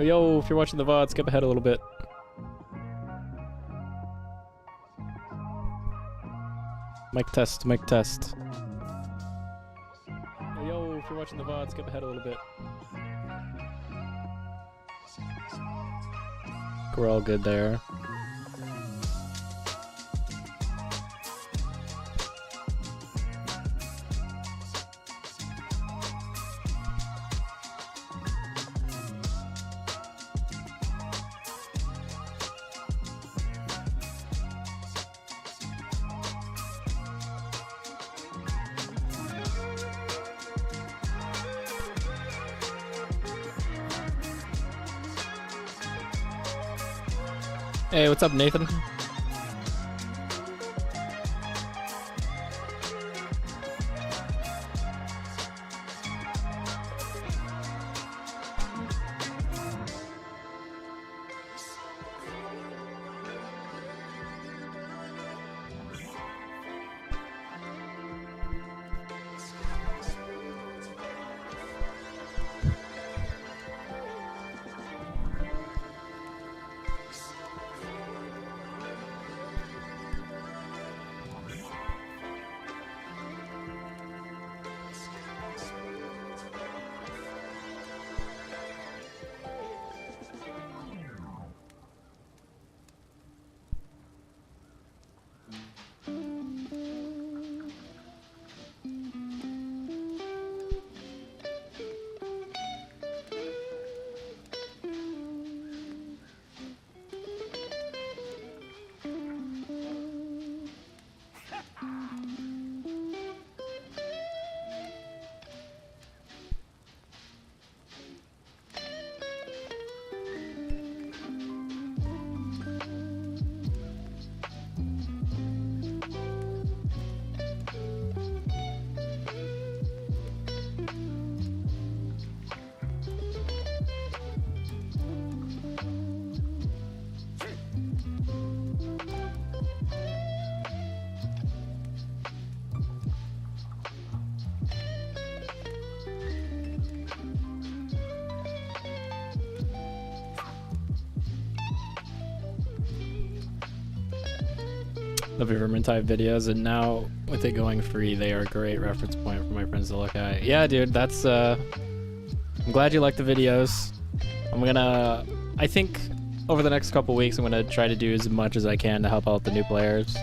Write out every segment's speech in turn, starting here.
Yo, if you're watching the VOD, skip ahead a little bit. Mic test, mic test. Yo, if you're watching the VOD, skip ahead a little bit. We're all good there. Hey, what's up, Nathan? Love your Vermintide videos, and now with it going free, they are a great reference point for my friends to look at. Yeah, dude, that's, I'm glad you like the videos. I think over the next couple weeks, I'm gonna try to do as much as I can to help out the new players.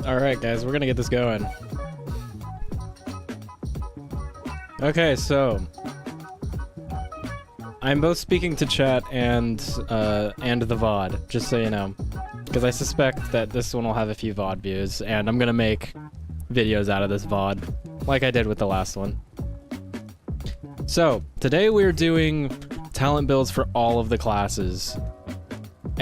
Alright guys, we're gonna get this going. Okay, so I'm both speaking to chat and the VOD, just so you know. Because I suspect that this one will have a few VOD views, and I'm gonna make videos out of this VOD, like I did with the last one. So, today we're doing talent builds for all of the classes.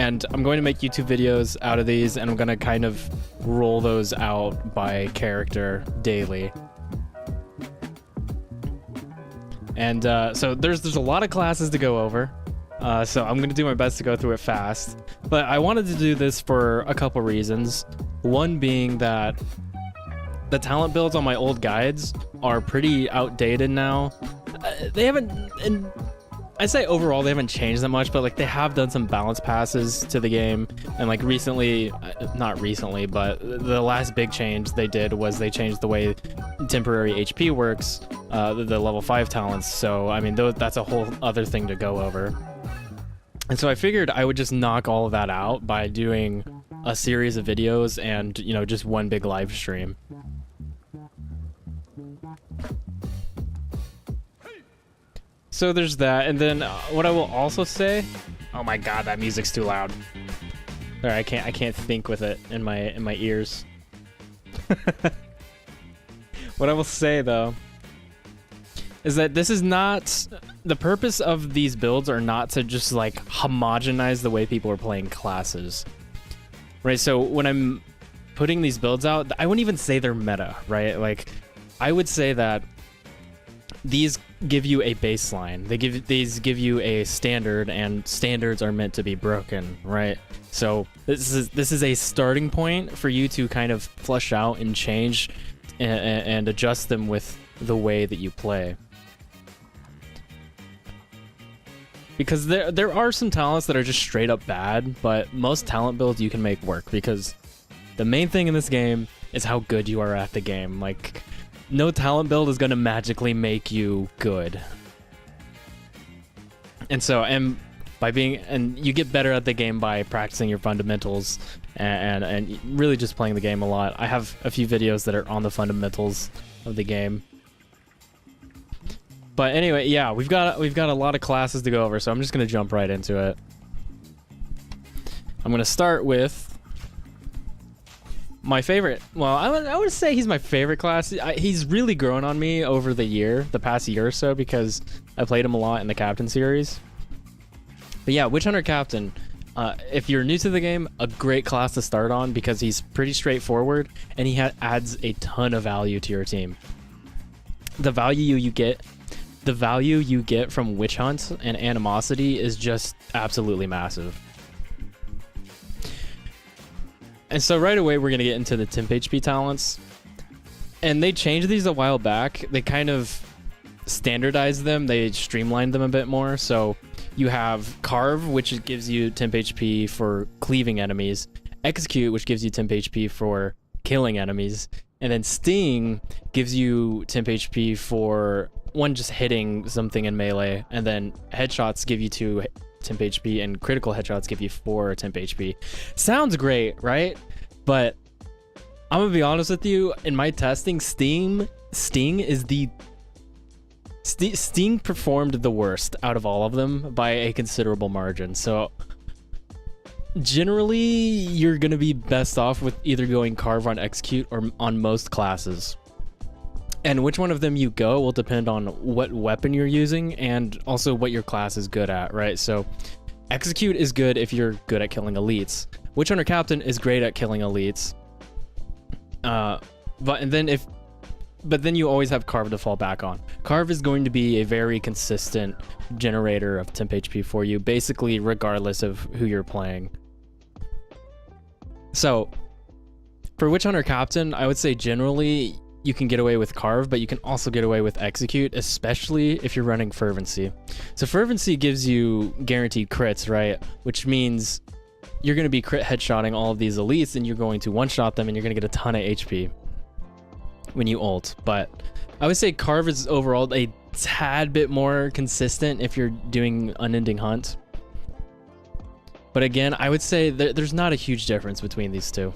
And I'm going to make YouTube videos out of these, and I'm going to kind of roll those out by character daily. And so there's a lot of classes to go over. So I'm going to do my best to go through it fast. But I wanted to do this for a couple reasons. One being that the talent builds on my old guides are pretty outdated now. They haven't, and I say overall they haven't changed that much, but like they have done some balance passes to the game. And like recently, not recently, but the last big change they did was they changed the way temporary HP works, the level 5 talents. So I mean, that's a whole other thing to go over. And so I figured I would just knock all of that out by doing a series of videos and, you know, just one big live stream. So there's that, and then what I will also say, oh my god, that music's too loud. Sorry, I can't think with it in my ears. What I will say though is that this is not, the purpose of these builds are not to just like homogenize the way people are playing classes, right? So when I'm putting these builds out, I wouldn't even say they're meta, right? Like I would say that these give you a baseline. These give you a standard, and standards are meant to be broken, right? So this is a starting point for you to kind of flush out and change and adjust them with the way that you play. Because there are some talents that are just straight up bad, but most talent builds you can make work, because the main thing in this game is how good you are at the game. Like, no talent build is going to magically make you good. And so, and you get better at the game by practicing your fundamentals and really just playing the game a lot. I have a few videos that are on the fundamentals of the game. But anyway, yeah, we've got a lot of classes to go over, so I'm just going to jump right into it. I'm going to start with my favorite. Well, I would say he's my favorite class. He's really grown on me over the past year or so, because I played him a lot in the Captain series. But yeah, Witch Hunter Captain, if you're new to the game, a great class to start on, because he's pretty straightforward and he adds a ton of value to your team. The value you get from Witch Hunt and Animosity is just absolutely massive. And so right away, we're going to get into the temp HP talents. And they changed these a while back. They kind of standardized them. They streamlined them a bit more. So you have Carve, which gives you temp HP for cleaving enemies. Execute, which gives you temp HP for killing enemies. And then Sting gives you temp HP for one, just hitting something in melee. And then headshots give you 2 temp HP, and critical headshots give you 4 temp HP. Sounds great, right? But I'm gonna be honest with you, in my testing, Sting performed the worst out of all of them by a considerable margin. So generally, you're gonna be best off with either going Carve on Execute or on most classes. And which one of them you go will depend on what weapon you're using and also what your class is good at, right? So Execute is good if you're good at killing elites. Witch Hunter Captain is great at killing elites. But then you always have Carve to fall back on. Carve is going to be a very consistent generator of temp HP for you, basically regardless of who you're playing. So for Witch Hunter Captain, I would say generally you can get away with Carve, but you can also get away with Execute, especially if you're running Fervency. So Fervency gives you guaranteed crits, right? Which means you're going to be crit headshotting all of these elites, and you're going to one-shot them, and you're going to get a ton of HP when you ult. But I would say Carve is overall a tad bit more consistent if you're doing Unending Hunt. But again, I would say there's not a huge difference between these two.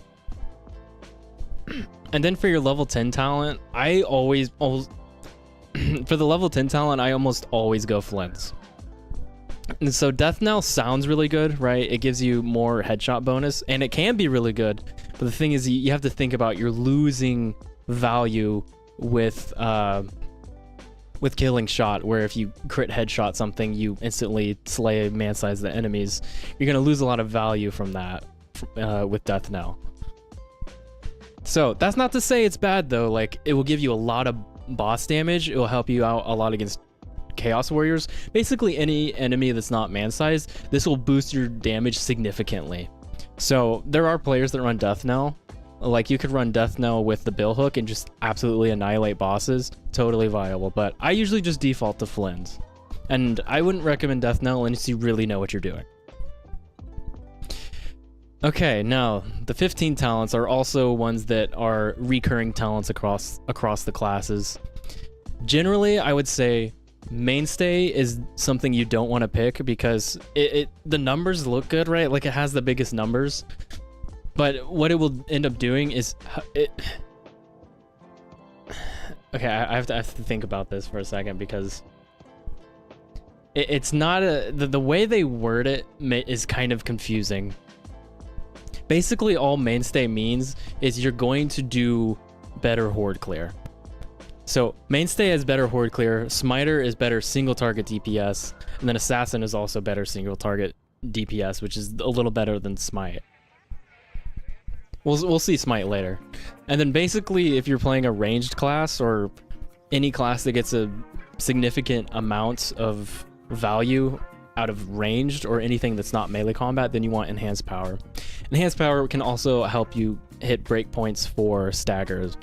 And then for your level 10 talent, I almost always go Flints. And so Death Knell sounds really good, right? It gives you more headshot bonus, and it can be really good. But the thing is, you have to think about you're losing value with with killing shot, where if you crit headshot something, you instantly slay man-sized the enemies. You're gonna lose a lot of value from that with death knell. So that's not to say it's bad though. Like, it will give you a lot of boss damage. It will help you out a lot against Chaos Warriors. Basically any enemy that's not man-sized, this will boost your damage significantly. So there are players that run death knell. Like, you could run death knell with the bill hook and just absolutely annihilate bosses. Totally viable, but I usually just default to Flynn's. And I wouldn't recommend death knell unless you really know what you're doing. Okay, now the 15 talents are also ones that are recurring talents across the classes. Generally, I would say mainstay is something you don't want to pick because the numbers look good, right? Like, it has the biggest numbers. But what it will end up doing is okay, I have to think about this for a second, because it's not the way they word it is kind of confusing. Basically, all mainstay means is you're going to do better horde clear. So mainstay is better horde clear, smiter is better single target DPS, and then assassin is also better single target DPS, which is a little better than smite. We'll see smite later. And then basically, if you're playing a ranged class or any class that gets a significant amount of value out of ranged or anything that's not melee combat, then you want enhanced power. Enhanced power can also help you hit breakpoints for staggers.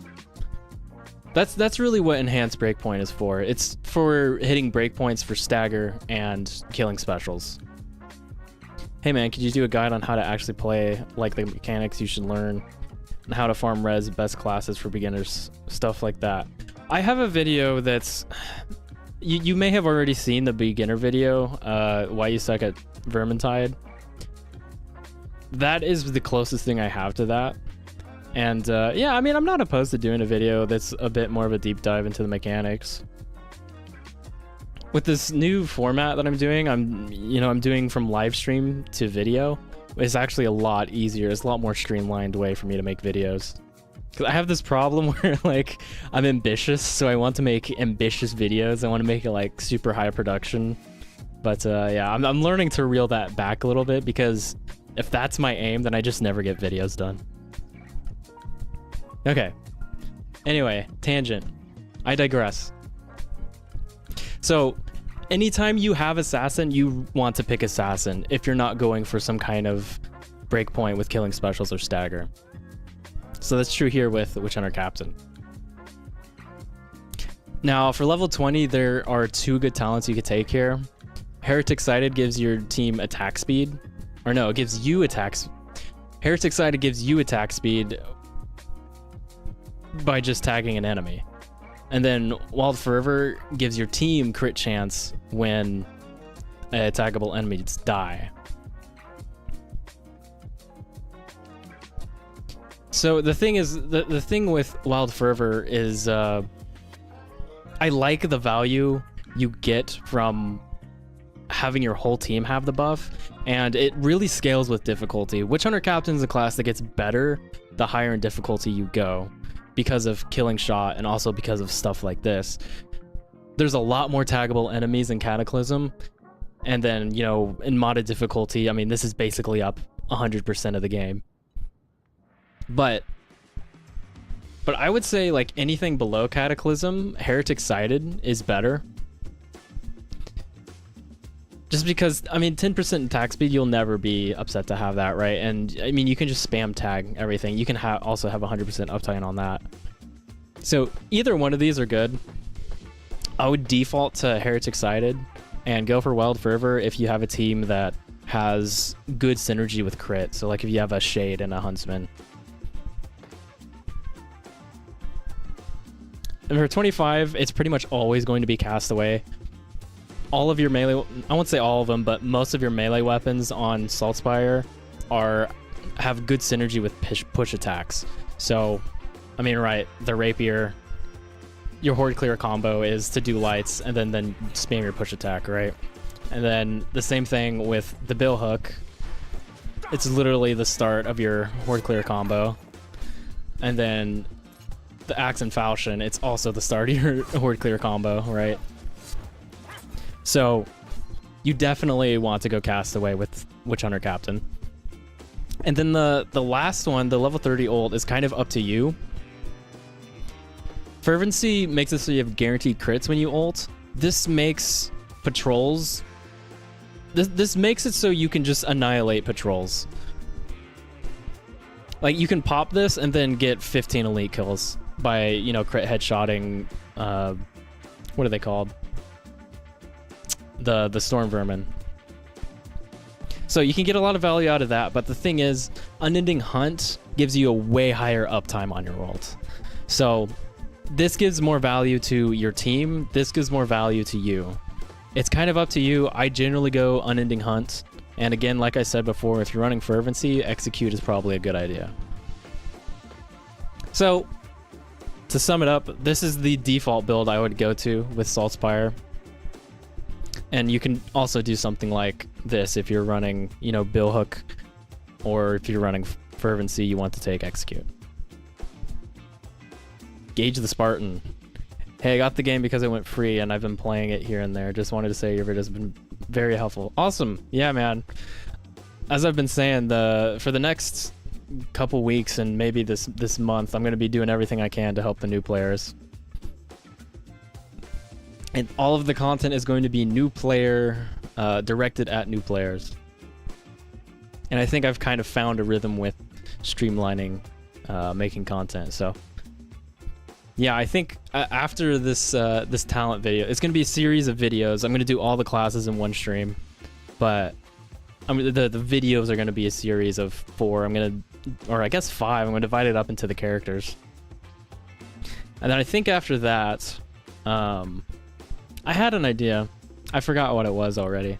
That's really what enhanced breakpoint is for. It's for hitting breakpoints for stagger and killing specials. Hey man, could you do a guide on how to actually play, like the mechanics you should learn, and how to farm res, best classes for beginners, stuff like that? I have a video that's... You may have already seen the beginner video, why you suck at Vermintide. That is the closest thing I have to that. And yeah, I mean, I'm not opposed to doing a video that's a bit more of a deep dive into the mechanics. With this new format that I'm doing, I'm doing from live stream to video. It's actually a lot easier. It's a lot more streamlined way for me to make videos. Cause I have this problem where, like, I'm ambitious, so I want to make ambitious videos. I want to make it like super high production. But yeah, I'm learning to reel that back a little bit, because if that's my aim, then I just never get videos done. Okay. Anyway, tangent. I digress. So, anytime you have assassin, you want to pick assassin if you're not going for some kind of breakpoint with killing specials or stagger. So that's true here with Witch Hunter Captain. Now, for level 20, there are two good talents you could take here. Heretic Sighted gives your team attack speed. Or no, it gives you attack... Heretic Sighted gives you attack speed by just tagging an enemy. And then Wild Fervor gives your team crit chance when attackable enemies die. So the thing is, the thing with Wild Fervor is I like the value you get from having your whole team have the buff, and it really scales with difficulty. Witch Hunter Captain is a class that gets better the higher in difficulty you go, because of killing shot and also because of stuff like this. There's a lot more taggable enemies in Cataclysm, and then, you know, in modded difficulty, I mean, this is basically up 100% of the game. But I would say, like, anything below Cataclysm, Heretic Sighted is better. Just because, I mean, 10% attack speed, you'll never be upset to have that, right? And, I mean, you can just spam tag everything. You can also have 100% uptime on that. So, either one of these are good. I would default to Heretic Sighted and go for Wild Fervor if you have a team that has good synergy with crit. So, like, if you have a Shade and a Huntsman. And for 25, it's pretty much always going to be Castaway. All of your melee, I won't say all of them, but most of your melee weapons on Saltspire have good synergy with push attacks. So, I mean, right, the Rapier, your Horde Clear combo is to do lights and then spam your push attack, right? And then the same thing with the Bill Hook. It's literally the start of your Horde Clear combo. And then the Axe and Falchion, it's also the start of your Horde Clear combo, right? So you definitely want to go Castaway with Witch Hunter Captain. And then the last one, the level 30 ult, is kind of up to you. Fervency makes it so you have guaranteed crits when you ult. This makes patrols... This makes it so you can just annihilate patrols. Like, you can pop this and then get 15 elite kills by, you know, crit headshotting... what are they called? The Storm Vermin. So you can get a lot of value out of that, but the thing is, Unending Hunt gives you a way higher uptime on your ult. So this gives more value to your team, this gives more value to you. It's kind of up to you. I generally go Unending Hunt, and again, like I said before, if you're running Fervency, Execute is probably a good idea. So, to sum it up, this is the default build I would go to with Saltzpyre. And you can also do something like this if you're running, you know, Billhook, or if you're running Fervency, you want to take Execute. Gauge the Spartan. Hey, I got the game because it went free, and I've been playing it here and there. Just wanted to say your video's been very helpful. Awesome. Yeah, man. As I've been saying, for the next couple weeks and maybe this month, I'm going to be doing everything I can to help the new players. And all of the content is going to be new player, directed at new players. And I think I've kind of found a rhythm with streamlining, making content. So yeah, I think after this this talent video, it's going to be a series of videos. I'm going to do all the classes in one stream, but I mean, the videos are going to be a series of 4. I'm going to, or I guess 5. I'm going to divide it up into the characters. And then I think after that, I had an idea. I forgot what it was already,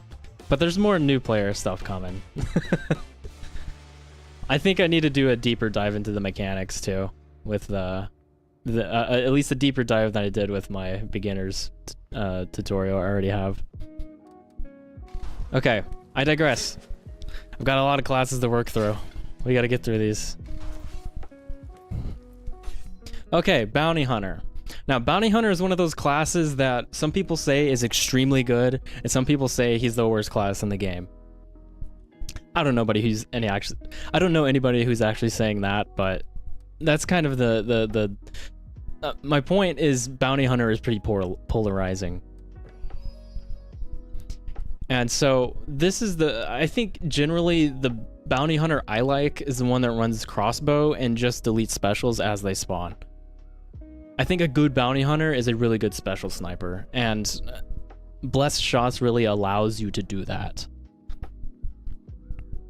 but there's more new player stuff coming. I think I need to do a deeper dive into the mechanics too, with at least a deeper dive than I did with my beginners tutorial I already have. Okay, I digress. I've got a lot of classes to work through. We got to get through these. Okay, Bounty Hunter. Now, Bounty Hunter is one of those classes that some people say is extremely good, and some people say he's the worst class in the game. I don't know anybody who's actually saying that, but that's kind of my point is Bounty Hunter is pretty polarizing. And so this is I think generally the Bounty Hunter I like is the one that runs crossbow and just deletes specials as they spawn. I think a good Bounty Hunter is a really good special sniper, and Blessed Shots really allows you to do that.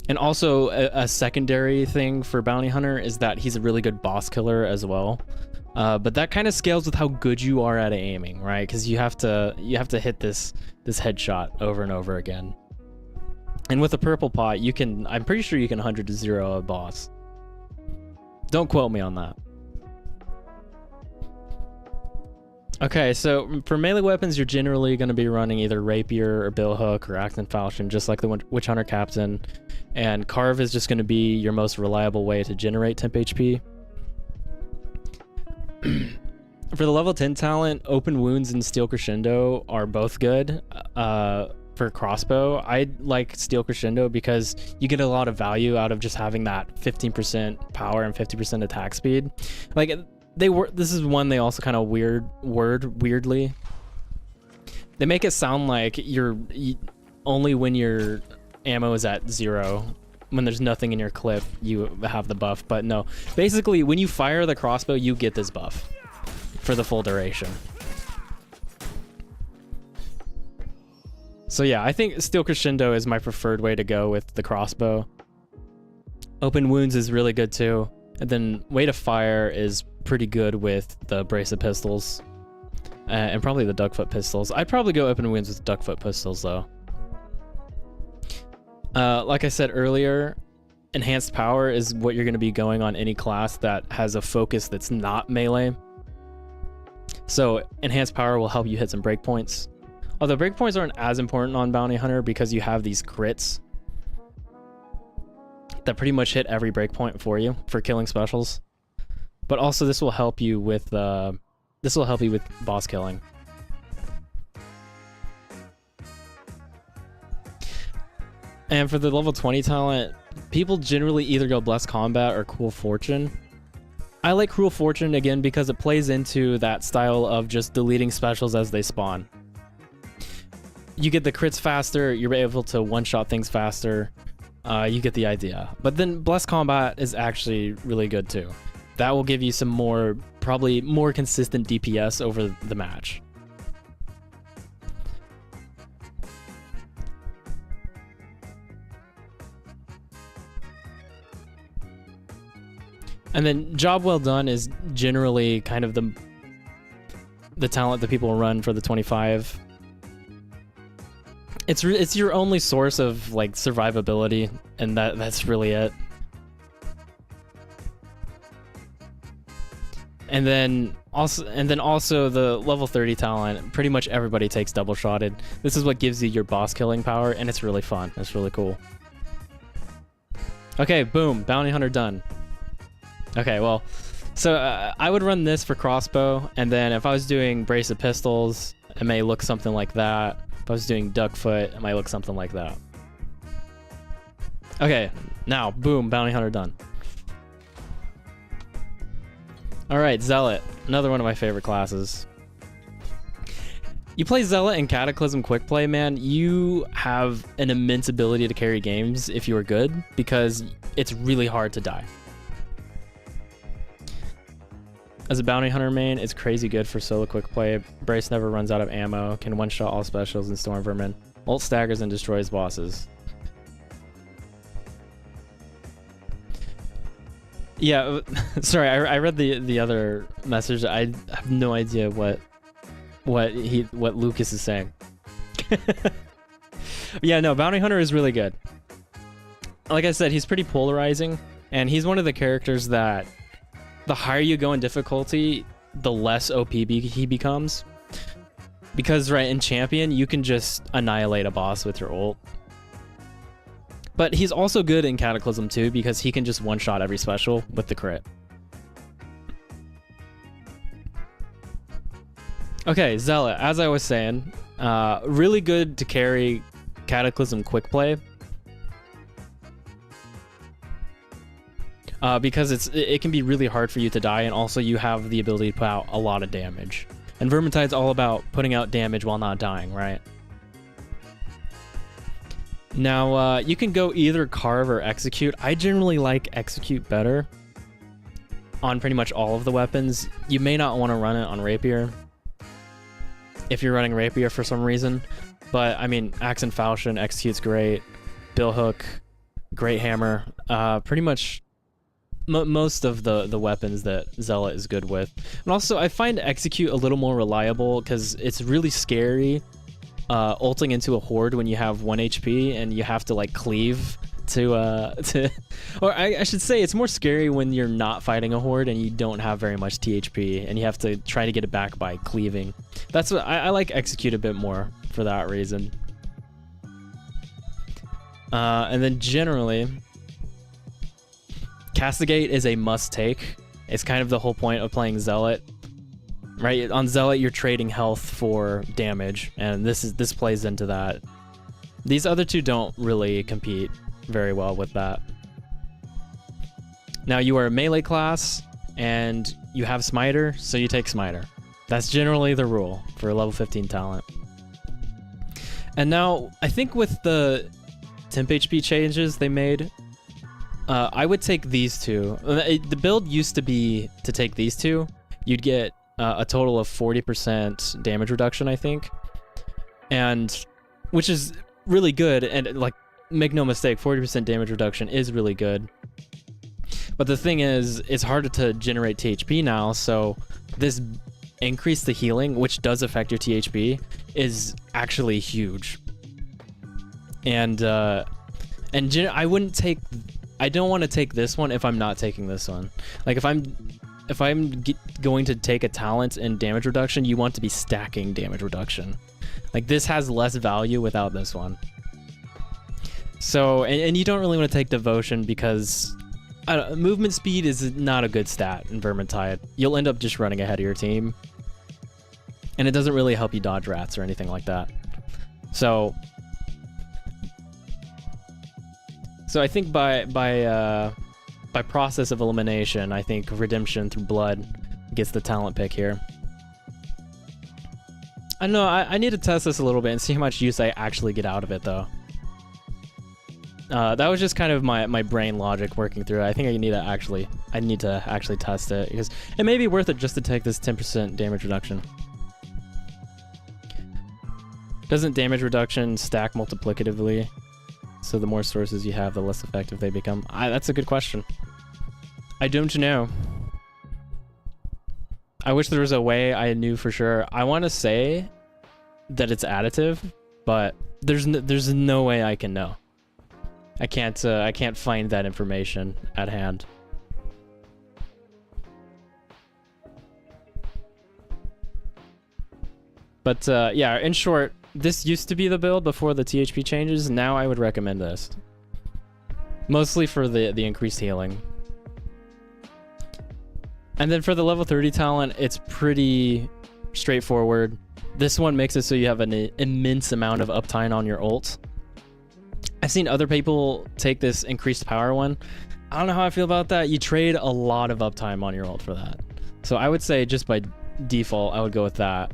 And also a secondary thing for Bounty Hunter is that he's a really good boss killer as well. But that kind of scales with how good you are at aiming, right? Because you have to hit this headshot over and over again. And with a purple pot, I'm pretty sure you can 100 to 0 a boss. Don't quote me on that. Okay, so for melee weapons, you're generally going to be running either Rapier or Billhook or Axe and Falchion, just like the Witch Hunter Captain. And Carve is just going to be your most reliable way to generate temp HP. For the level 10 talent, Open Wounds and Steel Crescendo are both good. For crossbow, I like Steel Crescendo because you get a lot of value out of just having that 15% power and 50% attack speed. Like, this is one they also kind of weirdly. They make it sound like only when your ammo is at 0, when there's nothing in your clip, you have the buff. But no, basically when you fire the crossbow, you get this buff for the full duration. So yeah, I think Steel Crescendo is my preferred way to go with the crossbow. Open Wounds is really good too. And then Way to Fire is pretty good with the Brace of Pistols. And probably the Duckfoot Pistols. I'd probably go Open Wounds with Duckfoot Pistols though. Like I said earlier, Enhanced Power is what you're going to be going on any class that has a focus that's not melee. So Enhanced Power will help you hit some breakpoints. Although breakpoints aren't as important on Bounty Hunter because you have these crits that pretty much hit every breakpoint for you for killing specials. But also this will help you with boss killing. And for the level 20 talent, people generally either go Blessed Combat or Cruel Fortune. I like Cruel Fortune again because it plays into that style of just deleting specials as they spawn. You get the crits faster, you're able to one-shot things faster, you get the idea. But then Blessed Combat is actually really good too. That will give you some more, probably more consistent DPS over the match. And then Job Well Done is generally kind of the talent that people run for the 25. It's your only source of like survivability, and that's really it. And then also the level 30 talent, pretty much everybody takes double shotted. This is what gives you your boss killing power, and it's really fun. It's really cool. Okay, boom, bounty hunter done. Okay, well, so I would run this for crossbow, and then if I was doing brace of pistols, it may look something like that. If I was doing duckfoot, it might look something like that. Okay, now, boom, bounty hunter done. All right, Zealot, another one of my favorite classes. You play Zealot in Cataclysm Quick Play, man, you have an immense ability to carry games if you are good, because it's really hard to die. As a bounty hunter main, it's crazy good for solo quick play. Brace never runs out of ammo, can one-shot all specials and storm vermin. Ult staggers and destroys bosses. Yeah, sorry, I read the other message. I have no idea what Lucas is saying. Yeah, no, bounty hunter is really good. Like I said, he's pretty polarizing, and he's one of the characters that the higher you go in difficulty, the less OP he becomes. Because, right, in Champion, you can just annihilate a boss with your ult. But he's also good in Cataclysm too, because he can just one-shot every special with the crit. Okay, Zealot, as I was saying, really good to carry Cataclysm Quick Play. Because it can be really hard for you to die, and also you have the ability to put out a lot of damage. And Vermintide's all about putting out damage while not dying, right? Now, you can go either Carve or Execute. I generally like Execute better on pretty much all of the weapons. You may not want to run it on Rapier if you're running Rapier for some reason. But, I mean, Axe and Falchion, Execute's great. Billhook, great hammer. Pretty much most of the weapons that Zealot is good with. And also, I find Execute a little more reliable because it's really scary ulting into a horde when you have 1 HP and you have to like cleave to or I should say it's more scary when you're not fighting a horde and you don't have very much THP and you have to try to get it back by cleaving. That's what I like Execute a bit more for that reason. And then generally, Castigate is a must-take. It's kind of the whole point of playing Zealot. Right? On Zealot, you're trading health for damage, and this plays into that. These other two don't really compete very well with that. Now, you are a melee class, and you have Smiter, so you take Smiter. That's generally the rule for a level 15 talent. And now, I think with the temp HP changes they made, I would take these two. The build used to be to take these two. You'd get a total of 40% damage reduction, I think. And which is really good. And like, make no mistake, 40% damage reduction is really good. But the thing is, it's harder to generate THP now. So this increase the healing, which does affect your THP, is actually huge. And I wouldn't take. I don't want to take this one if I'm not taking this one. Like if I'm going to take a talent in damage reduction, you want to be stacking damage reduction. Like this has less value without this one. So and you don't really want to take devotion because movement speed is not a good stat in Vermintide. You'll end up just running ahead of your team, and it doesn't really help you dodge rats or anything like that. So So I think by process of elimination, I think Redemption through Blood gets the talent pick here. I don't know, I need to test this a little bit and see how much use I actually get out of it, though. That was just kind of my brain logic working through it. I think I need to actually test it, because it may be worth it just to take this 10% damage reduction. Doesn't damage reduction stack multiplicatively? So the more sources you have, the less effective they become. That's a good question. I don't know. I wish there was a way I knew for sure. I want to say that it's additive, but there's no way I can know. I can't find that information at hand. But yeah, in short, this used to be the build before the THP changes. Now I would recommend this. Mostly for the increased healing. And then for the level 30 talent, it's pretty straightforward. This one makes it so you have an immense amount of uptime on your ult. I've seen other people take this increased power one. I don't know how I feel about that. You trade a lot of uptime on your ult for that. So I would say just by default, I would go with that.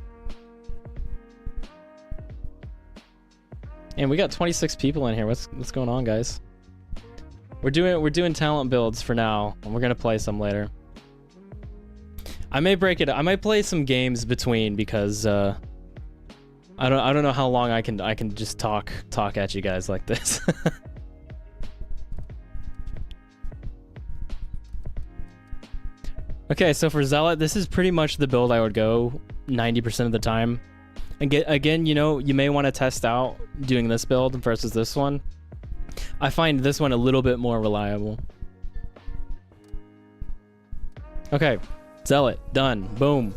And we got 26 people in here. What's going on, guys? We're doing talent builds for now, and we're gonna play some later. I may break it. I might play some games between, because I don't know how long I can just talk at you guys like this. Okay, so for Zealot, this is pretty much the build I would go 90% of the time. And again, you know, you may want to test out doing this build versus this one. I find this one a little bit more reliable. Okay, Zealot, done. Boom.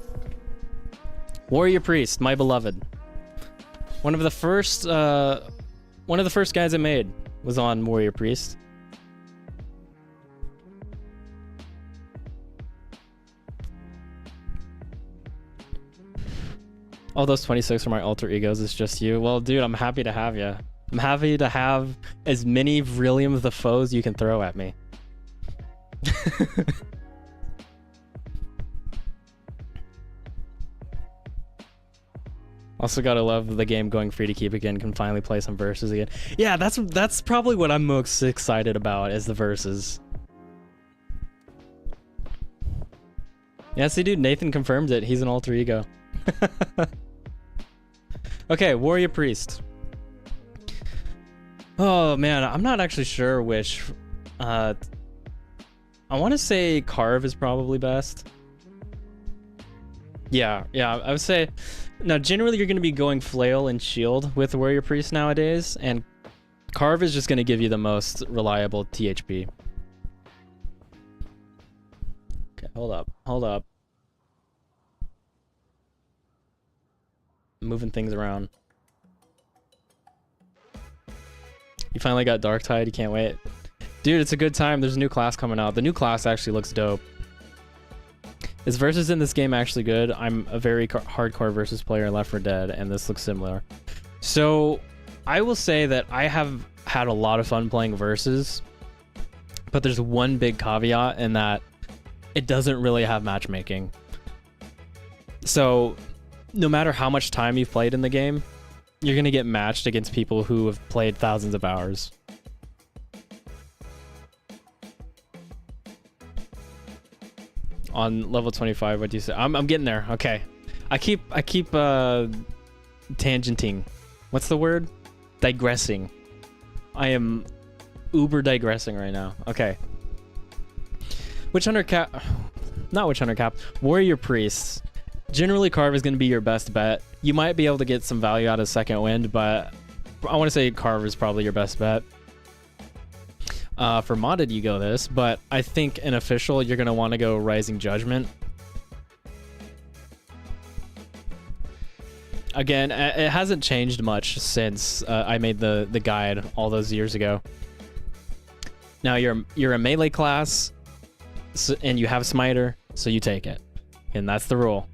Warrior Priest, my beloved. One of the first guys I made was on Warrior Priest. All those 26 are my alter egos. It's just you. Well, dude, I'm happy to have you. I'm happy to have as many Vrillium of the foes you can throw at me. Also gotta love the game going free to keep again. Can finally play some verses again. Yeah, that's probably what I'm most excited about, is the verses. Yeah, see, dude, Nathan confirmed it. He's an alter ego. Okay, Warrior Priest. Oh man, I'm not actually sure which. I want to say Carve is probably best. Yeah, I would say. Now, generally, you're going to be going Flail and Shield with Warrior Priest nowadays, and Carve is just going to give you the most reliable THP. Okay, hold up. Moving things around. You finally got Darktide, you can't wait. Dude, it's a good time. There's a new class coming out. The new class actually looks dope. Is versus in this game actually good? I'm a very hardcore versus player in Left 4 Dead, and this looks similar. So, I will say that I have had a lot of fun playing versus, but there's one big caveat in that it doesn't really have matchmaking. So, no matter how much time you've played in the game, you're going to get matched against people who have played thousands of hours. On level 25, what do you say? I'm getting there. Okay. I keep tangenting. What's the word? Digressing. I am uber digressing right now. Okay. Witch Hunter Cap. Not Witch Hunter Cap. Warrior Priests. Generally, Carve is going to be your best bet. You might be able to get some value out of Second Wind, but I want to say Carve is probably your best bet. For modded, you go this, but I think in official, you're going to want to go Rising Judgment. Again, it hasn't changed much since I made the guide all those years ago. Now you're a melee class, and you have Smiter, so you take it, and that's the rule.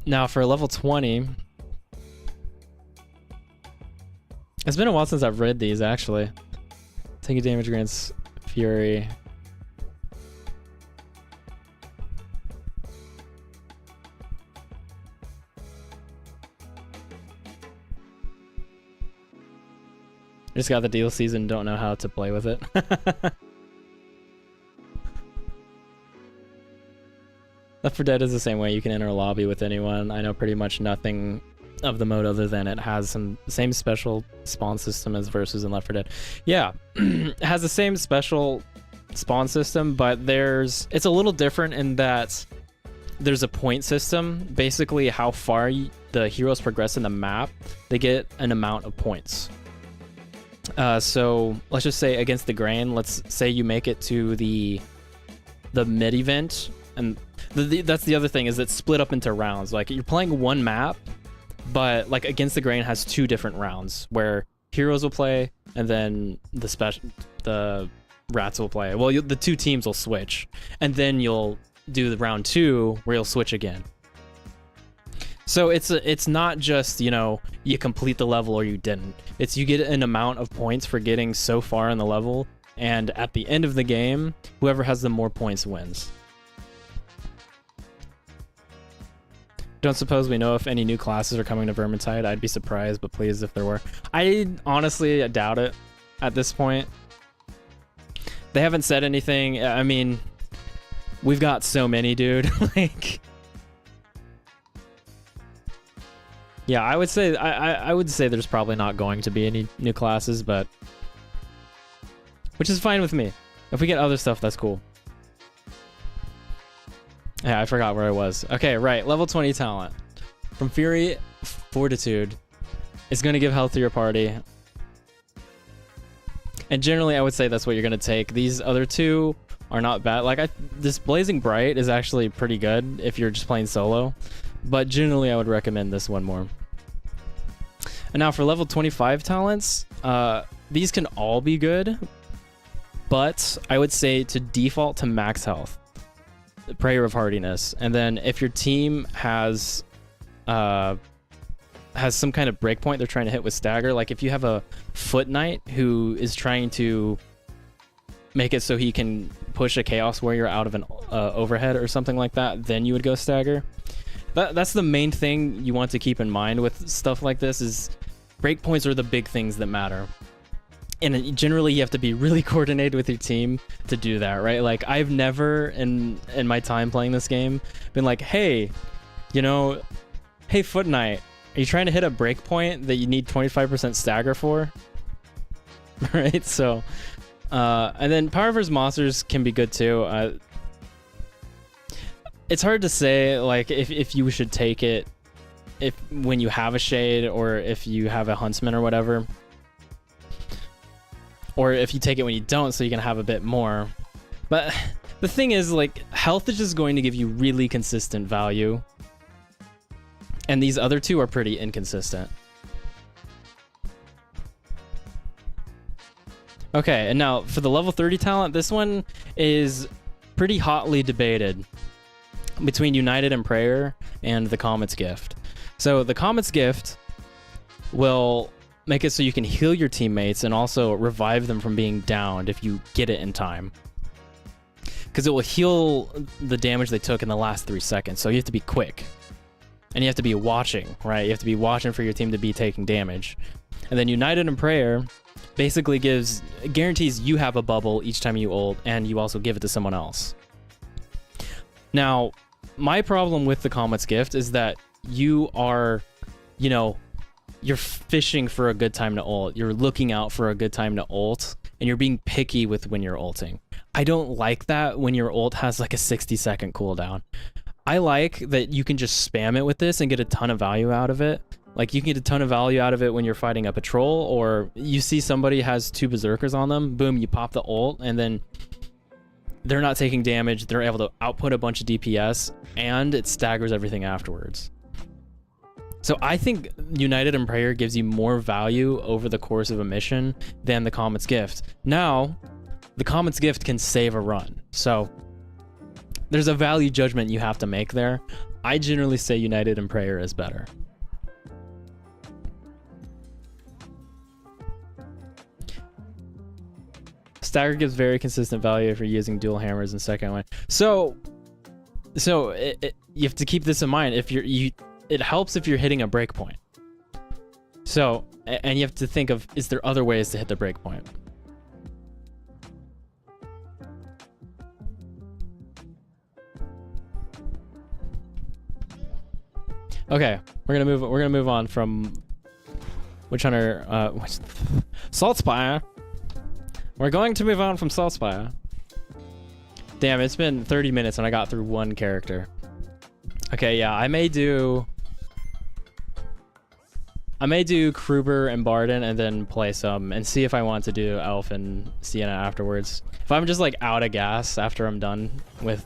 Now for level 20, it's been a while since I've read these actually. Taking damage grants Fury. Just got the DLCs and don't know how to play with it. Left 4 Dead is the same way. You can enter a lobby with anyone. I know pretty much nothing of the mode other than it has some same special spawn system as Versus in Left 4 Dead. Yeah, it has the same special spawn system, but it's a little different in that there's a point system. Basically, how far the heroes progress in the map, they get an amount of points. So let's just say against the Grain, let's say you make it to the mid event, and that's the other thing, is it's split up into rounds. Like, you're playing one map, but like against the Grain has 2 different rounds where heroes will play and then the rats will play. Well, the 2 teams will switch, and then you'll do the round 2 where you'll switch again. So it's not just, you know, you complete the level or you didn't. It's you get an amount of points for getting so far in the level, and at the end of the game, whoever has the more points wins. Don't suppose we know if any new classes are coming to Vermintide. I'd be surprised, but pleased if there were. I honestly doubt it at this point. They haven't said anything. I mean, we've got so many, dude. Like, yeah, I would say I would say there's probably not going to be any new classes, but which is fine with me. If we get other stuff, that's cool. Yeah, I forgot where I was. Okay, right. Level 20 talent. From Fury, Fortitude is going to give health to your party. And generally, I would say that's what you're going to take. These other 2 are not bad. Like, this Blazing Bright is actually pretty good if you're just playing solo. But generally, I would recommend this one more. And now for level 25 talents, these can all be good. But I would say to default to max health. Prayer of Hardiness, and then if your team has some kind of breakpoint they're trying to hit with stagger, like if you have a Foot Knight who is trying to make it so he can push a Chaos Warrior out of an overhead or something like that, then you would go stagger. That's the main thing you want to keep in mind with stuff like this, is breakpoints are the big things that matter. And generally, you have to be really coordinated with your team to do that, right? Like, I've never, in my time playing this game, been like, hey, you know, hey, Foot Knight, are you trying to hit a breakpoint that you need 25% stagger for? Right? So, and then Power vs. Monsters can be good too. It's hard to say, like, if you should take it when you have a Shade, or if you have a Huntsman or whatever. Or if you take it when you don't, so you can have a bit more. But the thing is, like, health is just going to give you really consistent value. And these other 2 are pretty inconsistent. Okay, and now for the level 30 talent, this one is pretty hotly debated between United and Prayer and the Comet's Gift. So the Comet's Gift will make it so you can heal your teammates and also revive them from being downed if you get it in time. Because it will heal the damage they took in the last 3 seconds, so you have to be quick. And you have to be watching, right? You have to be watching for your team to be taking damage. And then United and Prayer basically guarantees you have a bubble each time you ult, and you also give it to someone else. Now, my problem with the Comet's Gift is that you are, you know, you're fishing for a good time to ult. You're looking out for a good time to ult, and you're being picky with when you're ulting. I don't like that when your ult has like a 60-second cooldown. I like that you can just spam it with this and get a ton of value out of it. Like, you can get a ton of value out of it when you're fighting a patrol, or you see somebody has 2 berserkers on them, boom, you pop the ult, and then they're not taking damage, they're able to output a bunch of DPS, and it staggers everything afterwards. So I think United and Prayer gives you more value over the course of a mission than the Comet's Gift. Now, the Comet's Gift can save a run. So there's a value judgment you have to make there. I generally say United and Prayer is better. Stagger gives very consistent value if you're using dual hammers in second one. So you have to keep this in mind. If it helps if you're hitting a breakpoint. So, and you have to think of, is there other ways to hit the breakpoint? Okay, we're gonna move on from Witch Hunter, Saltz. We're going to move on from Saltz. Damn, it's been 30 minutes and I got through one character. Okay, yeah, I may do Kruber and Bardin and then play some and see if I want to do Elf and Sienna afterwards. If I'm just like out of gas after I'm done with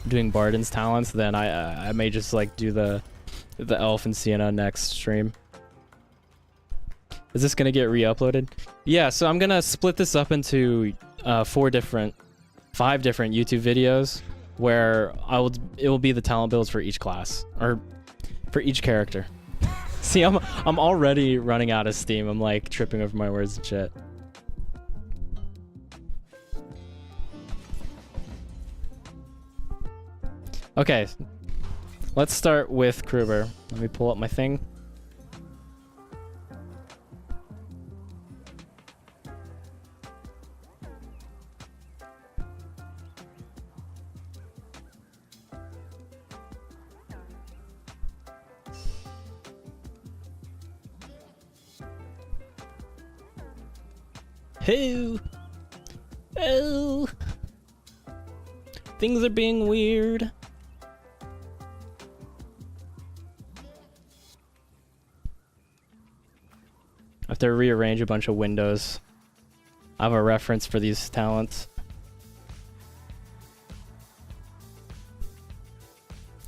doing Bardin's talents, then I may just like do the Elf and Sienna next stream. Is this gonna get re-uploaded? Yeah, so I'm gonna split this up into 5 different YouTube videos where it will be the talent builds for each class or for each character. See, I'm already running out of steam. I'm like tripping over my words and shit. Okay, let's start with Kruber. Let me pull up my thing. Oh, things are being weird. I have to rearrange a bunch of windows. I have a reference for these talents.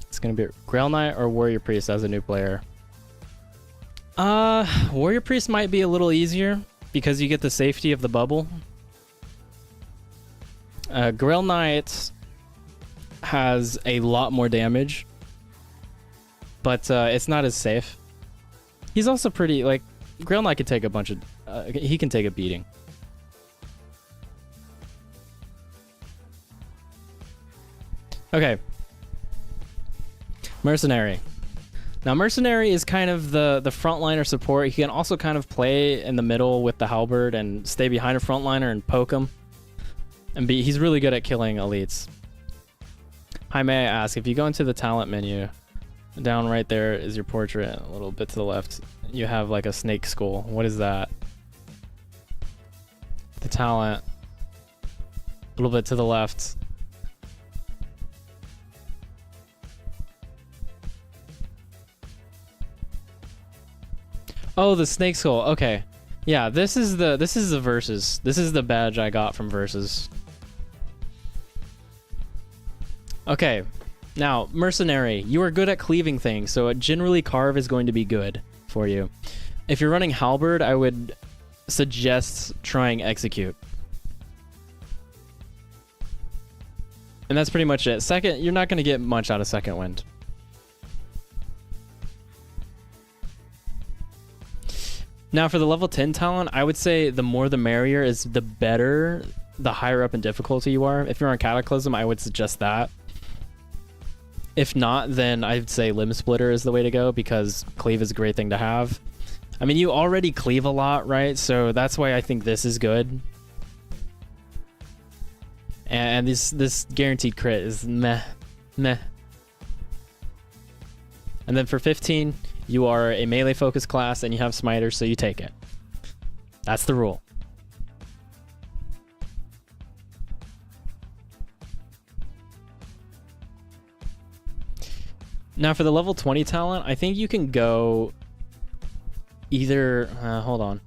It's gonna be Grail Knight or Warrior Priest as a new player. Warrior Priest might be a little easier because you get the safety of the bubble. Grail Knight has a lot more damage, but it's not as safe. He's also pretty, like, Grail Knight can take a bunch of, he can take a beating. Okay. Mercenary. Now, Mercenary is kind of the frontliner support. He can also kind of play in the middle with the halberd and stay behind a frontliner and poke him. And he's really good at killing elites. Hi, may I ask, if you go into the talent menu, down right there is your portrait. A little bit to the left, you have like a snake skull. What is that? The talent. A little bit to the left. Oh, the snake skull. Okay. Yeah, this is the versus. This is the badge I got from versus. Okay. Now, Mercenary, you are good at cleaving things, so generally Carve is going to be good for you. If you're running Halberd, I would suggest trying Execute. And that's pretty much it. Second, you're not going to get much out of Second Wind. Now, for the level 10 talent, I would say the more the merrier is the better, the higher up in difficulty you are. If you're on Cataclysm, I would suggest that. If not, then I'd say Limb Splitter is the way to go because cleave is a great thing to have. I mean, you already cleave a lot, right? So that's why I think this is good. And this guaranteed crit is meh. And then for 15, you are a melee focused class and you have Smiter, so you take it. That's the rule. Now for the level 20 talent, I think you can go either, hold on.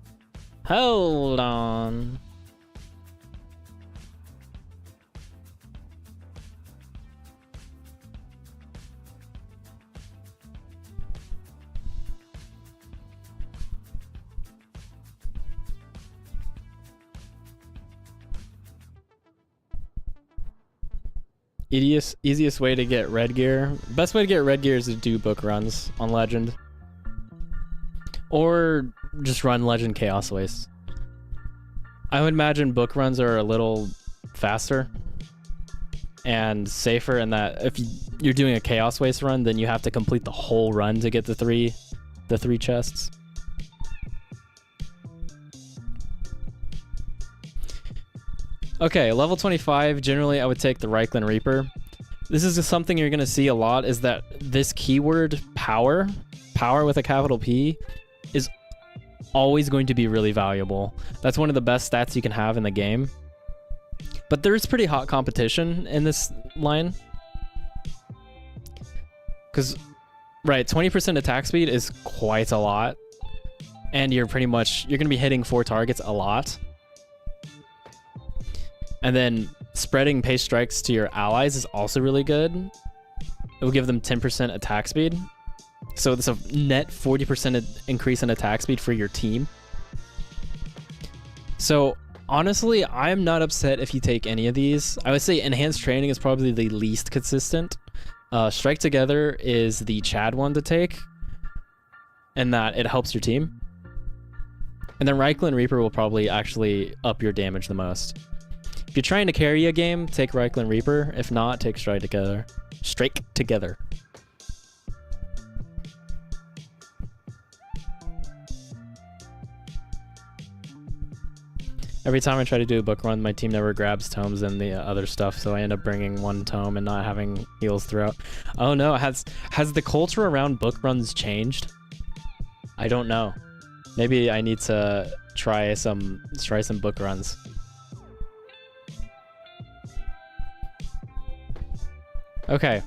Easiest way to get red gear. Best way to get red gear is to do book runs on Legend. Or just run Legend Chaos Waste. I would imagine book runs are a little faster and safer in that if you're doing a chaos waste run, then you have to complete the whole run to get the three chests. Okay, level 25, generally I would take the Reichland Reaper. This is just something you're gonna see a lot, is that this keyword power with a capital P, is always going to be really valuable. That's one of the best stats you can have in the game. But there's pretty hot competition in this line. Because, right, 20% attack speed is quite a lot. And you're going to be hitting 4 targets a lot. And then spreading pace strikes to your allies is also really good. It will give them 10% attack speed. So it's a net 40% increase in attack speed for your team. So honestly, I'm not upset if you take any of these. I would say enhanced training is probably the least consistent. Strike Together is the Chad one to take, in that it helps your team. And then Reichland Reaper will probably actually up your damage the most. If you're trying to carry a game, take Reichland Reaper. If not, take Strike Together. Strike Together. Every time I try to do a book run, my team never grabs tomes and the other stuff, so I end up bringing 1 tome and not having heals throughout. Oh no, has the culture around book runs changed? I don't know. Maybe I need to try some book runs. Okay.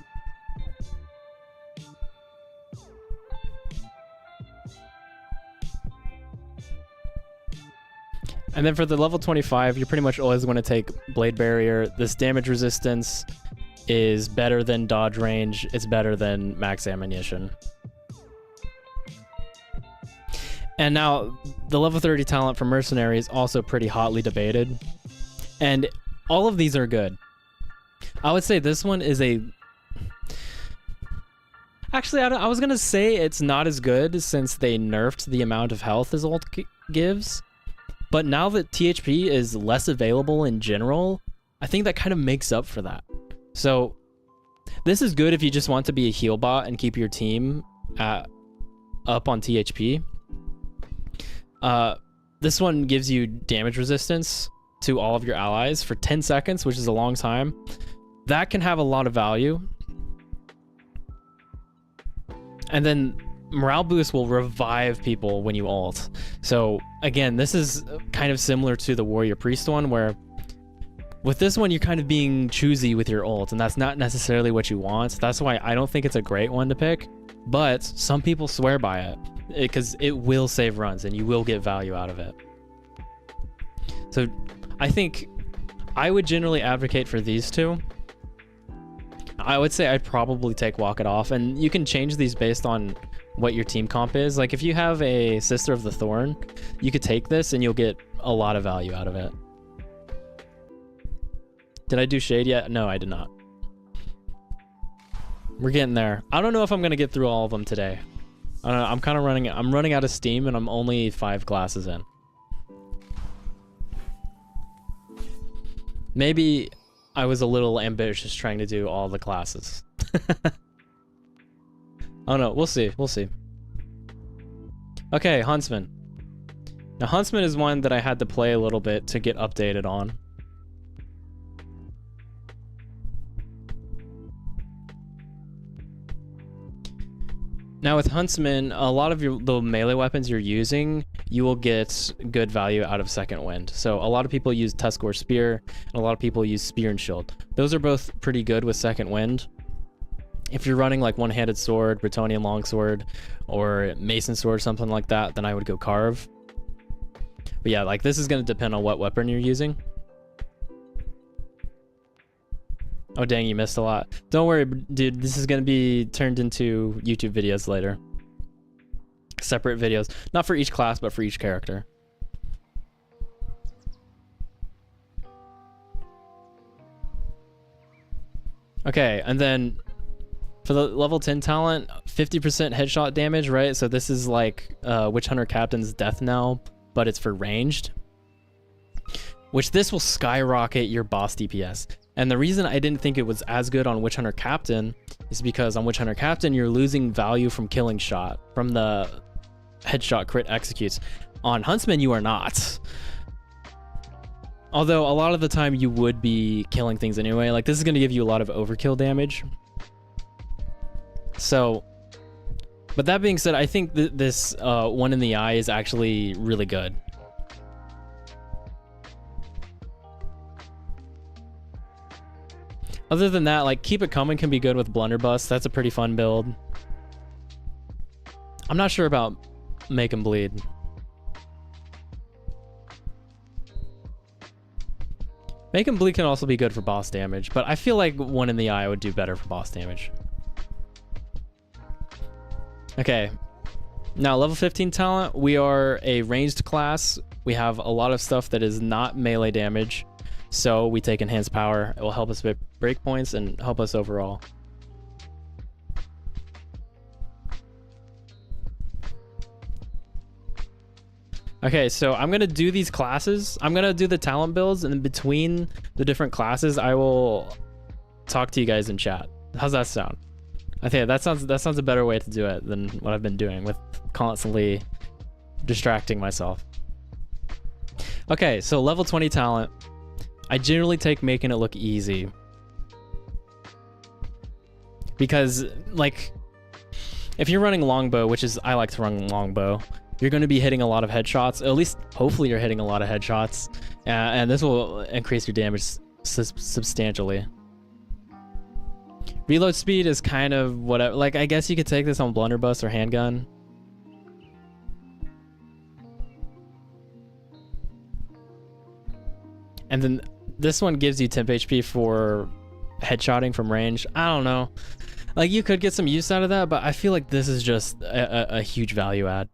And then for the level 25, you're pretty much always going to take Blade Barrier. This damage resistance is better than dodge range. It's better than max ammunition. And now, the level 30 talent for Mercenary is also pretty hotly debated. And all of these are good. I would say this one is a... Actually, I was going to say it's not as good since they nerfed the amount of health his ult gives. But now that THP is less available in general, I think that kind of makes up for that. So this is good if you just want to be a heal bot and keep your team up on THP. This one gives you damage resistance to all of your allies for 10 seconds, which is a long time. That can have a lot of value. And then morale boost will revive people when you ult. So again, this is kind of similar to the Warrior Priest one, where with this one, you're kind of being choosy with your ult, and that's not necessarily what you want. That's why I don't think it's a great one to pick, but some people swear by it because it will save runs and you will get value out of it. So I think I would generally advocate for these two. I would say I'd probably take Walk It Off, and you can change these based on what your team comp is. Like if you have a Sister of the Thorn, you could take this and you'll get a lot of value out of it. Did I do Shade yet? No, I did not. We're getting there. I don't know if I'm gonna get through all of them today. I don't know, I'm kind of running out of steam and I'm only 5 classes in. Maybe I was a little ambitious trying to do all the classes. Oh no, we'll see. Okay, Huntsman. Now Huntsman is one that I had to play a little bit to get updated on. Now with Huntsman, a lot of the melee weapons you're using, you will get good value out of Second Wind. So a lot of people use Tusk or Spear, and a lot of people use Spear and Shield. Those are both pretty good with Second Wind. If you're running like One-Handed Sword, Bretonnian Longsword, or Mason Sword, something like that, then I would go Carve. But yeah, like this is going to depend on what weapon you're using. Oh dang, you missed a lot. Don't worry, dude, this is going to be turned into YouTube videos later. Separate videos. Not for each class, but for each character. Okay, and then for the level 10 talent, 50% headshot damage, right? So this is like Witch Hunter Captain's Death Knell, but it's for ranged. which this will skyrocket your boss DPS. And the reason I didn't think it was as good on Witch Hunter Captain is because on Witch Hunter Captain, you're losing value from killing shot, from the headshot crit executes. On Huntsman, you are not. Although a lot of the time you would be killing things anyway. Like this is going to give you a lot of overkill damage. So, but that being said, I think this one in the eye is actually really good. Other than that, like Keep It Coming can be good with Blunderbuss. That's a pretty fun build. I'm not sure about Make 'em Bleed. Make 'em Bleed can also be good for boss damage, but I feel like one in the eye would do better for boss damage. Okay, now level 15 talent, we are a ranged class. We have a lot of stuff that is not melee damage, so we take enhanced power. It will help us with breakpoints and help us overall. Okay, so I'm gonna do these classes. I'm gonna do the talent builds, and in between the different classes, I will talk to you guys in chat. How's that sound? I think that sounds a better way to do it than what I've been doing with constantly distracting myself. Okay, so level 20 talent. I generally take making it look easy. Because, like, if you're running longbow, which is, I like to run longbow, you're going to be hitting a lot of headshots. At least, hopefully you're hitting a lot of headshots. And this will increase your damage substantially. Reload speed is kind of whatever. Like, I guess you could take this on Blunderbuss or Handgun. And then this one gives you temp HP for headshotting from range. I don't know. Like, you could get some use out of that, but I feel like this is just a huge value add.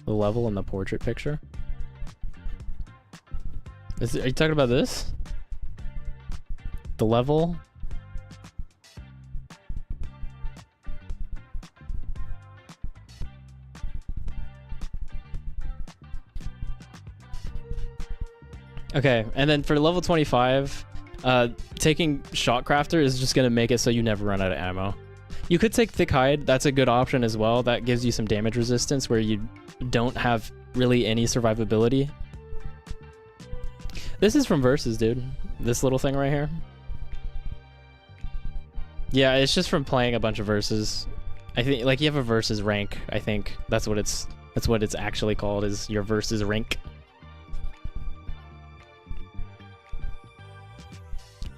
The level in the portrait picture? Are you talking about this? The level? Okay, and then for level 25, taking Shotcrafter is just gonna make it so you never run out of ammo. You could take Thick Hide, that's a good option as well. That gives you some damage resistance where you don't have really any survivability. This is from Versus, dude. This little thing right here. Yeah, it's just from playing a bunch of Versus. I think, like, you have a Versus rank, I think. That's what it's actually called, is your Versus rank.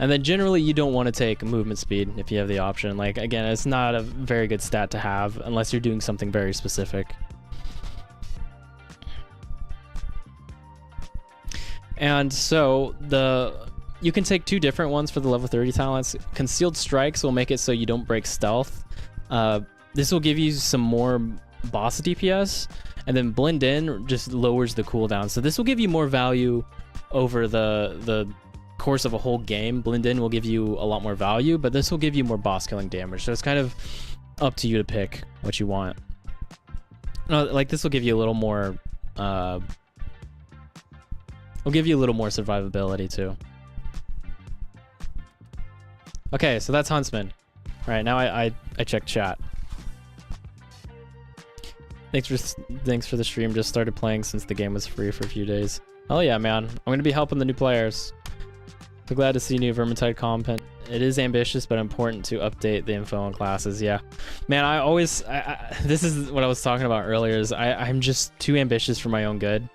And then generally you don't want to take movement speed if you have the option. Like, again, it's not a very good stat to have unless you're doing something very specific. And so you can take two different ones for the level 30 talents. Concealed Strikes will make it so you don't break stealth. This will give you some more boss DPS, and then Blend In just lowers the cooldown. So this will give you more value over the course of a whole game. Blend In will give you a lot more value, but this will give you more boss killing damage. So it's kind of up to you to pick what you want. No, like this will give you a little more. Will give you a little more survivability too. Okay, so that's Huntsman. All right, now I checked chat. Thanks for the stream. Just started playing since the game was free for a few days. Oh yeah, man. I'm gonna be helping the new players. So glad to see new Vermintide content. It is ambitious, but important to update the info on classes. Yeah, man. This is what I was talking about earlier. Is I'm just too ambitious for my own good.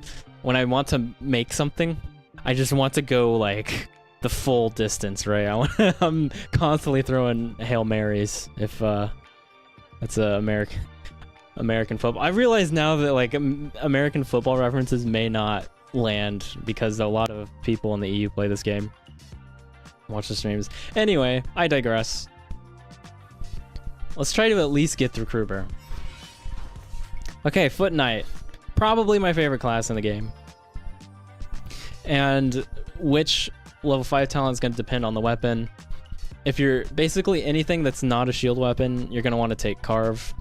When I want to make something, I just want to go like the full distance, right? I'm constantly throwing Hail Marys if that's American football. I realize now that like American football references may not land because a lot of people in the EU play this game. Watch the streams. Anyway, I digress. Let's try to at least get through Kruber. Okay, Foot Knight. Probably my favorite class in the game. And which level 5 talent is going to depend on the weapon. if you're basically anything that's not a shield weapon, you're gonna want to take Carve.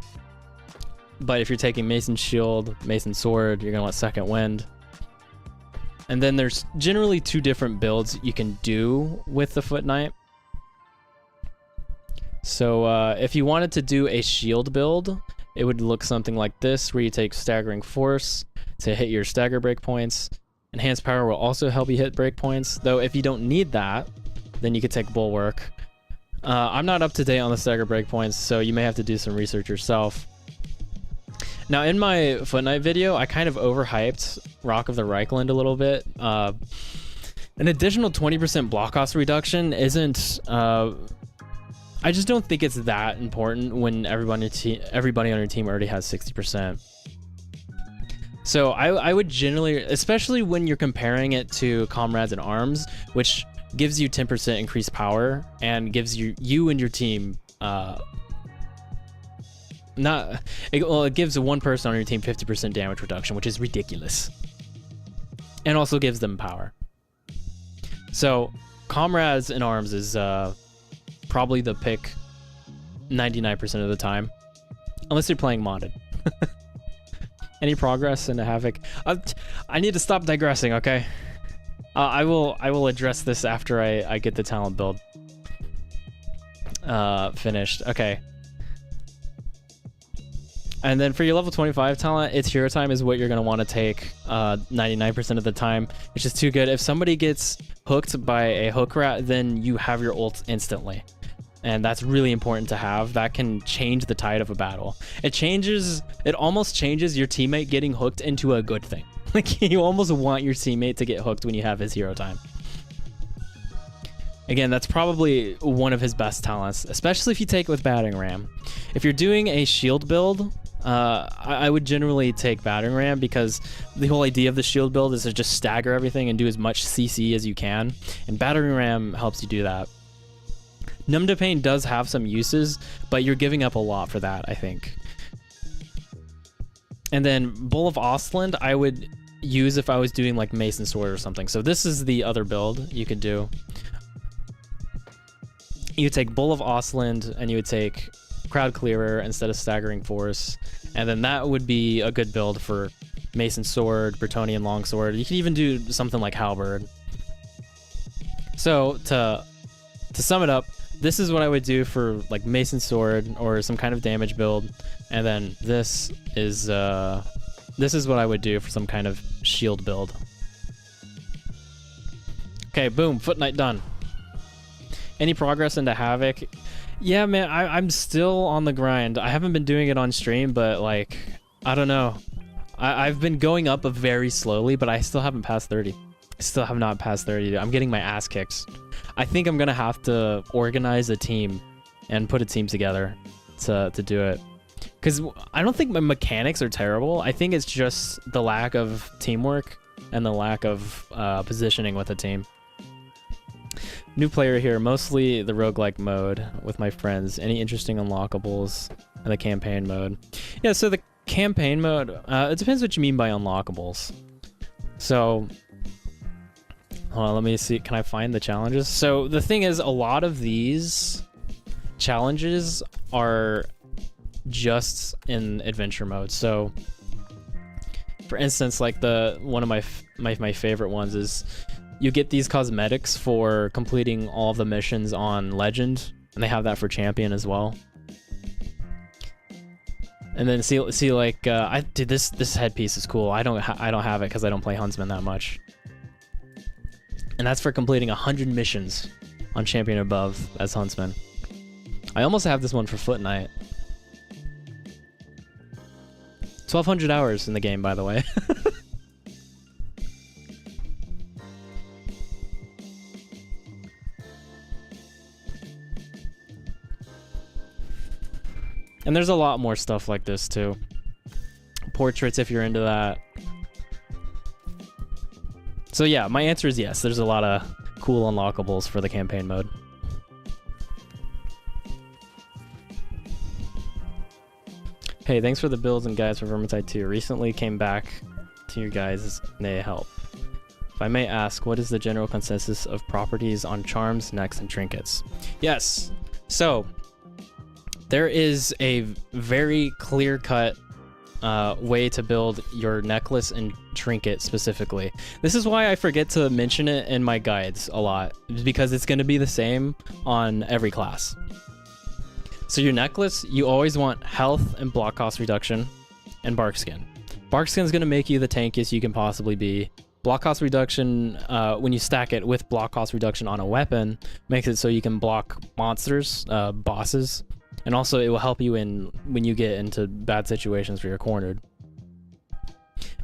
But if you're taking Mason Shield, Mason Sword, you're gonna want Second Wind. And then there's generally 2 different builds you can do with the Foot Knight. So if you wanted to do a shield build, it would look something like this, where you take Staggering Force to hit your stagger breakpoints. Enhanced Power will also help you hit breakpoints, though if you don't need that, then you could take Bulwark. I'm not up to date on the stagger breakpoints, so you may have to do some research yourself. Now, in my Foot Knight video, I kind of overhyped Rock of the Reichland a little bit. An additional 20% block cost reduction isn't... I just don't think it's that important when everybody on your team already has 60%. So I would generally, especially when you're comparing it to Comrades in Arms, which gives you 10% increased power and gives you and your team it gives one person on your team 50% damage reduction, which is ridiculous, and also gives them power. So Comrades in Arms is probably the pick 99% of the time, unless you're playing modded. Any progress into Havoc? I need to stop digressing, okay? I will address this after I get the talent build finished. Okay. And then for your level 25 talent, its hero time is what you're going to want to take 99% of the time, which is too good. If somebody gets hooked by a hook rat, then you have your ult instantly. And that's really important to have. That can change the tide of a battle. It almost changes your teammate getting hooked into a good thing. Like, you almost want your teammate to get hooked when you have his hero time. Again, that's probably one of his best talents, especially if you take it with Battering Ram. If you're doing a shield build, I would generally take Battering Ram, because the whole idea of the shield build is to just stagger everything and do as much CC as you can, and Battering Ram helps you do that. Numb to Pain does have some uses, but you're giving up a lot for that, I think. And then Bull of Ostland, I would use if I was doing like Mason Sword or something. So this is the other build you could do. You would take Bull of Ostland and you would take Crowd Clearer instead of Staggering Force. And then that would be a good build for Mason Sword, Bretonnian Longsword. You could even do something like Halberd. So to sum it up, this is what I would do for like Mason Sword or some kind of damage build. And then this is what I would do for some kind of shield build. Okay, boom, Foot Knight done. Any progress into Havoc? Yeah, man, I'm still on the grind. I haven't been doing it on stream, but like, I don't know. I've been going up very slowly, but I still haven't passed 30. I still have not passed 30. I'm getting my ass kicked. I think I'm gonna have to organize a team and put a team together to do it. Because I don't think my mechanics are terrible. I think it's just the lack of teamwork and the lack of positioning with a team. New player here, mostly the roguelike mode with my friends. Any interesting unlockables in the campaign mode? Yeah, so the campaign mode, it depends what you mean by unlockables. So, hold on, let me see. Can I find the challenges? So the thing is, a lot of these challenges are just in adventure mode. So, for instance, like one of my favorite ones is you get these cosmetics for completing all of the missions on Legend, and they have that for Champion as well. And then see like dude, this headpiece is cool. I don't have it because I don't play Huntsman that much. And that's for completing 100 missions on Champion above as Huntsman. I almost have this one for Foot Knight. 1,200 hours in the game, by the way. And there's a lot more stuff like this too. Portraits, if you're into that. So yeah, my answer is yes. There's a lot of cool unlockables for the campaign mode. Hey, thanks for the builds and guides for Vermintide 2. Recently came back to your guys, and they help. I may ask, what is the general consensus of properties on charms, necks, and trinkets? Yes. So there is a very clear-cut way to build your necklace and trinket specifically. This is why I forget to mention it in my guides a lot, because it's going to be the same on every class. So your necklace, you always want health and block cost reduction and bark skin. Bark skin is going to make you the tankiest you can possibly be. Block cost reduction, when you stack it with block cost reduction on a weapon, makes it so you can block monsters, bosses, and also it will help you when you get into bad situations where you're cornered.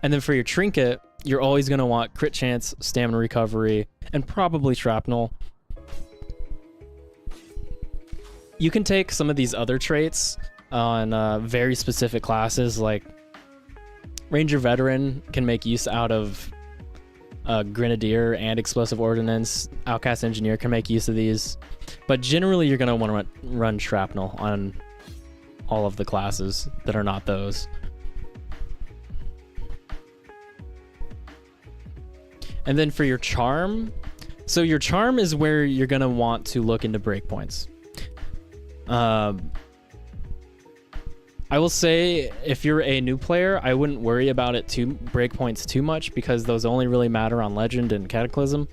And then for your trinket, you're always going to want crit chance, stamina recovery, and probably shrapnel. You can take some of these other traits on very specific classes, like Ranger Veteran can make use out of Grenadier and Explosive Ordnance. Outcast Engineer can make use of these. But generally, you're going to want to run Shrapnel on all of the classes that are not those. And then for your Charm, so your Charm is where you're going to want to look into breakpoints. I will say, if you're a new player, I wouldn't worry about it breakpoints too much, because those only really matter on Legend and Cataclysm.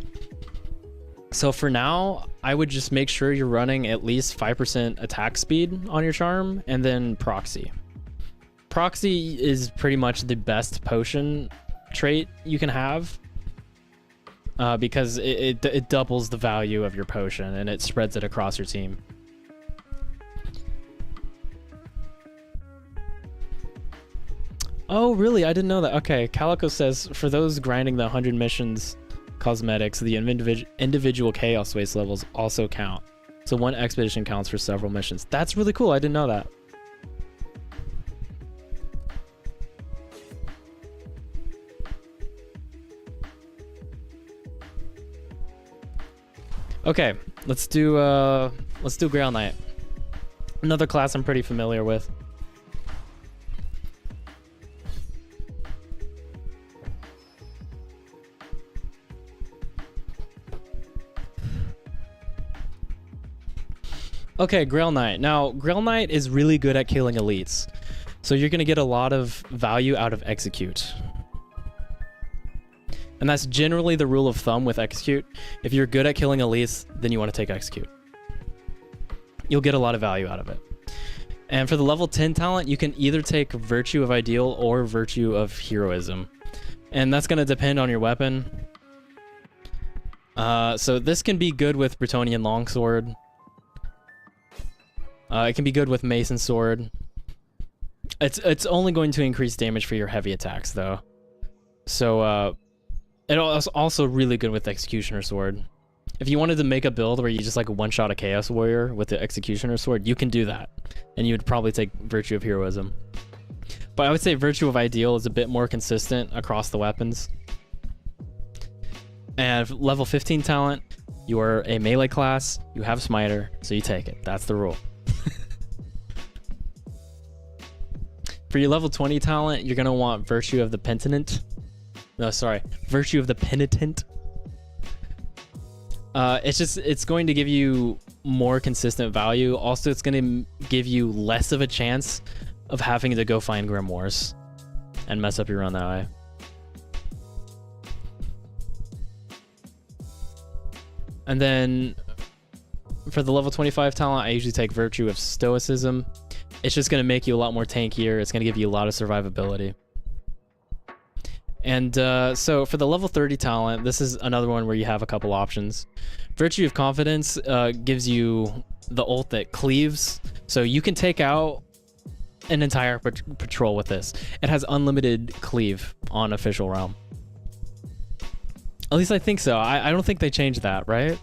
So for now, I would just make sure you're running at least 5% attack speed on your Charm, and then Proxy. Proxy is pretty much the best potion trait you can have, because it doubles the value of your potion, and it spreads it across your team. Oh, really? I didn't know that. Okay, Calico says, for those grinding the 100 missions cosmetics, the individual Chaos Waste levels also count. So one expedition counts for several missions. That's really cool. I didn't know that. Okay, let's do Grail Knight. Another class I'm pretty familiar with. Okay, Grail Knight. Now, Grail Knight is really good at killing elites. So you're going to get a lot of value out of Execute. And that's generally the rule of thumb with Execute. If you're good at killing elites, then you want to take Execute. You'll get a lot of value out of it. And for the level 10 talent, you can either take Virtue of Ideal or Virtue of Heroism. And that's going to depend on your weapon. So this can be good with Bretonnian Longsword. It can be good with Mason Sword. It's only going to increase damage for your heavy attacks, though. So it's also really good with Executioner Sword. If you wanted to make a build where you just like one-shot a Chaos Warrior with the Executioner Sword, you can do that. And you would probably take Virtue of Heroism. But I would say Virtue of Ideal is a bit more consistent across the weapons. And level 15 talent, you are a melee class, you have Smiter, so you take it. That's the rule. For your level 20 talent, you're going to want Virtue of the Penitent. No, sorry. Virtue of the Penitent. It's going to give you more consistent value. Also, it's going to give you less of a chance of having to go find Grimoires and mess up your run that way. And then for the level 25 talent, I usually take Virtue of Stoicism. It's just going to make you a lot more tankier. It's going to give you a lot of survivability. And so for the level 30 talent, this is another one where you have a couple options. Virtue of Confidence gives you the ult that cleaves. So you can take out an entire patrol with this. It has unlimited cleave on Official Realm. At least I think so. I don't think they changed that, right?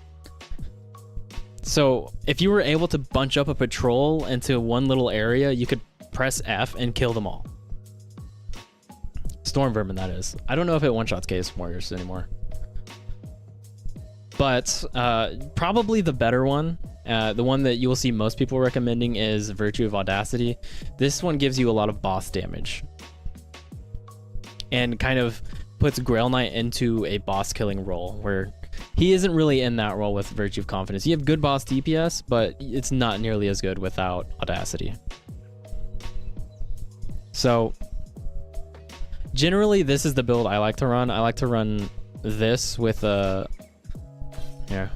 So if you were able to bunch up a patrol into one little area, you could press F and kill them all. Storm Vermin, that is. I don't know if it one-shots Chaos Warriors anymore. But probably the better one, the one that you will see most people recommending, is Virtue of Audacity. This one gives you a lot of boss damage. And kind of puts Grail Knight into a boss killing role where he isn't really in that role with Virtue of Confidence. You have good boss DPS, but it's not nearly as good without Audacity. So generally this is the build I like to run. I like to run this with a yeah.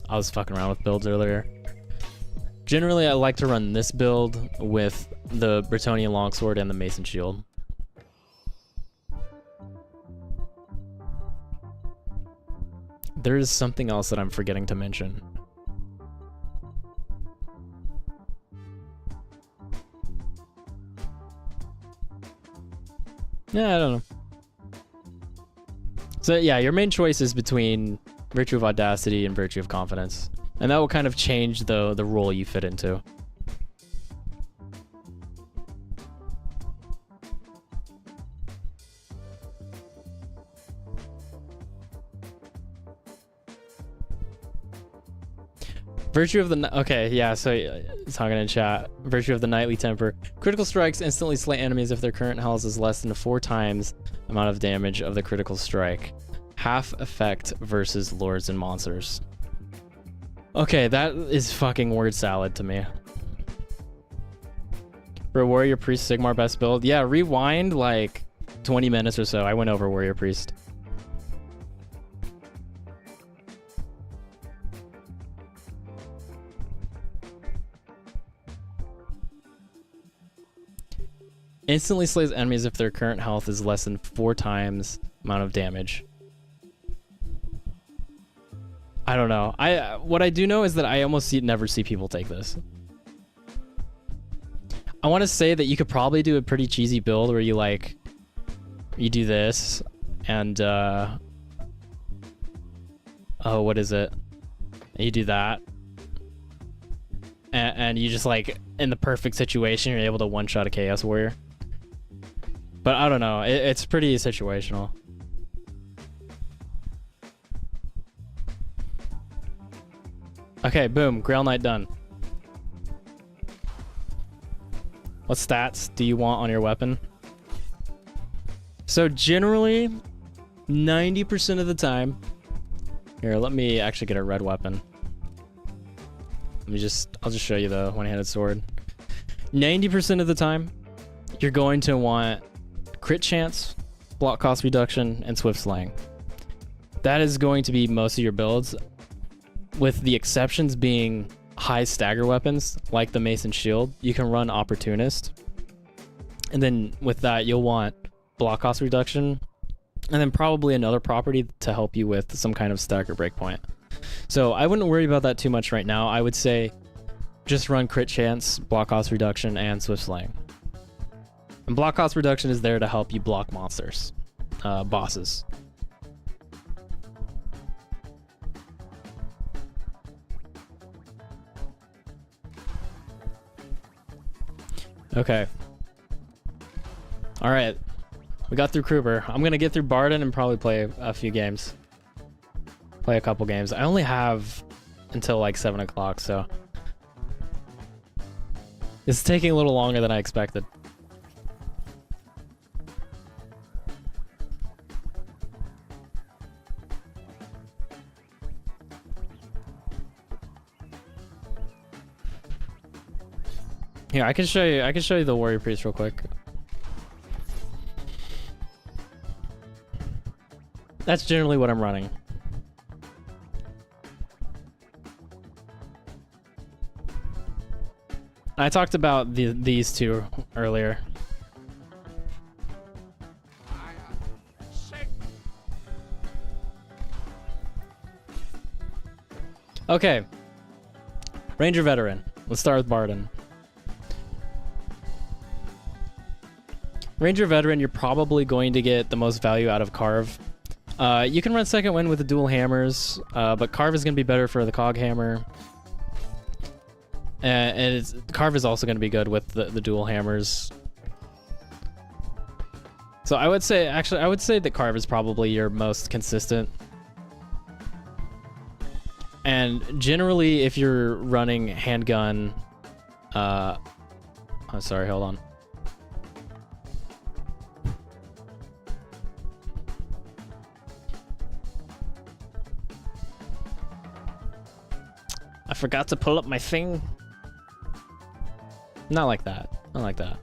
I was fucking around with builds earlier. Generally, I like to run this build with the Bretonnian Longsword and the Mason Shield. There is something else that I'm forgetting to mention. Yeah, I don't know. So yeah, your main choice is between Virtue of Audacity and Virtue of Confidence. And that will kind of change the role you fit into. Virtue of the... Okay, yeah, so talking in chat. Virtue of the Knightly Temper. Critical strikes instantly slay enemies if their current health is less than 4 times the amount of damage of the critical strike. Half effect versus lords and monsters. Okay, that is fucking word salad to me. For Warrior Priest Sigmar best build. Yeah, rewind like 20 minutes or so. I went over Warrior Priest. Instantly slays enemies if their current health is less than 4 times amount of damage. I don't know. What I do know is that I almost never see people take this. I want to say that you could probably do a pretty cheesy build where you do this and oh, what is it? And you do that, and you just like in the perfect situation you're able to one-shot a Chaos Warrior. But I don't know. It's pretty situational. Okay, boom, Grail Knight done. What stats do you want on your weapon? So generally, 90% of the time... Here, let me actually get a red weapon. I'll just show you the one-handed sword. 90% of the time, you're going to want crit chance, block cost reduction, and swift slaying. That is going to be most of your builds, with the exceptions being high stagger weapons like the Mason Shield. You can run Opportunist, and then with that you'll want block cost reduction, and then probably another property to help you with some kind of stagger breakpoint. So I wouldn't worry about that too much right now. I would say just run crit chance, block cost reduction, and swift slaying. And block cost reduction is there to help you block monsters, bosses. Okay. All right. We got through Kruber. I'm going to get through Bardin and probably play a few games. Play a couple games. I only have until like 7 o'clock, so... It's taking a little longer than I expected. Here, I can show you the Warrior Priest real quick. That's generally what I'm running. I talked about these two earlier. Okay. Ranger Veteran. Let's start with Bardin. Ranger Veteran, you're probably going to get the most value out of Carve. You can run Second Wind with the dual hammers, but Carve is going to be better for the Cog Hammer. And Carve is also going to be good with the dual hammers. So I would say that Carve is probably your most consistent. And generally, if you're running handgun, Oh, sorry, hold on. I forgot to pull up my thing. Not like that. Not like that.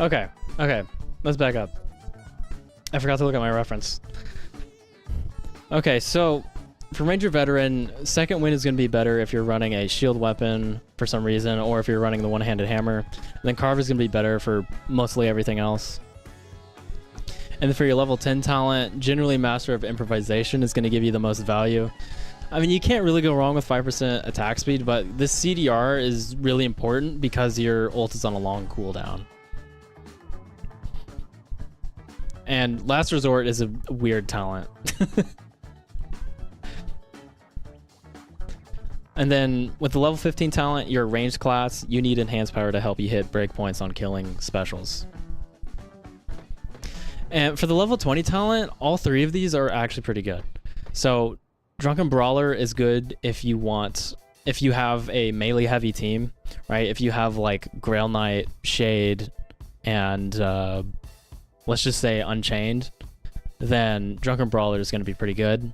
Okay, okay, let's back up. I forgot to look at my reference. Okay, so for Ranger Veteran, second wind is going to be better if you're running a shield weapon for some reason, or if you're running the one-handed hammer. And then Carve is going to be better for mostly everything else. And then for your level 10 talent, generally Master of Improvisation is going to give you the most value. I mean, you can't really go wrong with 5% attack speed, but this CDR is really important because your ult is on a long cooldown. And Last Resort is a weird talent. And then with the level 15 talent, your ranged class, you need enhanced power to help you hit breakpoints on killing specials. And for the level 20 talent, all three of these are actually pretty good. So Drunken Brawler is good if you have a melee heavy team, right? If you have like Grail Knight, Shade, and let's just say Unchained, then Drunken Brawler is going to be pretty good.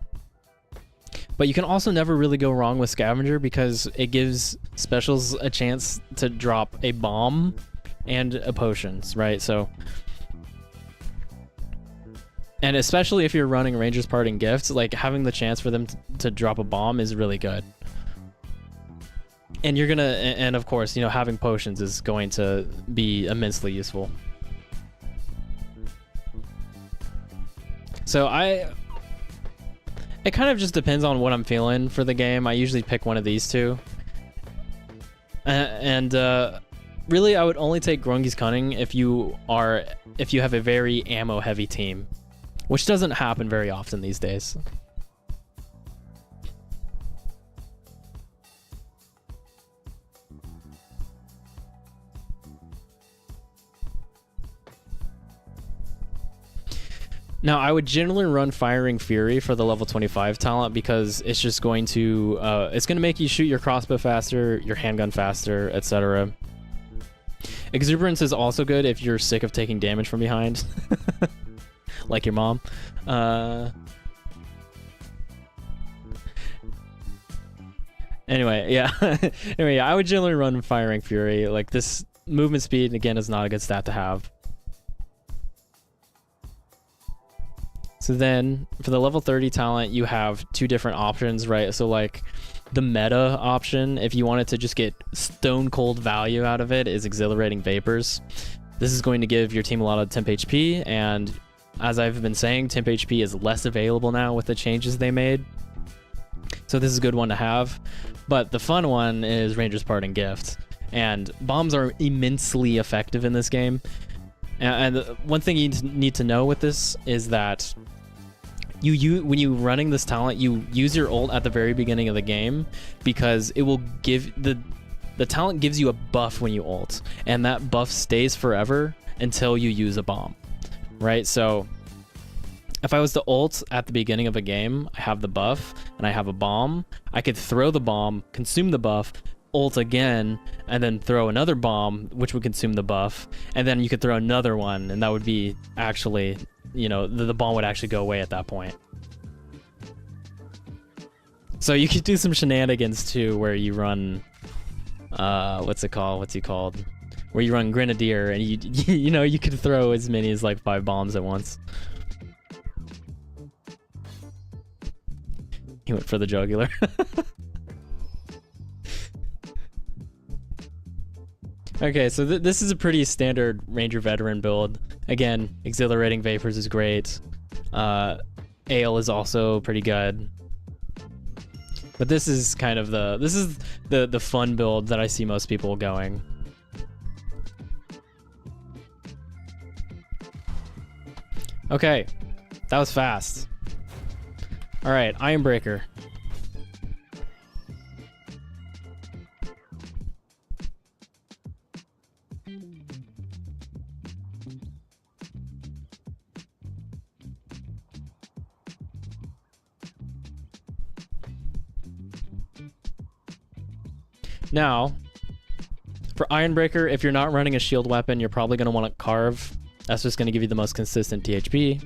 But you can also never really go wrong with Scavenger because it gives specials a chance to drop a bomb and a potions, right? So, and especially if you're running Ranger's Parting Gifts, like having the chance for them to drop a bomb is really good. And you're gonna, and of course, you know, having potions is going to be immensely useful. So it kind of just depends on what I'm feeling for the game. I usually pick one of these two. Really, I would only take Grungy's Cunning if you have a very ammo heavy team, which doesn't happen very often these days. Now, I would generally run Firing Fury for the level 25 talent because it's just going to make you shoot your crossbow faster, your handgun faster, etc. Exuberance is also good if you're sick of taking damage from behind, like your mom. Anyway, yeah. Anyway, yeah, I would generally run Firing Fury. Like, this movement speed, again, is not a good stat to have. So then, for the level 30 talent, you have two different options, right? So like, the meta option, if you wanted to just get stone cold value out of it, is Exhilarating Vapors. This is going to give your team a lot of temp HP, and as I've been saying, temp HP is less available now with the changes they made. So this is a good one to have. But the fun one is Ranger's Parting Gift. And bombs are immensely effective in this game. And one thing you need to know with this is that when you're running this talent, you use your ult at the very beginning of the game because it will give the talent gives you a buff when you ult, and that buff stays forever until you use a bomb, right? So if I was to ult at the beginning of a game, I have the buff and I have a bomb, I could throw the bomb, consume the buff, ult again, and then throw another bomb, which would consume the buff, and then you could throw another one, and that would be actually, you know, the bomb would actually go away at that point. So you could do some shenanigans too, where you run, what's he called? Where you run Grenadier, and you know, you could throw as many as like 5 bombs at once. He went for the jugular. Okay, so this is a pretty standard Ranger Veteran build. Again, Exhilarating Vapors is great. Ale is also pretty good. But this is kind of the fun build that I see most people going. Okay, that was fast. All right, Ironbreaker. Now, for Ironbreaker, if you're not running a shield weapon, you're probably going to want to carve. That's just going to give you the most consistent THP.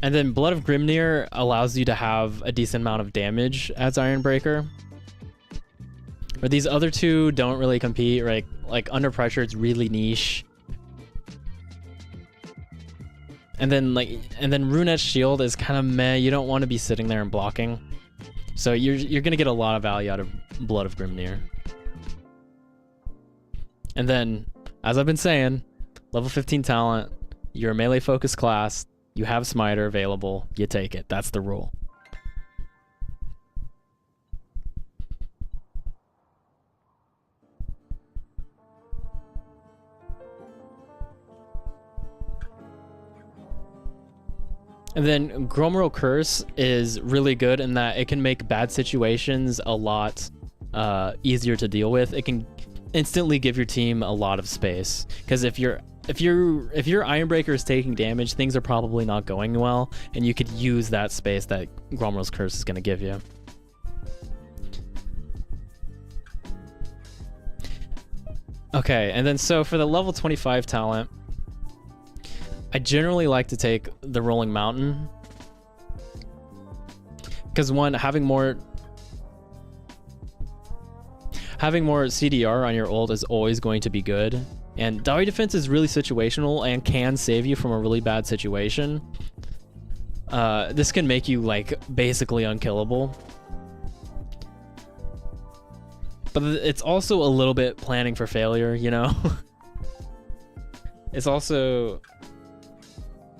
And then Blood of Grimnir allows you to have a decent amount of damage as Ironbreaker. But these other two don't really compete, right? Like Under Pressure, it's really niche. And then Runet's Shield is kind of meh. You don't want to be sitting there and blocking. So you're gonna get a lot of value out of Blood of Grimnir. And then, as I've been saying, level 15 talent, you're a melee focused class, you have Smiter available, you take it. That's the rule. And then Gromril Curse is really good in that it can make bad situations a lot easier to deal with. It can instantly give your team a lot of space, because if your Ironbreaker is taking damage, things are probably not going well, and you could use that space that Gromril's Curse is going to give you. Okay, and then so for the level 25 talent, I generally like to take the Rolling Mountain, because one, having more CDR on your ult is always going to be good, and Dodgy Defense is really situational and can save you from a really bad situation. This can make you like basically unkillable, but it's also a little bit planning for failure, you know. It's also,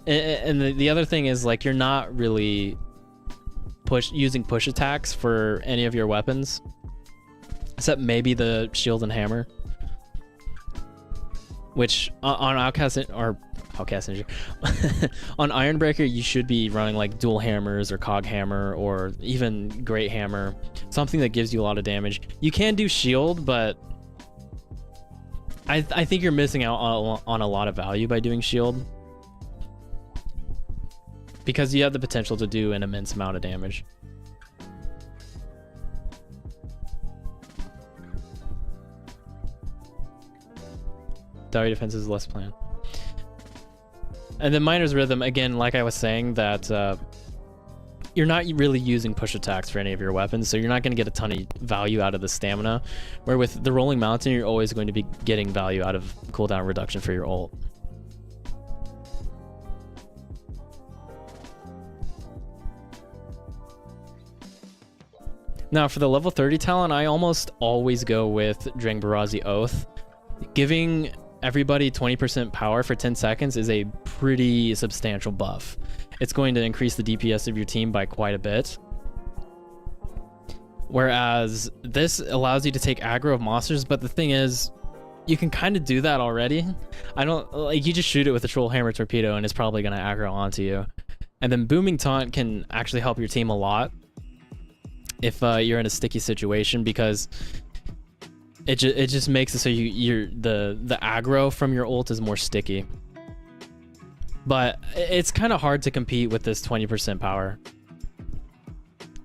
and the other thing is, like, you're not really using push attacks for any of your weapons, except maybe the shield and hammer, which on Outcast or Outcast Ninja, on Ironbreaker you should be running like dual hammers or cog hammer or even great hammer, something that gives you a lot of damage. You can do shield, but I think you're missing out on a lot of value by doing shield, because you have the potential to do an immense amount of damage. Dodgy Defense is less planned. And then Miner's Rhythm, again, like I was saying, that you're not really using push attacks for any of your weapons, so you're not going to get a ton of value out of the stamina, where with the Rolling Mountain, you're always going to be getting value out of cooldown reduction for your ult. Now, for the level 30 talent, I almost always go with Drangbarazi Oath. Giving everybody 20% power for 10 seconds is a pretty substantial buff. It's going to increase the DPS of your team by quite a bit. Whereas this allows you to take aggro of monsters, but the thing is, you can kind of do that already. You just shoot it with a Troll Hammer Torpedo and it's probably going to aggro onto you. And then Booming Taunt can actually help your team a lot if you're in a sticky situation, because it just makes it so the aggro from your ult is more sticky. But it's kind of hard to compete with this 20% power,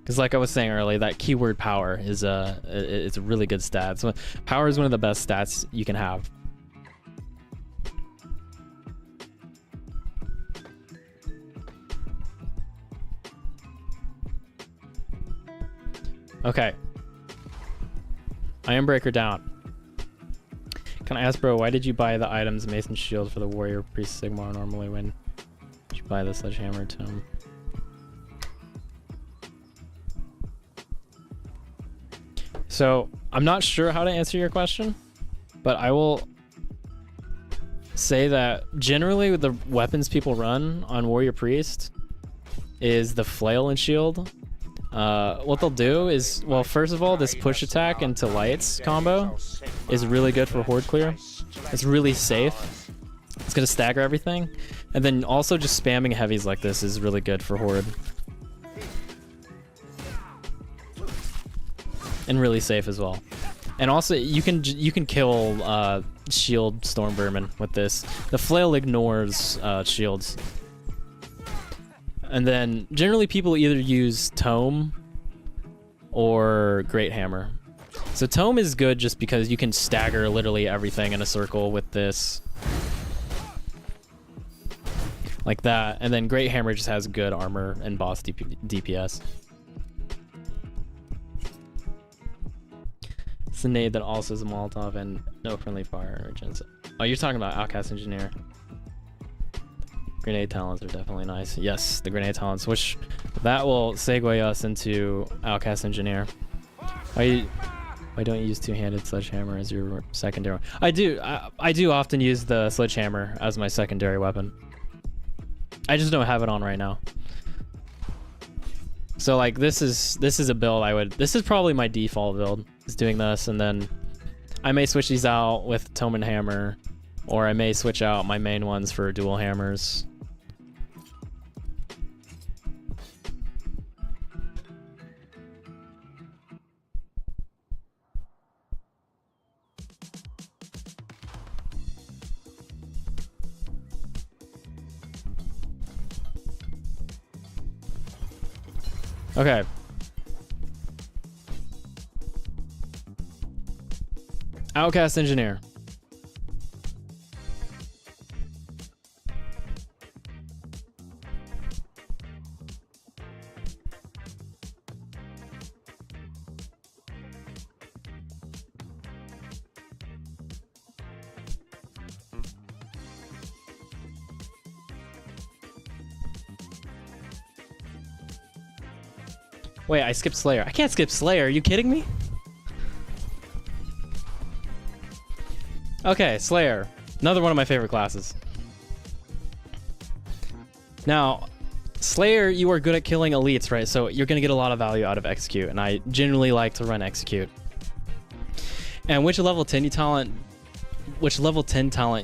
because like I was saying earlier, that keyword power is it's a really good stat. So power is one of the best stats you can have. Okay. Ironbreaker down. Can I ask, bro, why did you buy the items Mason Shield for the Warrior Priest Sigmar normally? When did you buy the Sledgehammer Tome? So I'm not sure how to answer your question, but I will say that generally the weapons people run on Warrior Priest is the flail and shield. What they'll do is, well, first of all, this push attack into lights combo is really good for horde clear. It's really safe. It's gonna stagger everything. And then also just spamming heavies like this is really good for horde. And really safe as well. And also you can kill shield storm vermin with this. The flail ignores shields. And then generally people either use tome or great hammer. So tome is good just because you can stagger literally everything in a circle with this. Like that. And then great hammer just has good armor and boss DPS. It's a nade that also is a Molotov and no friendly fire urgents. Oh, you're talking about Outcast Engineer. Grenade talents are definitely nice. Yes, the grenade talents, which that will segue us into Outcast Engineer. Why don't you use two-handed sledgehammer as your secondary? I do often use the sledgehammer as my secondary weapon. I just don't have it on right now. So like this is a build this is probably my default build, is doing this, and then I may switch these out with tome and hammer, or I may switch out my main ones for dual hammers. Okay. Outcast Engineer. Wait, I skipped Slayer. I can't skip Slayer. Are you kidding me? Okay, Slayer. Another one of my favorite classes. Now, Slayer, you are good at killing elites, right? So you're going to get a lot of value out of Execute, and I generally like to run Execute. And which level 10 talent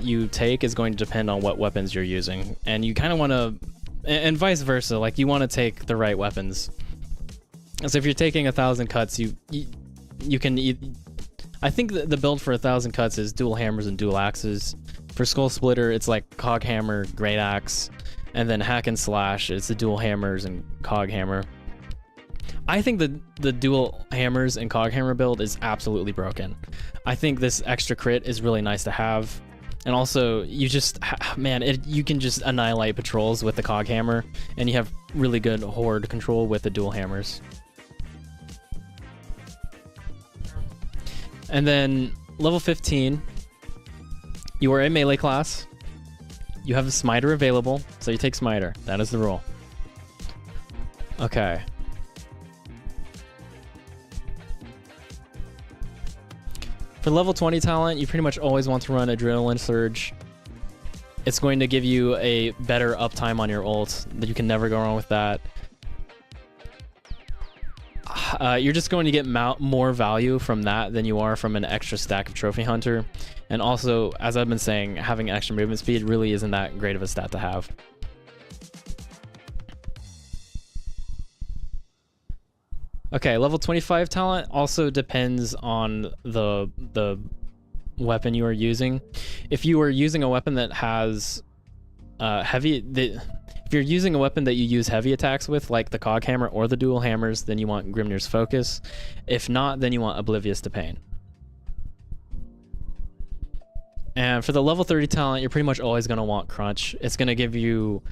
you take is going to depend on what weapons you're using. And you kind of want to, and vice versa, like you want to take the right weapons. So if you're taking 1,000 cuts, you can. I think the build for 1,000 cuts is dual hammers and dual axes. For Skull Splitter, it's like cog hammer, great axe, and then hack and slash. It's the dual hammers and cog hammer. I think the dual hammers and cog hammer build is absolutely broken. I think this extra crit is really nice to have, and also you just you can just annihilate patrols with the cog hammer, and you have really good horde control with the dual hammers. And then level 15, you are a melee class. You have a smiter available, so you take smiter. That is the rule. Okay. For level 20 talent, you pretty much always want to run Adrenaline Surge. It's going to give you a better uptime on your ult. You can never go wrong with that. You're just going to get more value from that than you are from an extra stack of Trophy Hunter. And also, as I've been saying, having extra movement speed really isn't that great of a stat to have. Okay, level 25 talent also depends on the weapon you are using. If you are using a weapon that has if you're using a weapon that you use heavy attacks with, like the cog hammer or the dual hammers, then you want Grimnir's Focus. If not, then you want Oblivious to Pain. And for the level 30 talent, you're pretty much always going to want Crunch. It's going to give you,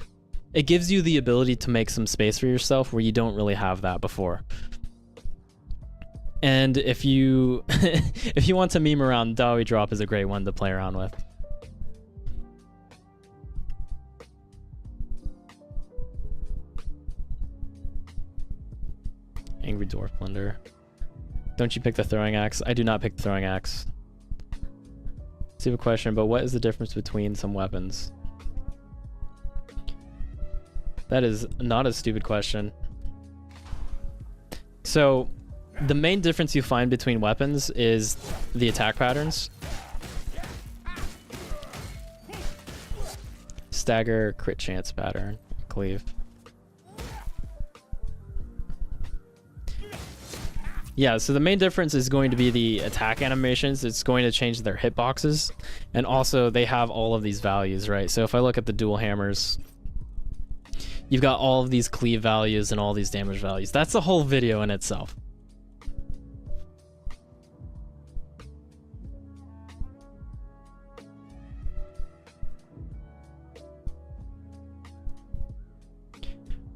it gives you the ability to make some space for yourself where you don't really have that before. And if you if you want to meme around, Dowie Drop is a great one to play around with. Angry Dwarf Plunder. Don't you pick the throwing axe? I do not pick the throwing axe. Stupid question, but what is the difference between some weapons? That is not a stupid question. So, the main difference you find between weapons is the attack patterns. Stagger, crit chance pattern, cleave. Yeah, so the main difference is going to be the attack animations. It's going to change their hitboxes. And also, they have all of these values, right? So if I look at the dual hammers, you've got all of these cleave values and all these damage values. That's a whole video in itself.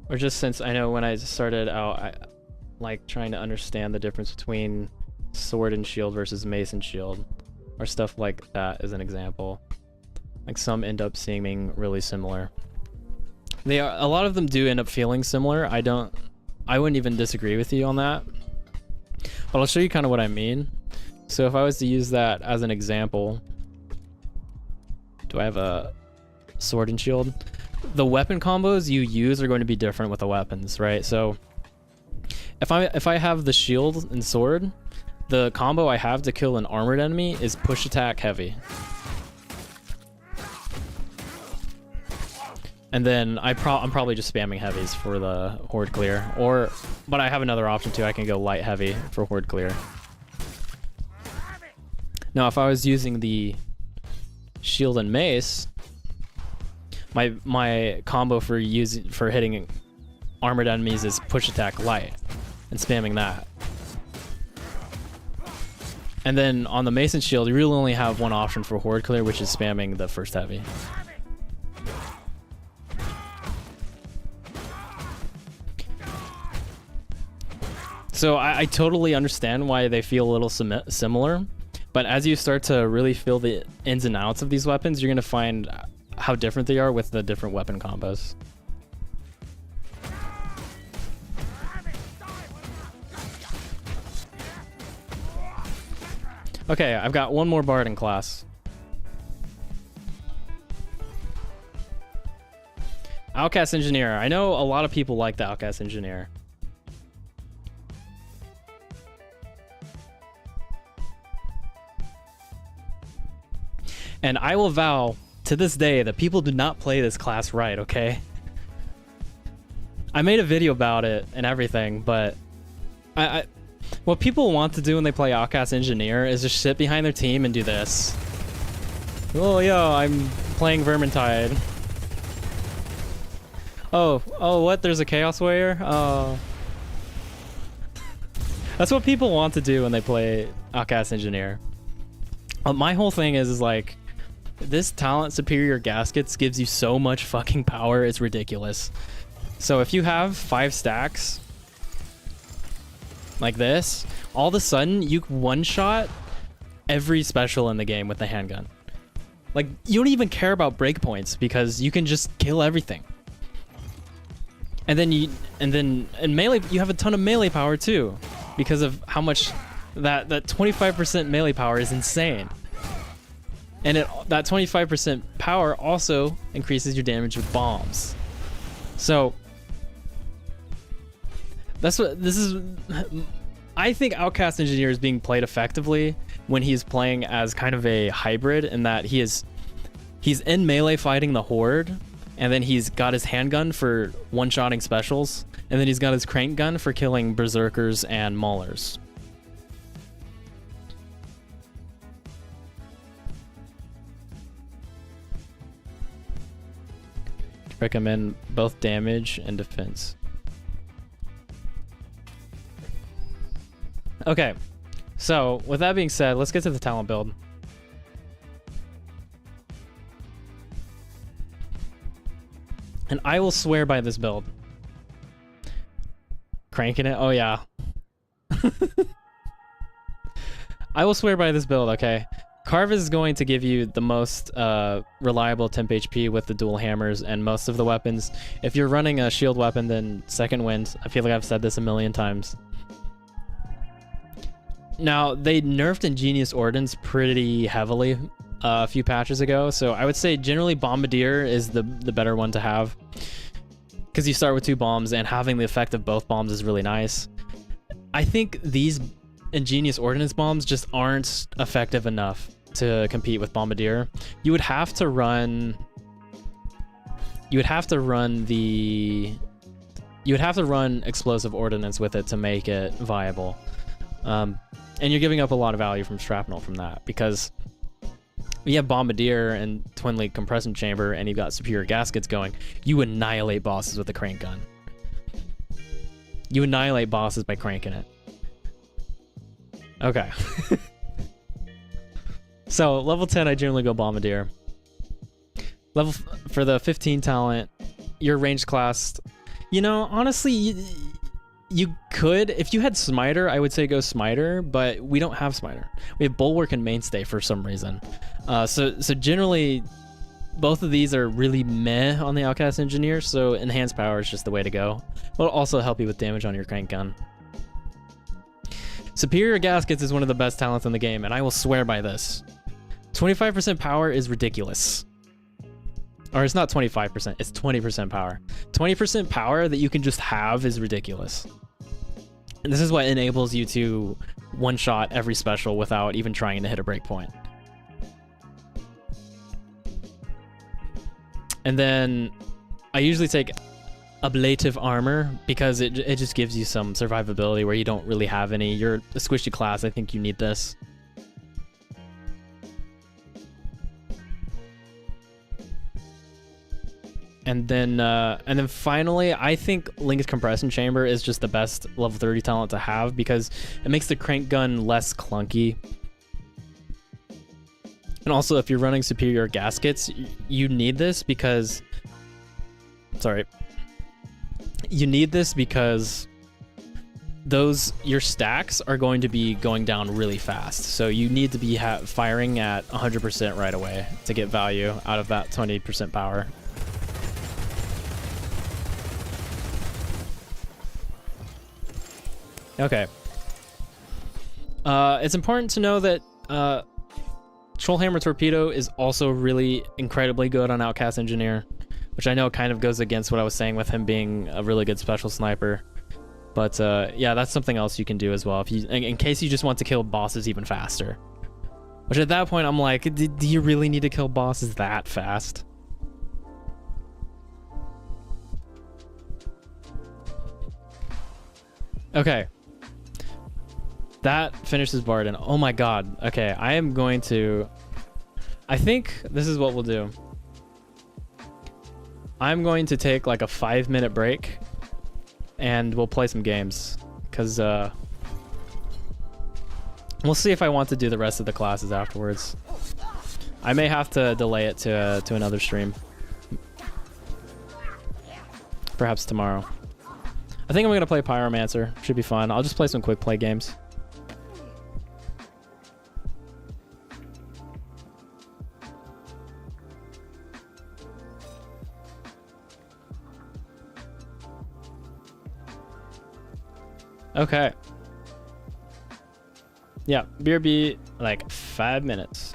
Or just since I know when I started out, I like trying to understand the difference between sword and shield versus mace and shield, or stuff like that as an example. Like some end up seeming really similar. They are, a lot of them do end up feeling similar. I wouldn't even disagree with you on that. But I'll show you kind of what I mean. So if I was to use that as an example, do I have a sword and shield? The weapon combos you use are going to be different with the weapons, right? So if I have the shield and sword, the combo I have to kill an armored enemy is push attack heavy. And then I'm probably just spamming heavies for the horde clear, but I have another option too. I can go light heavy for horde clear. Now if I was using the shield and mace, my combo for hitting armored enemies is push attack light and spamming that. And then on the mace and shield, you really only have one option for horde clear, which is spamming the first heavy. So I totally understand why they feel a little similar, but as you start to really feel the ins and outs of these weapons, you're going to find how different they are with the different weapon combos. Okay, I've got one more Bardin class. Outcast Engineer. I know a lot of people like the Outcast Engineer. And I will vow to this day that people do not play this class right, okay? I made a video about it and everything, but what people want to do when they play Outcast Engineer is just sit behind their team and do this. Oh, yo, I'm playing Vermintide. Oh, what? There's a Chaos Warrior? Oh. That's what people want to do when they play Outcast Engineer. My whole thing is like, this talent superior gaskets gives you so much fucking power, it's ridiculous. So if you have 5 stacks like this, all of a sudden you one-shot every special in the game with the handgun. Like, you don't even care about breakpoints because you can just kill everything. And then in melee you have a ton of melee power too, because of how much that 25% melee power is insane. And that 25% power also increases your damage with bombs. So that's what this is. I think Outcast Engineer is being played effectively when he's playing as kind of a hybrid, in that he's in melee fighting the horde, and then he's got his handgun for one-shotting specials, and then he's got his crank gun for killing berserkers and maulers. Recommend both damage and defense. Okay, so with that being said, let's get to the talent build. And I will swear by this build. Cranking it? Oh yeah. I will swear by this build, okay? Carve is going to give you the most reliable temp HP with the dual hammers and most of the weapons. If you're running a shield weapon, then second wind. I feel like I've said this a million times. Now, they nerfed Ingenious Ordnance pretty heavily a few patches ago. So I would say generally Bombardier is the better one to have, because you start with 2 bombs and having the effect of both bombs is really nice. I think these ingenious ordnance bombs just aren't effective enough to compete with Bombardier. You would have to run explosive ordnance with it to make it viable. And you're giving up a lot of value from shrapnel from that, because you have Bombardier and twin lead compression chamber and you've got superior gaskets going. You annihilate bosses with a crank gun. You annihilate bosses by cranking it. Okay. So level 10, I generally go Bombardier. For the 15 talent, your ranged class, you know, honestly, you could, if you had Smiter, I would say go Smiter, but we don't have Smiter. We have Bulwark and Mainstay for some reason. So generally, both of these are really meh on the Outcast Engineer, so Enhanced Power is just the way to go. It'll also help you with damage on your crank gun. Superior Gaskets is one of the best talents in the game, and I will swear by this. 25% power is ridiculous. Or it's not 25%, it's 20% power. 20% power that you can just have is ridiculous. And this is what enables you to one-shot every special without even trying to hit a breakpoint. And then I usually take Ablative Armor because it just gives you some survivability where you don't really have any. You're a squishy class, I think you need this. And then finally, I think Link's Compression Chamber is just the best level 30 talent to have because it makes the crank gun less clunky. And also, if you're running superior gaskets, you need this because... Sorry. You need this because your stacks are going to be going down really fast. So you need to be firing at 100% right away to get value out of that 20% power. Okay. It's important to know that Trollhammer Torpedo is also really incredibly good on Outcast Engineer, which I know kind of goes against what I was saying with him being a really good special sniper. But yeah, that's something else you can do as well if you, in case you just want to kill bosses even faster. Which at that point I'm like, do you really need to kill bosses that fast? Okay. That finishes Bardin. Oh my god. Okay, I am going to... I think this is what we'll do. I'm going to take like a 5-minute break and we'll play some games. Because we'll see if I want to do the rest of the classes afterwards. I may have to delay it to another stream. Perhaps tomorrow. I think I'm going to play Pyromancer. Should be fun. I'll just play some quick play games. Okay. Yeah, BRB like 5 minutes.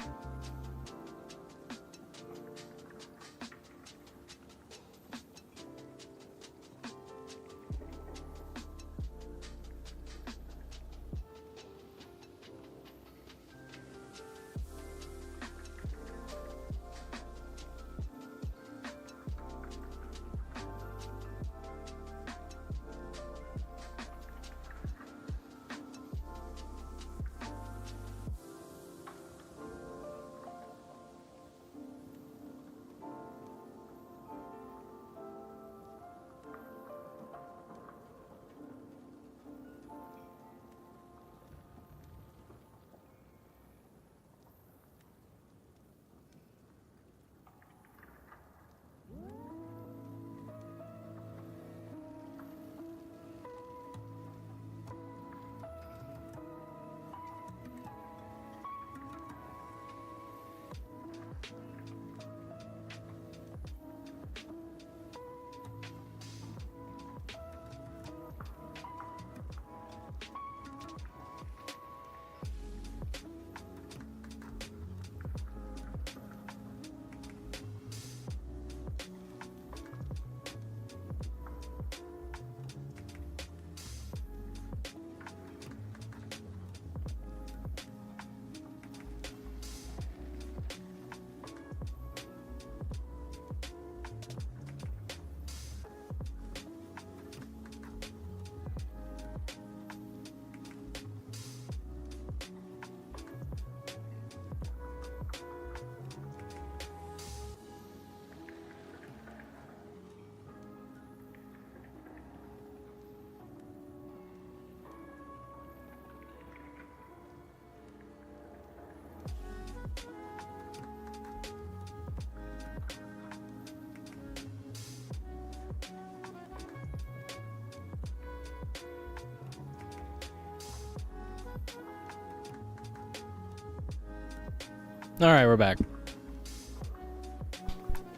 All right, we're back.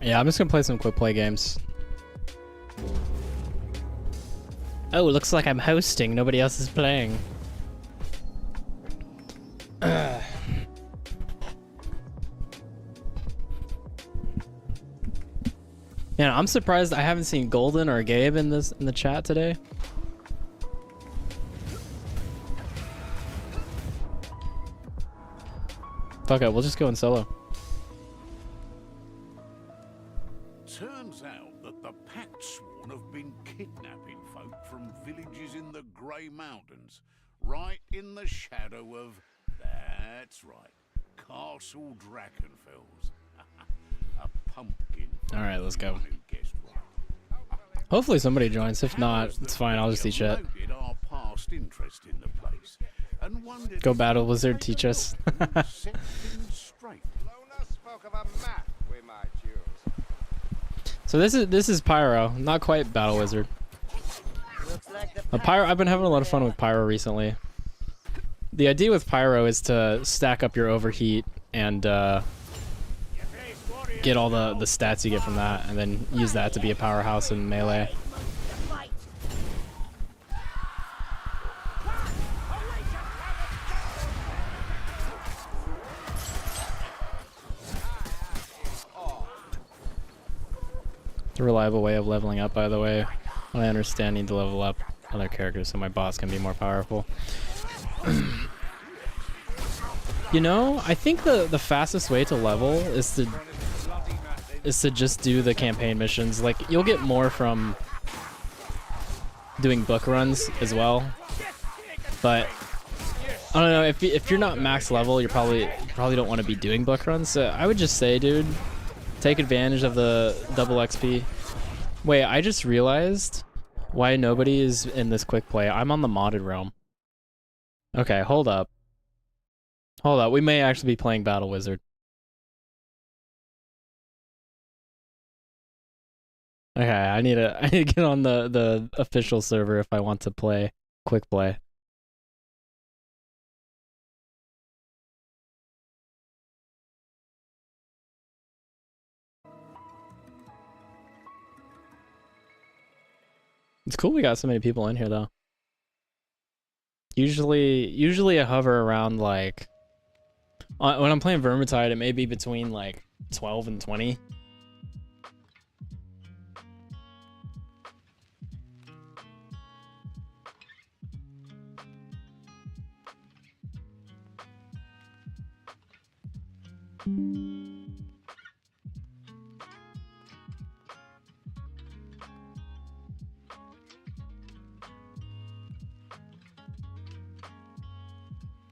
Yeah, I'm just gonna play some quick play games. Oh, looks like I'm hosting. Nobody else is playing. Yeah, I'm surprised I haven't seen Golden or Gabe in the chat today. Fuck it, we'll just go in solo. Turns out that the Pact Sworn have been kidnapping folk from villages in the Grey Mountains, right in the shadow of, that's right, Castle Drakenfels. A pumpkin. All right, let's go. Who guessed right. Hopefully somebody joins. If not, it's fine. I'll just eat shit. Our past interest in the place and wondered Go if Battle you Wizard, might teach us. set things straight. Lona spoke of a map we might use. So this is Pyro, not quite Battle Wizard. Looks like the Pyro, I've been having a lot of fun with Pyro recently. The idea with Pyro is to stack up your overheat and get all the stats you get from that, and then use that to be a powerhouse in melee. A reliable way of leveling up, by the way. I understand need to level up other characters so my boss can be more powerful. You know, I think the fastest way to level is to just do the campaign missions. Like, you'll get more from doing book runs as well. But I don't know, if you're not max level, you probably don't want to be doing book runs. So I would just say, dude, take advantage of the double XP. Wait, I just realized why nobody is in this quick play. I'm on the modded realm. Okay, hold up. Hold up, we may actually be playing Battle Wizard. Okay, I need to get on the official server if I want to play quick play. It's cool we got so many people in here though. Usually I hover around like when I'm playing Vermintide, it may be between like 12 and 20.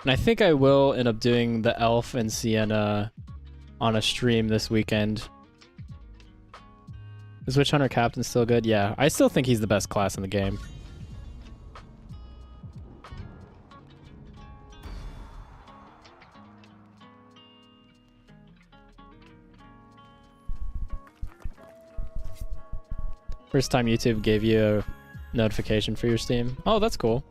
And I think I will end up doing the Elf and Sienna on a stream this weekend. Is Witch Hunter Captain still good? Yeah, I still think he's the best class in the game. First time YouTube gave you a notification for your Steam. Oh, that's cool.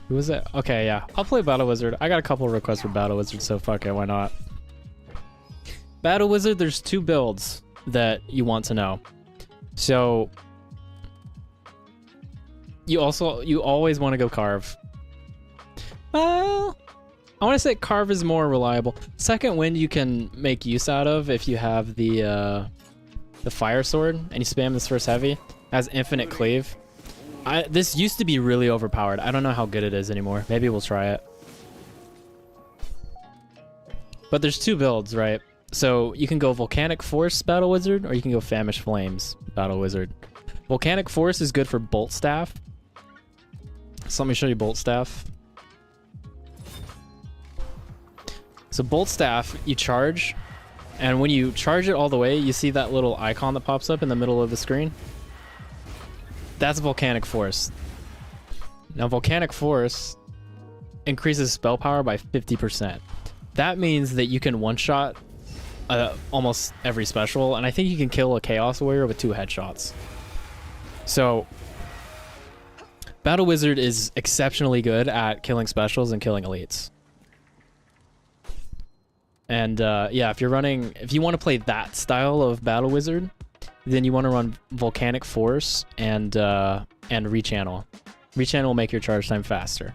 Who was it? Okay, yeah. I'll play Battle Wizard. I got a couple of requests for Battle Wizard, so fuck it, why not? Battle Wizard, there's two builds that you want to know. So you always want to go Carve. Well, I want to say Carve is more reliable. Second Wind you can make use out of if you have the Fire Sword and you spam this first heavy. It has infinite cleave. This used to be really overpowered. I don't know how good it is anymore. Maybe we'll try it. But there's two builds, right? So you can go Volcanic Force Battle Wizard, or you can go Famished Flames Battle Wizard. Volcanic Force is good for Bolt Staff. So let me show you Bolt Staff. So Bolt Staff, you charge, and when you charge it all the way, you see that little icon that pops up in the middle of the screen? That's Volcanic Force. Now, Volcanic Force increases spell power by 50%. That means that you can one-shot almost every special, and I think you can kill a Chaos Warrior with 2 headshots. So, Battle Wizard is exceptionally good at killing specials and killing elites. And yeah, if you want to play that style of Battle Wizard, then you want to run Volcanic Force and Rechannel. Rechannel will make your charge time faster.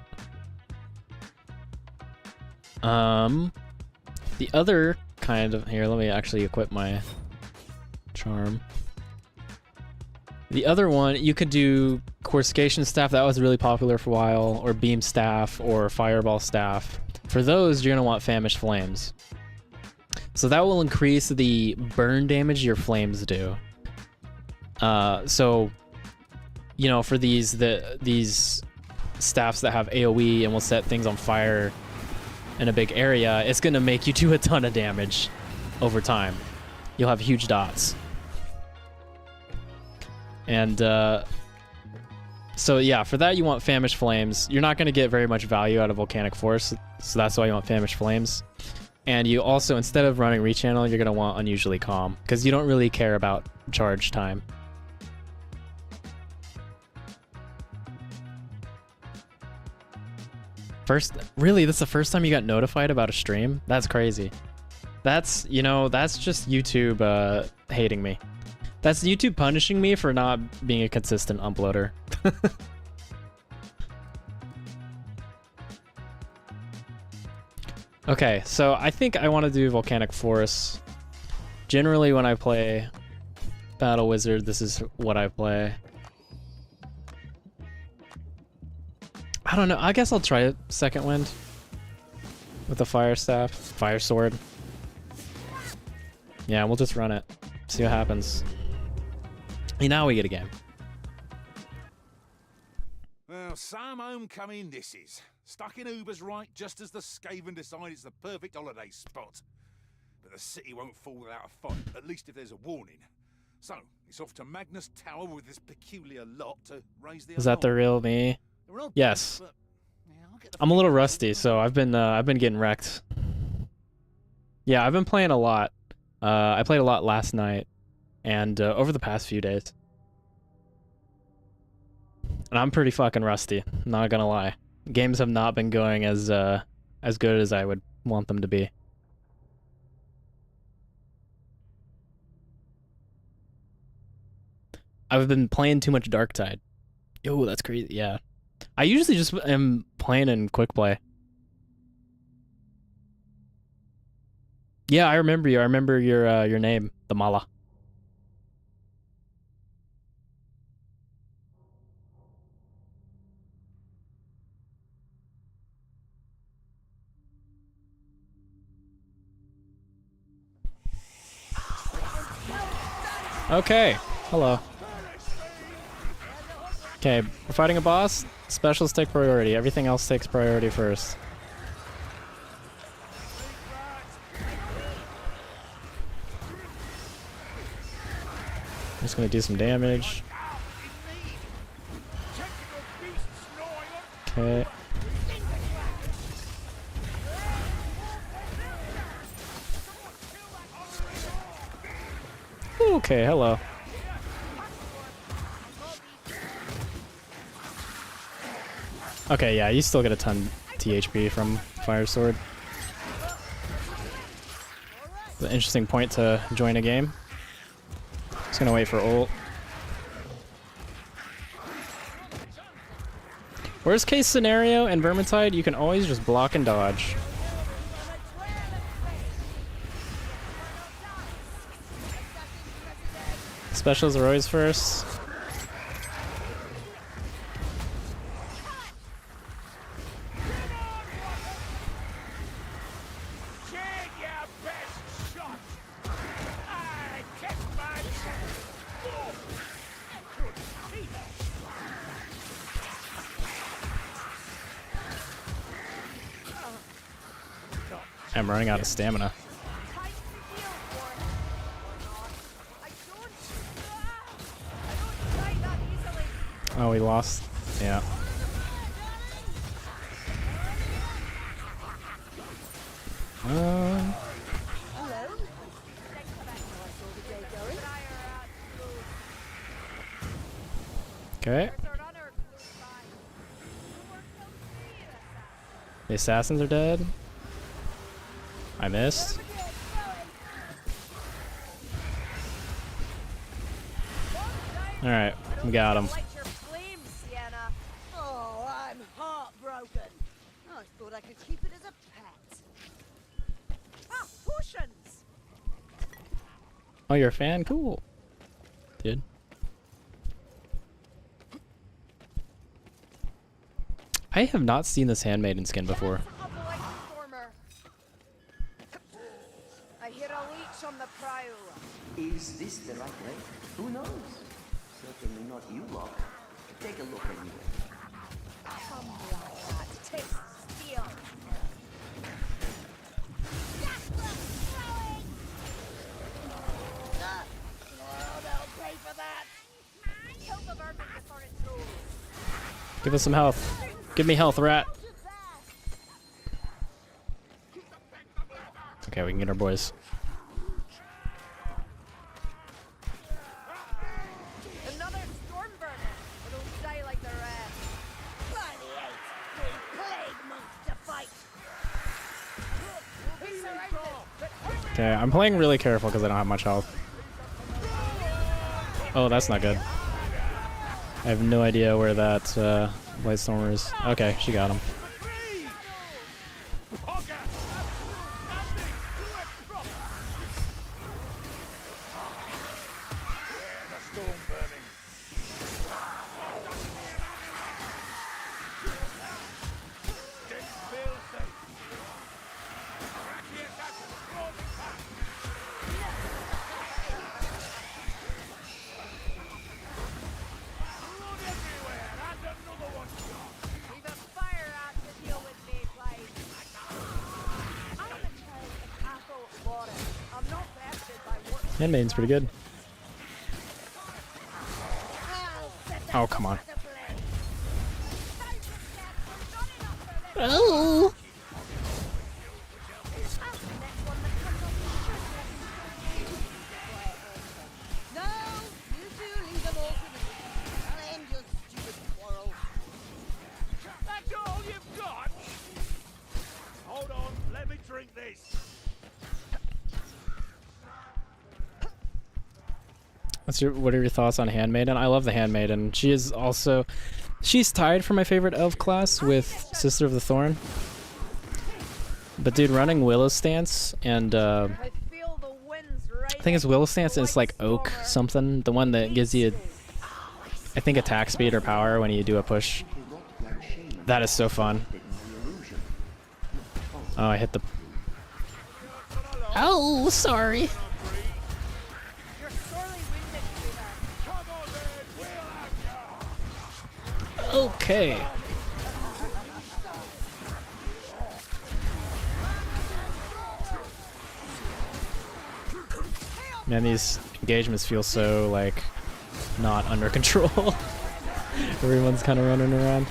The other kind of... Here, let me actually equip my charm. The other one, you could do Coruscation Staff. That was really popular for a while. Or Beam Staff or Fireball Staff. For those, you're going to want Famished Flames. So that will increase the burn damage your flames do. So, you know, for these staffs that have AoE and will set things on fire in a big area, it's going to make you do a ton of damage over time. You'll have huge dots. And so yeah, for that you want Famished Flames. You're not going to get very much value out of Volcanic Force, so that's why you want Famished Flames. And you also, instead of running Rechannel, you're going to want Unusually Calm, because you don't really care about charge time. Really, that's the first time you got notified about a stream? That's crazy. That's, you know, that's just YouTube hating me. That's YouTube punishing me for not being a consistent uploader. Okay, so I think I want to do Volcanic Force. Generally, when I play Battle Wizard, this is what I play. I don't know. I guess I'll try it Second Wind with the Fire Staff, Fire Sword. Yeah, we'll just run it. See what happens. Hey, now we get a game. Well, some homecoming this is. Stuck in Uber's right just as the Skaven decide it's the perfect holiday spot. But the city won't fall without a fight, at least if there's a warning. So, it's off to Magnus Tower with this peculiar lot to raise the Is that the real me? Yes. I'm a little rusty, so I've been getting wrecked. Yeah, I've been playing a lot. I played a lot last night and over the past few days. And I'm pretty fucking rusty, not gonna lie. Games have not been going as good as I would want them to be. I've been playing too much Darktide. Yo, that's crazy. Yeah. I usually just am playing in quick play. Yeah, I remember you. I remember your name, the Mala. Okay. Hello. Okay, we're fighting a boss. Specials take priority. Everything else takes priority first. I'm just gonna do some damage. Okay. Okay, hello. Okay, yeah, you still get a ton THP from Fire Sword. It's an interesting point to join a game. Just gonna wait for ult. Worst case scenario in Vermintide, you can always just block and dodge. Specials are always first. I'm running out of stamina. Oh, we lost. Yeah. Okay. The assassins are dead. I missed. All right, we got him. Light your flames, Sienna. Oh, I'm heartbroken. I thought I could keep it as a pet. Ah, potions! Oh, you're a fan? Cool. Dude. I have not seen this handmaiden skin before. I hear a leech on the prowl. Is this the right way? Who knows? Certainly not you lot. Take a look anyway. Come like that. Taste steel. They'll pay for that. Kill the vermin before it grows. Give us some health. Give me health, rat. Okay, we can get our boys. Another storm vermin. It'll die like the rest. Bloody hate. We plague monks to fight. We'll be surrounded. Okay, I'm playing really careful because I don't have much health. Oh, that's not good. I have no idea where that Blightstormer is. Okay, she got him. Leave a fire out to deal with me, please. I'm a child of Athel Lauren. I'm not vested by what. Handmaiden's pretty good. Oh, come on. Oh! No, you two leave them all to me. I'll end your stupid quarrel. That's all you've got? Hold on, let me drink this. What are your thoughts on Handmaiden? I love the Handmaiden. She is also... She's tied for my favorite elf class with Sister of the Thorn. But dude, running Willow Stance and... I feel the winds right. I think it's Willow Stance and it's like Oak something. The one that gives you, I think, attack speed or power when you do a push. That is so fun. Oh, I hit the... Oh, sorry. You're sorely wounded, Kruber. Okay. Man, these engagements feel so, like, not under control. Everyone's kind of running around.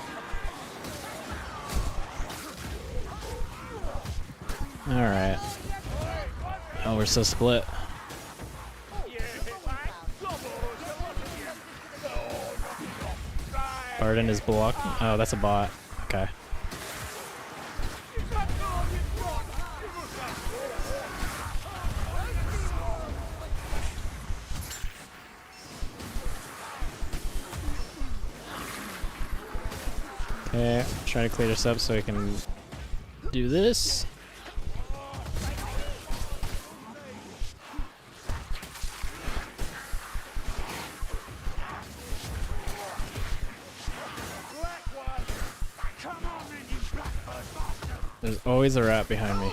Alright. Oh, we're so split. Bardin is blocking. Oh, that's a bot. Okay. Okay, trying to clear this up so I can do this. There's always a rat behind me.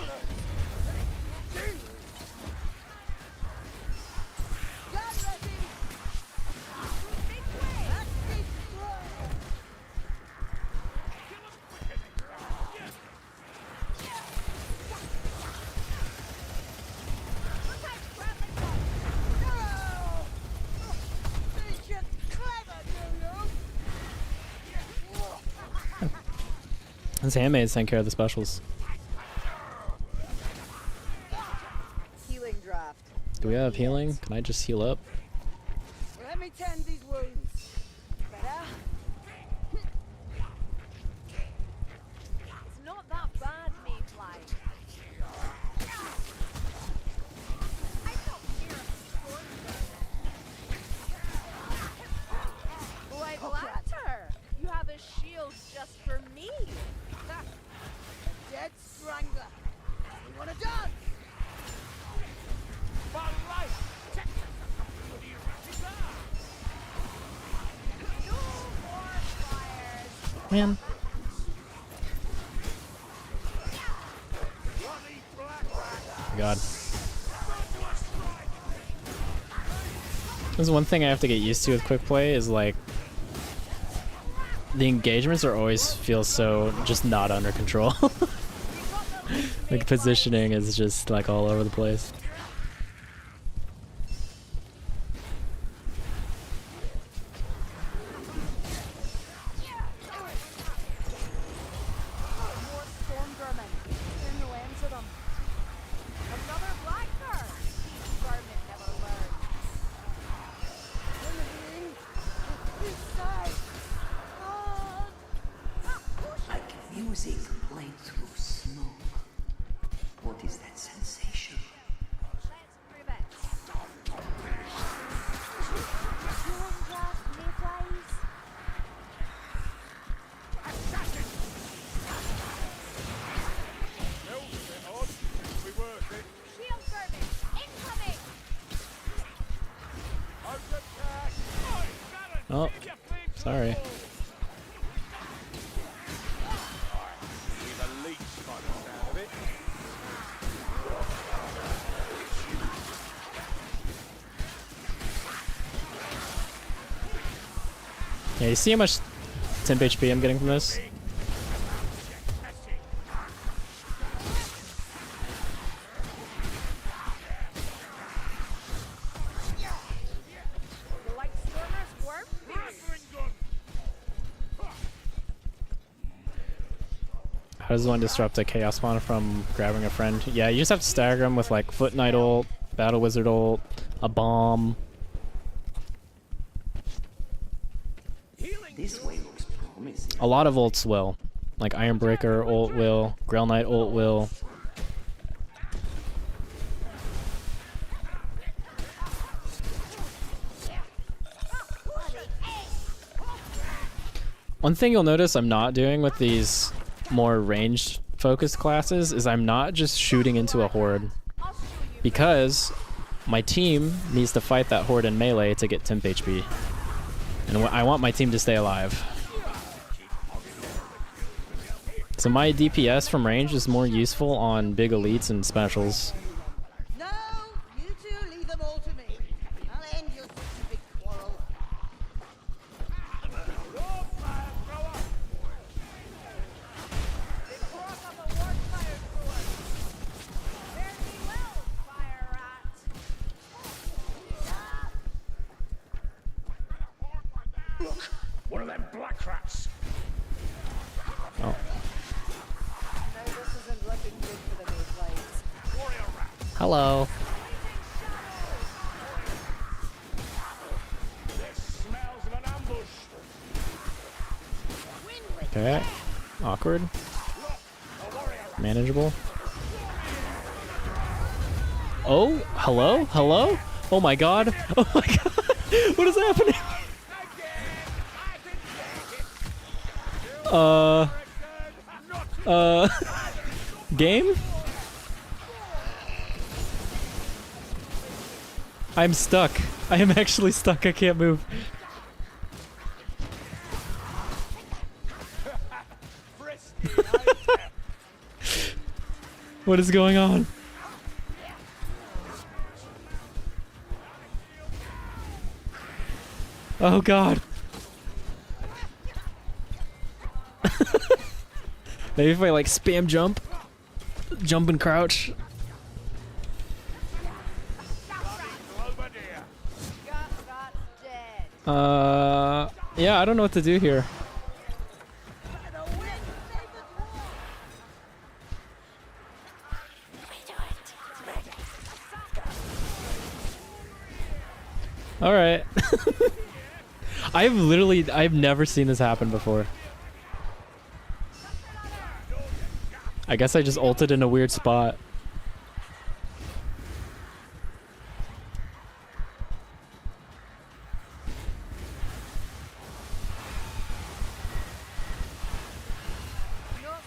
This handmaid's taking care of the specials. Healing draft. Do we have healing? Can I just heal up? Let me tend these wounds. Better? It's not that bad, Mayfly. I don't fear a storm. strangler. You wanna dance? My life! Check what do you ratchet are? No more fires. Man. Bloody black rat! God. There's one thing I have to get used to with quick play is like the engagements are always feel so just not under control. Like positioning is just like all over the place. More storm vermin. In the lands of them. Another blackbird. Vermin never learns. Anything? Inside. Like music played through smoke. What is that sensation? Let's prove it. Glass mayflies. Assassin! Still a bit odd. It'll be worth it. Shield vermin. Incoming. Open cash! Oi, Baron! Oh, Save your flame sorry. for the He's a leech by the sound of it. Yeah, you see how much temp HP I'm getting from this? You like stormers, worm? Rattling gun! How does one disrupt a chaos spawn from grabbing a friend? Yeah, you just have to stagger them with like Foot Knight ult, Battle Wizard ult, a bomb. This way looks promising. A lot of ults will. Like Ironbreaker ult will, Grell Knight ult will. One thing you'll notice I'm not doing with these more ranged focused classes is I'm not just shooting into a horde. Because my team needs to fight that horde in melee to get temp HP. And I want my team to stay alive. So my DPS from range is more useful on big elites and specials. No, you two leave them all to me. I'll end your stupid quarrel. Your fire thrower! They brought up a war fire thrower. Fare thee well, fire rat. Look! One of them black rats! Oh. No, this isn't looking good for the mayflies. Warrior rat! Hello. There smells of an ambush! Okay. Awkward. Look! A warrior rat! Manageable. Oh, hello? Hello? Oh my god. Oh my god. What is happening? Game? I'm stuck. I am actually stuck. I can't move. What is going on? Oh god. Maybe if I like spam jump and crouch. Got dead. Yeah, I don't know what to do here. By the wind, save the war. All right. I've never seen this happen before. I guess I just ulted in a weird spot.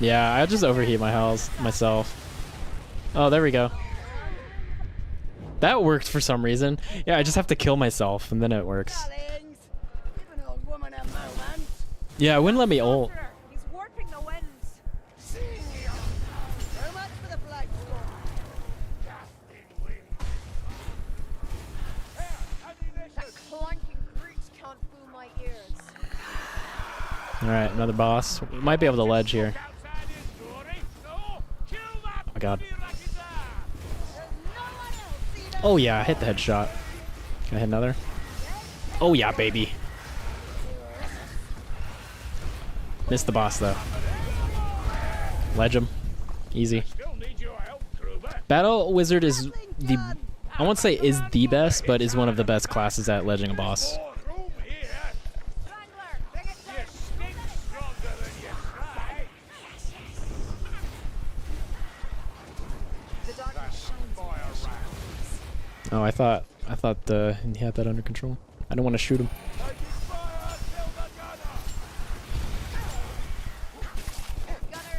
Yeah, I just overheat my house myself. Oh, there we go. That worked for some reason. Yeah, I just have to kill myself and then it works. Darlings, give an old woman a moment. Yeah, it wouldn't let me ult. He's warping the winds. So much for the black storm. That clanking creaks can't fool my ears. Alright, another boss. We might be able to ledge here. Oh my god. Oh yeah, I hit the headshot. Can I hit another? Oh yeah, baby. Missed the boss though. Ledge him. Easy. Battle Wizard is the... I won't say is the best, but is one of the best classes at ledging a boss. Oh, I thought he had that under control. I don't want to shoot him.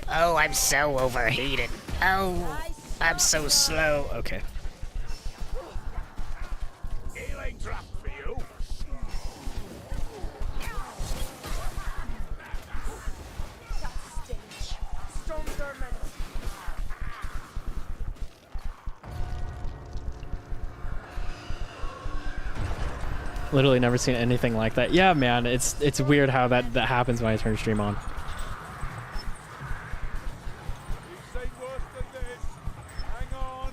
Oh, I'm so overheated. Oh, I'm so slow. Okay. Healing drop for you. Storm Vermin. Literally never seen anything like that. Yeah, man, it's weird how that happens when I turn stream on. You've seen worse than this. Hang on.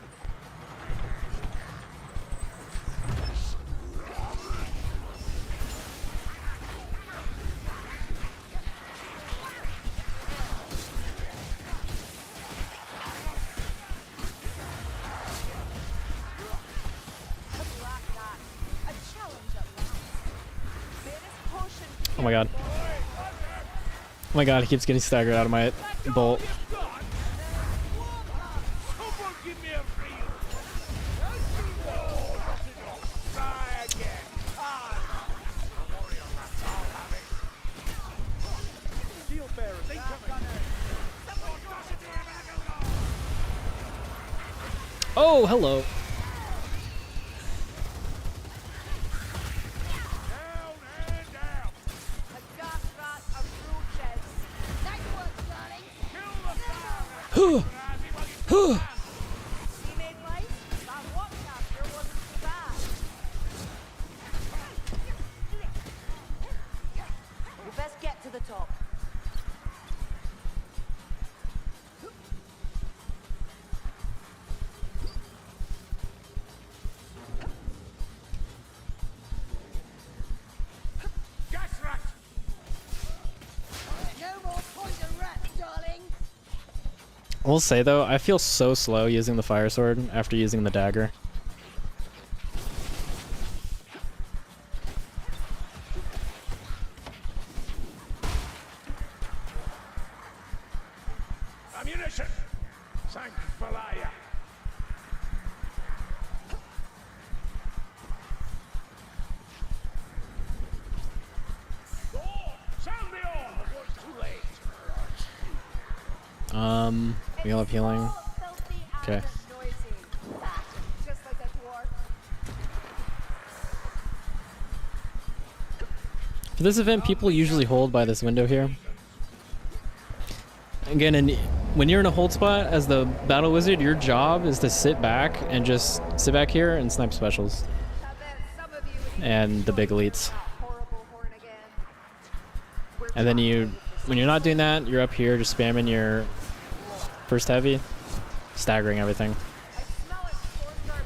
Oh my god. Oh my god, he keeps getting staggered out of my bolt. Someone give me a reel. Oh, knock it off. Try again. Warrior rats, I'll have it. Shield bearers incoming. Oh, hello. Down and down. A gas rat of roaches. Nice work, darling. Kill the fire. He made life. That watch after wasn't too bad. We best get to the top. Gas rat. No more poison rats, darling. I will say though, I feel so slow using the fire sword after using the dagger. Ammunition. Sank Falaya. Sound me on before it's too late. We all have healing. Okay. Just like that dwarf. For this event, people usually hold by this window here. Again, and when you're in a hold spot as the battle wizard, your job is to sit back and just sit back here and snipe specials I bet some of you would and the big elites. horrible horn again. And then when you're not doing that, you're up here just spamming your first heavy, staggering everything. I smell it, Storm Vermin.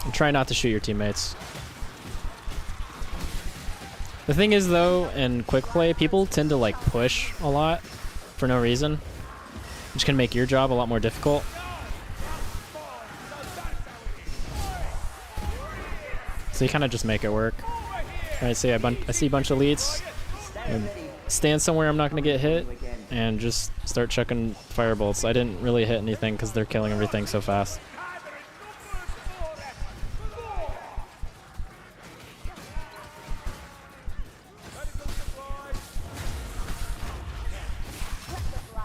And try not to shoot your teammates. The thing is though, in quick play, people tend to like push a lot for no reason, which can make your job a lot more difficult. So you kind of just make it work. I see a bunch of elites, and stand somewhere I'm not going to get hit, and just start chucking firebolts. I didn't really hit anything because they're killing everything so fast. Let the black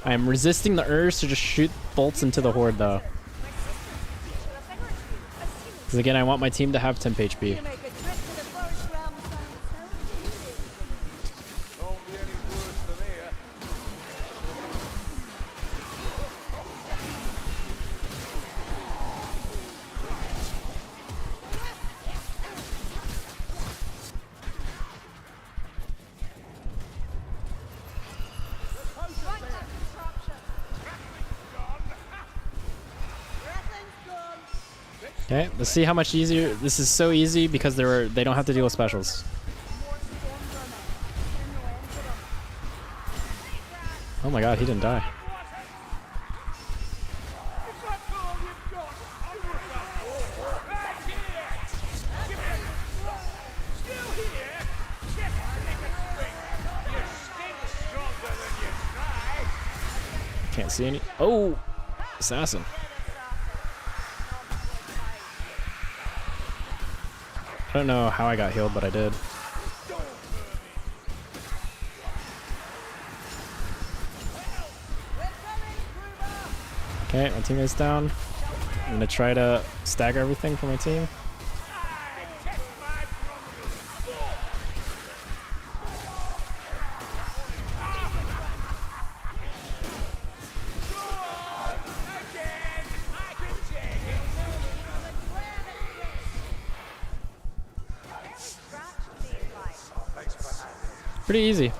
I am resisting the urge to just shoot bolts into the horde, though. Because again, I want my team to have temp HP. Don't be any worse than here. Okay, let's see how much easier. This is so easy because they don't have to deal with specials. Oh my god, he didn't die. Can't see any. Oh, assassin. I don't know how I got healed, but I did. Okay, my teammate's down. I'm gonna try to stagger everything for my team. Pretty easy.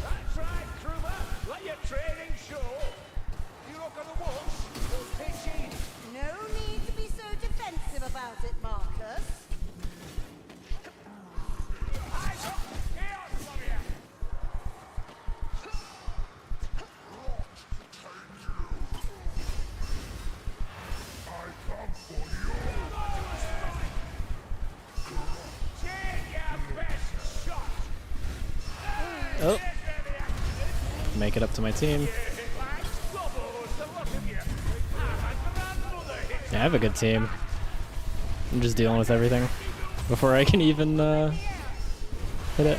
That's right, Kruber. Let your training show. You look at the wolves, those pitchy. No need to be so defensive about it, Marcus. Eyes up, chaos warrior. Take your best shot. Oh. Make it up to my team. Yeah, I have a good team. I'm just dealing with everything before I can even hit it.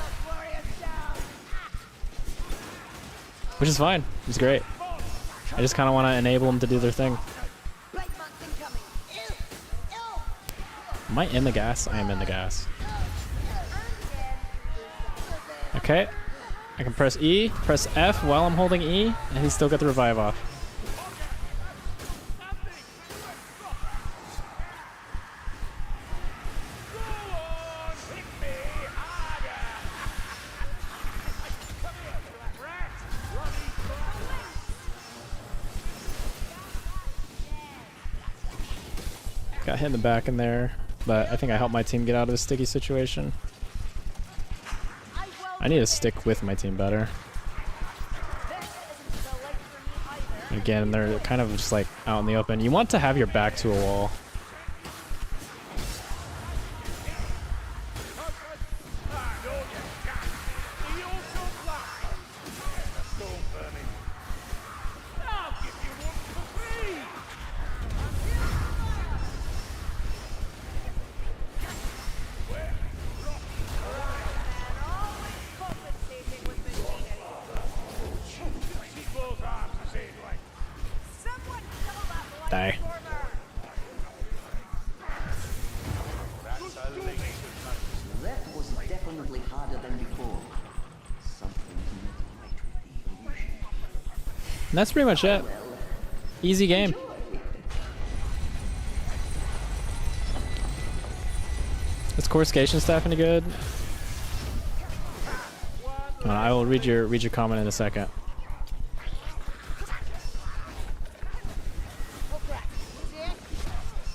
Which is fine. It's great. I just kind of want to enable them to do their thing. Am I in the gas? I am in the gas. Okay. I can press E, press F while I'm holding E, and he's still got the revive off. Got hit in the back in there, but I think I helped my team get out of a sticky situation. I need to stick with my team better. Again, they're kind of just like out in the open. You want to have your back to a wall. Die. That was definitely harder than before. Something right with the illusion. And that's pretty much it. Easy game. Is Coruscation staff any good? I will read your comment in a second.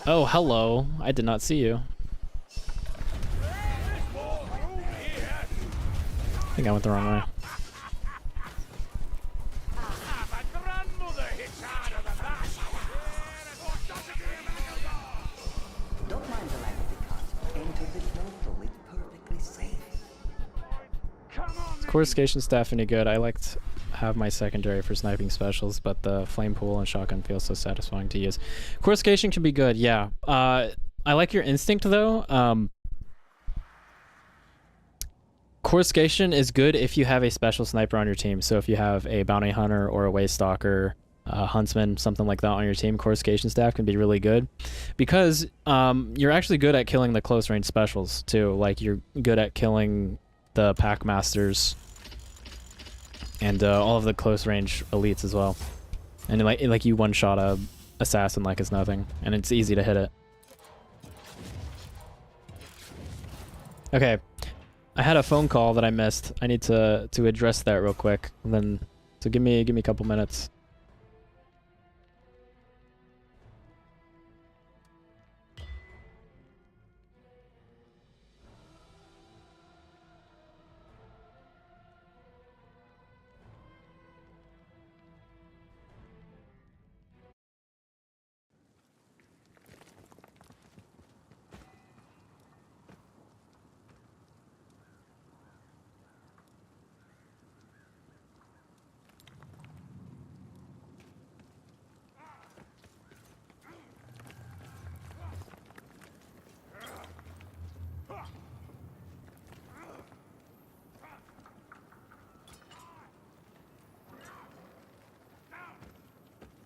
Oh, hello. I did not see you. I think I went the wrong way. Don't mind the lack of the cut. Enter the portal. It's perfectly safe. Coruscation staff any good? I like to have my secondary for sniping specials, but the flame pool and shotgun feels so satisfying to use. Coruscation can be good, yeah. I like your instinct though. Coruscation is good if you have a special sniper on your team. So if you have a bounty hunter or a waste stalker, huntsman, something like that on your team, Coruscation staff can be really good because you're actually good at killing the close range specials too. Like you're good at killing the pack masters and all of the close range elites as well. And like you one shot a assassin like it's nothing, and it's easy to hit it. Okay. I had a phone call that I missed. I need to address that real quick. And then, so give me a couple minutes.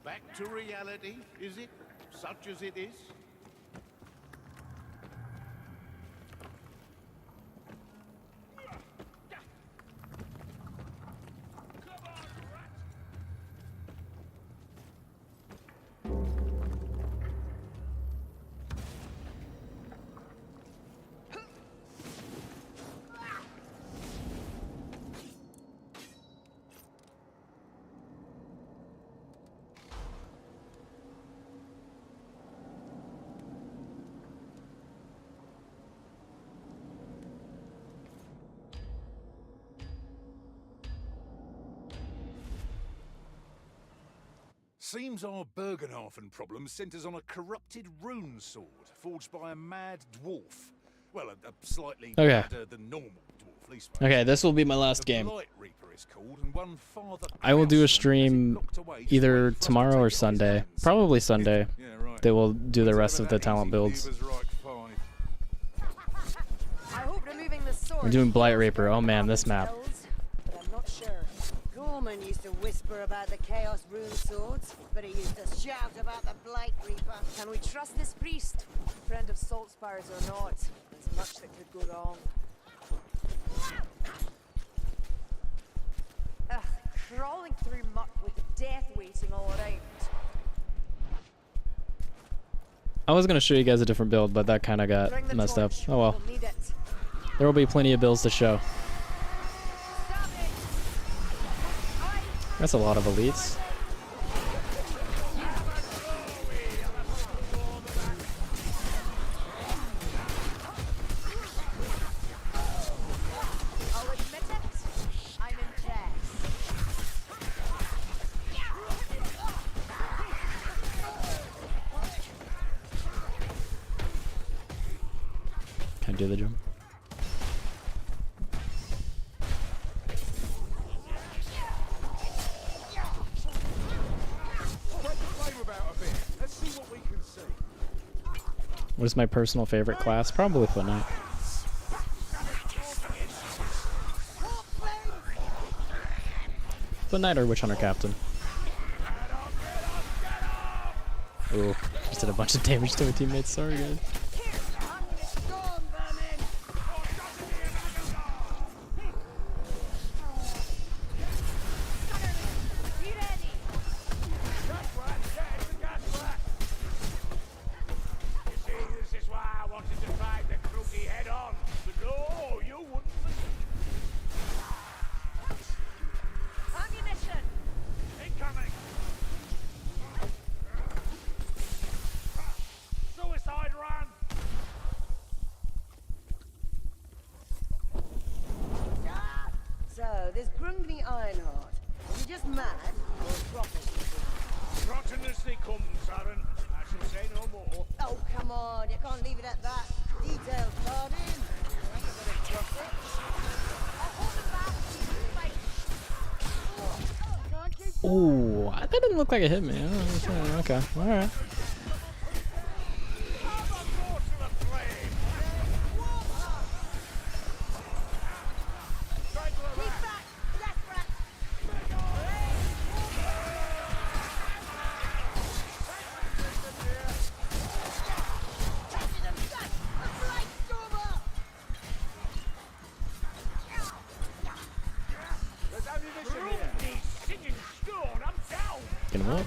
Back to reality, is it? Such as it is? Seems our Bergenhafen problem centres on a corrupted rune sword forged by a mad dwarf. Well, a slightly madder than normal dwarf, least. Okay, this will be my last game. I will do a stream either tomorrow or Sunday. Probably Sunday. They will do the rest of the talent builds. We're doing Blight Reaper. Oh man, this map. Gorman used to whisper about the Chaos Rune Swords, but he used to shout about the Blight Reaper. Can we trust this priest? Friend of Saltz or not, there's much that could go wrong. Crawling through muck with death waiting all around. I was going to show you guys a different build, but that kind of got messed up. Oh well. There will be plenty of builds to show. That's a lot of elites. I'll admit it, I'm impressed. Can I do the jump? What is my personal favorite class? Probably Foot Knight. Foot Knight or Witch Hunter Captain. Ooh, just did a bunch of damage to my teammates. Sorry, guys. So, this Grundy Ironheart, is he just mad or rotten? Rotten as they come, Saren. I shall say no more. Oh, come on, you can't leave it at that. Details, Bardin. I ain't gonna trust it. I'll hold him back. Oh, that didn't look like it hit me. Oh, okay, all right. Get him up.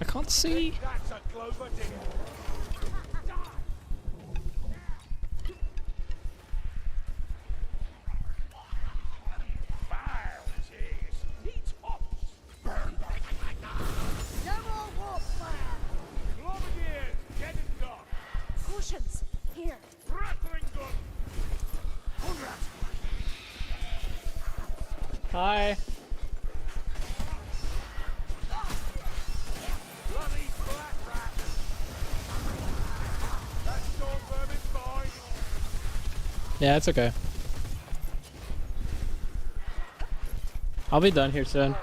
I can't see. Here. Hi. Yeah, it's okay. I'll be done here soon.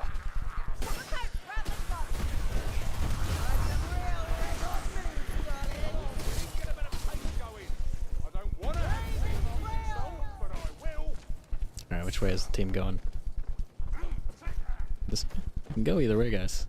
Alright, which way is the team going? This you can go either way, guys.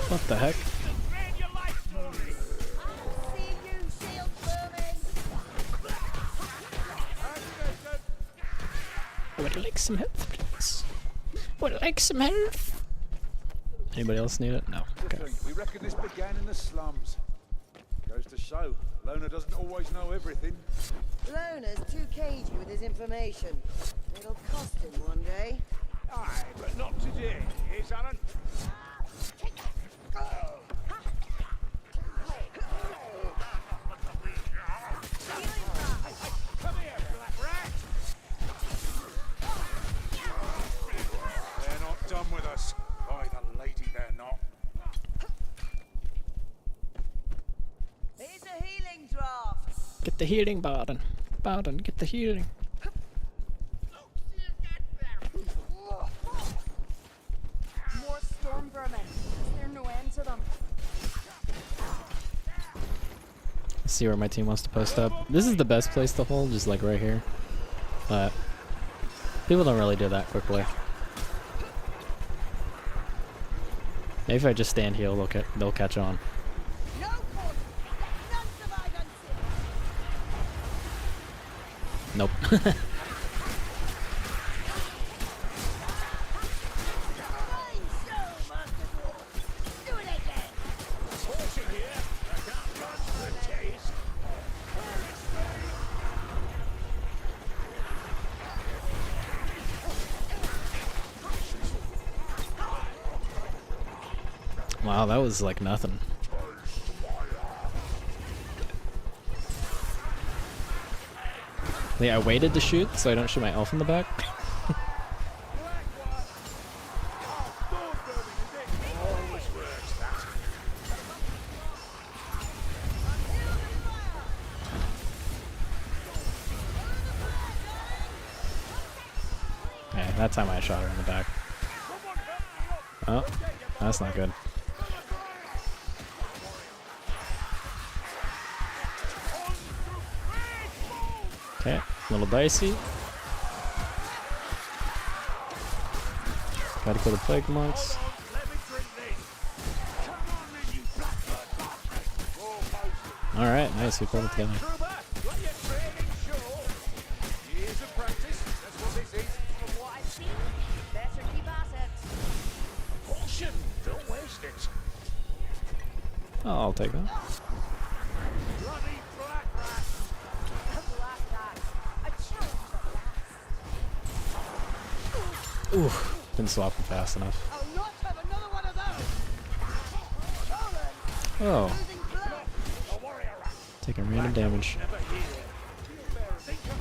What the heck? Would like some help, please? Would like some help? Anybody else need it? No. Okay. We reckon this began in the slums. Goes to show, Loner doesn't always know everything. Loner's too cagey with his information. It'll cost him one day. Aye, but not today, is Aaron? Come here, black rat! They're not done with us. By the lady, they're not. Here's a healing draft. Get the healing, Bardin. Bardin, get the healing. More storm vermin. Is there no end to them? See where my team wants to post up. This is the best place to hold, just like right here. But people don't really do that quickly. Maybe if I just stand here, they'll catch on. No cause. None survive unseen. Nope. Wow, that was like nothing. Yeah, I waited to shoot so I don't shoot my elf in the back. Yeah, that time I shot her in the back. Oh, that's not good. Okay, a little dicey. Gotta kill the plague monks. Alright, nice, we pulled it together. Kruber, let your training show. Years of practice, that's what this is. From what I've seen, better keep at it. Oh, I'll take that. Bloody black rat! A black rat. A challenge at last. Ooh, didn't swap them fast enough. I'll not have another one of those. Oh, Losing blood. A warrior rat! taking random damage. Never here. Think of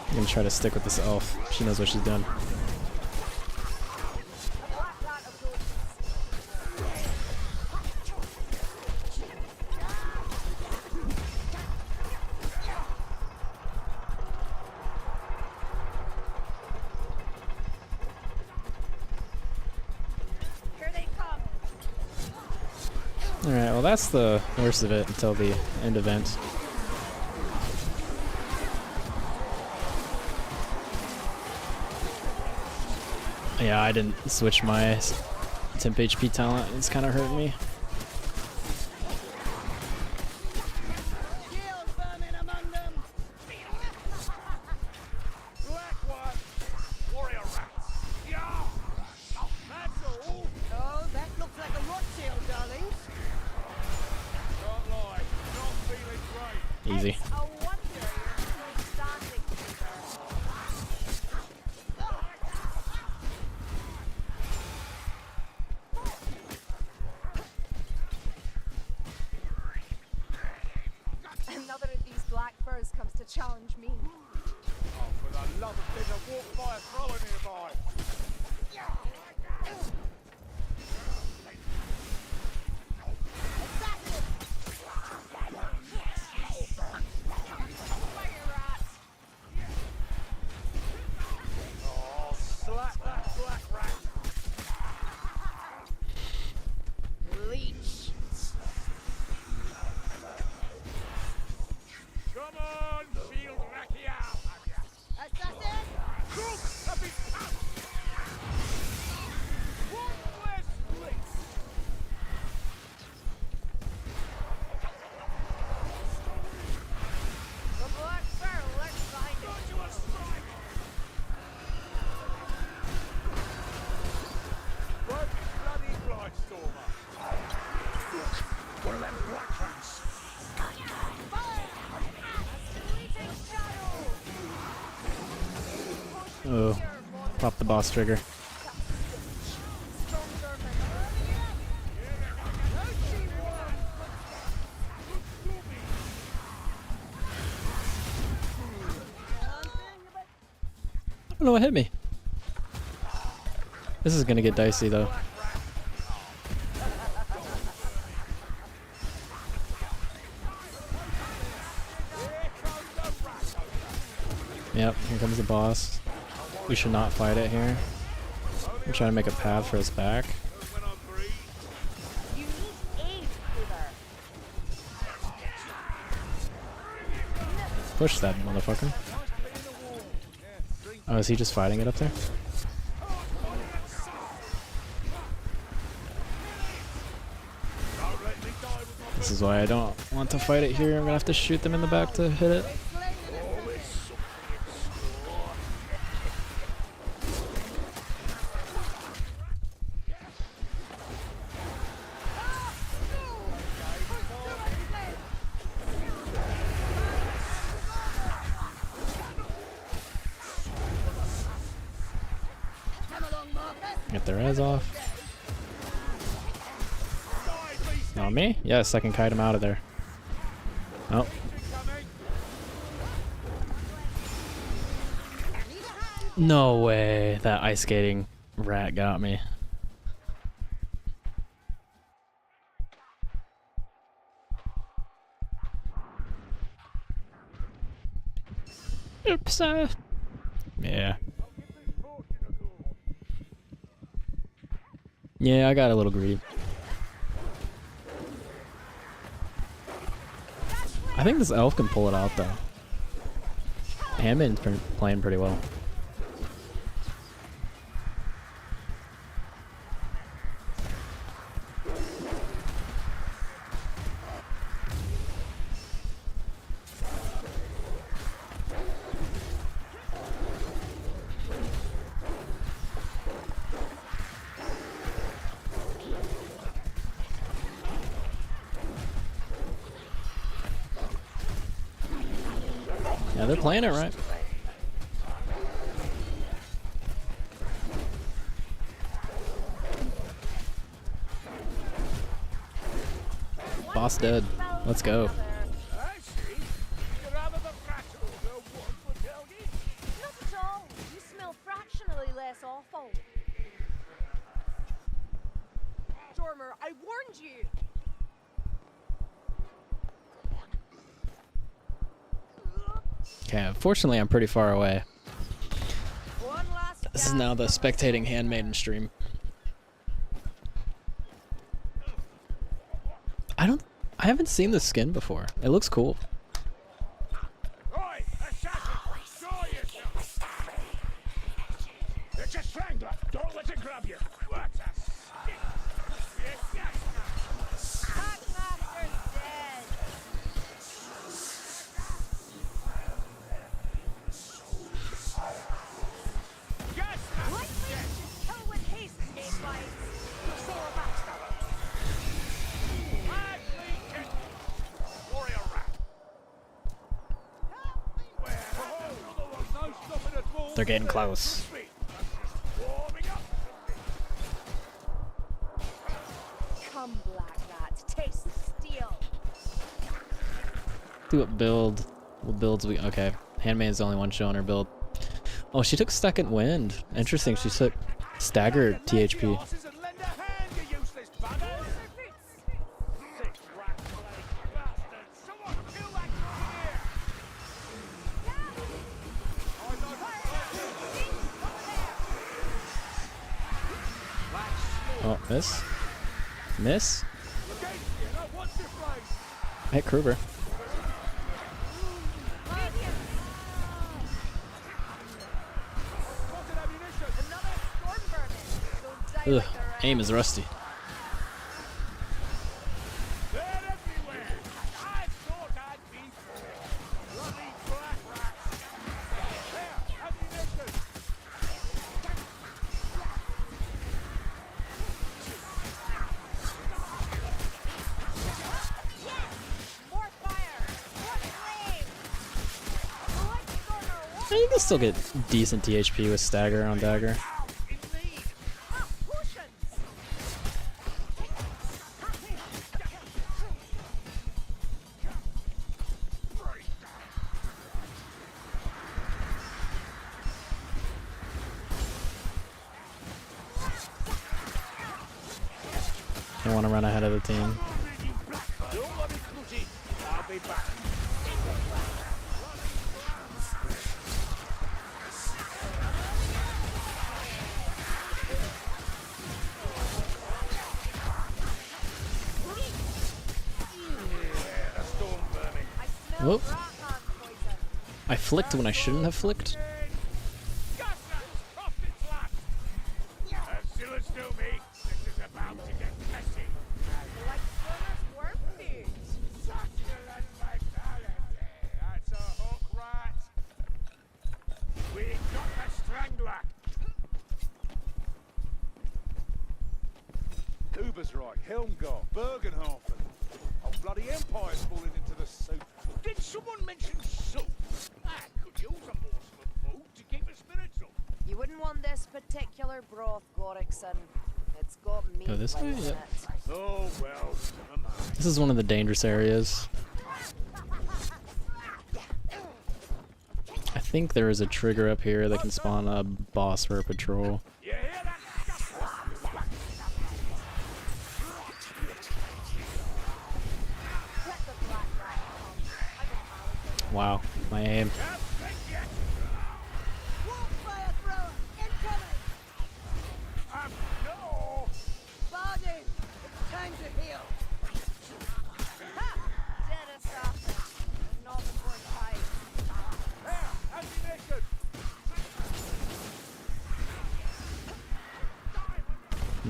I'm gonna try to stick with this elf. She knows what she's doing. A black rat approaches. Here they come. Alright, well that's the worst of it until the end event. Yeah, I didn't switch my temp HP talent. It's kind of hurting me. Kill vermin among them. black one! Warrior rats! Yeah! That's all! Oh, that looks like a rot tail, darlings. Can't lie, not feeling great. Easy. It's a wonder you're still standing, Kruber. Another of these black furs comes to challenge me. Oh, for the love of there's a walk by a thrower nearby. Oh, slap that black rat. Leech. Come on, shield Rakiao. Assassin. Crook, have his cut. One less place. The black fur, let's find it. Got you a strike. But bloody blight stormer. One of them black rats. Fleeting shadow. Oh, pop the boss trigger. Strong vermin. I don't know what hit me. This is gonna get dicey though. Yep, here comes the boss. We should not fight it here. I'm trying to make a path for us back. When I breathe. You need aid, Kruber. Push that motherfucker. Oh, is he just fighting it up there? This is why I don't want to fight it here. I'm gonna have to shoot them in the back to hit it. Get their eyes off. Not me? Yes, I can kite him out of there. Oh. No way. That ice skating rat got me. Oops. Yeah. Yeah, I got a little greedy. I think this elf can pull it out though. Hammond's playing pretty well. Yeah, they're playing it right. Boss dead. Let's go. Not at all. You smell fractionally less awful. Dormer, I warned you. Okay, unfortunately I'm pretty far away. One last This is now the spectating handmaiden stream. I haven't seen this skin before. It looks cool. Oi, assassin! Show yourself! It's a strangler! Don't let it grab you! What a stick! Packmaster's dead. Lightly should kill with haste, Snakebites. So a backstabber. Warrior rat! They're getting close. Come, Black Rat. Taste the steel. Do what build? What builds we? Okay, Handmaid's the only one showing her build. Oh, she took Second Wind. Interesting. She took Staggered THP. Oh, miss. Miss. Hey, Kruber. Ugh, aim is rusty. You can still get decent THP with Stagger on Dagger. I want to run ahead of the team. Whoop. I flicked when I shouldn't have flicked. Kruber's right, Helmgart, Bergenhafen. Oh, bloody Empire's falling into the soup. Did someone mention soup? I could use a morsel of food to keep the spirits up. You wouldn't want this particular broth, Gorikson. It's got meat Go this way? in Yep. it. Oh, well, never mind. This is one of the dangerous areas. I think there is a trigger up here that can spawn a boss for a patrol. You hear that? Wow, my aim. Fire thrower incoming. No! Bardin, it's time to heal. Ha! Dead assassin. Not before time. There, ammunition!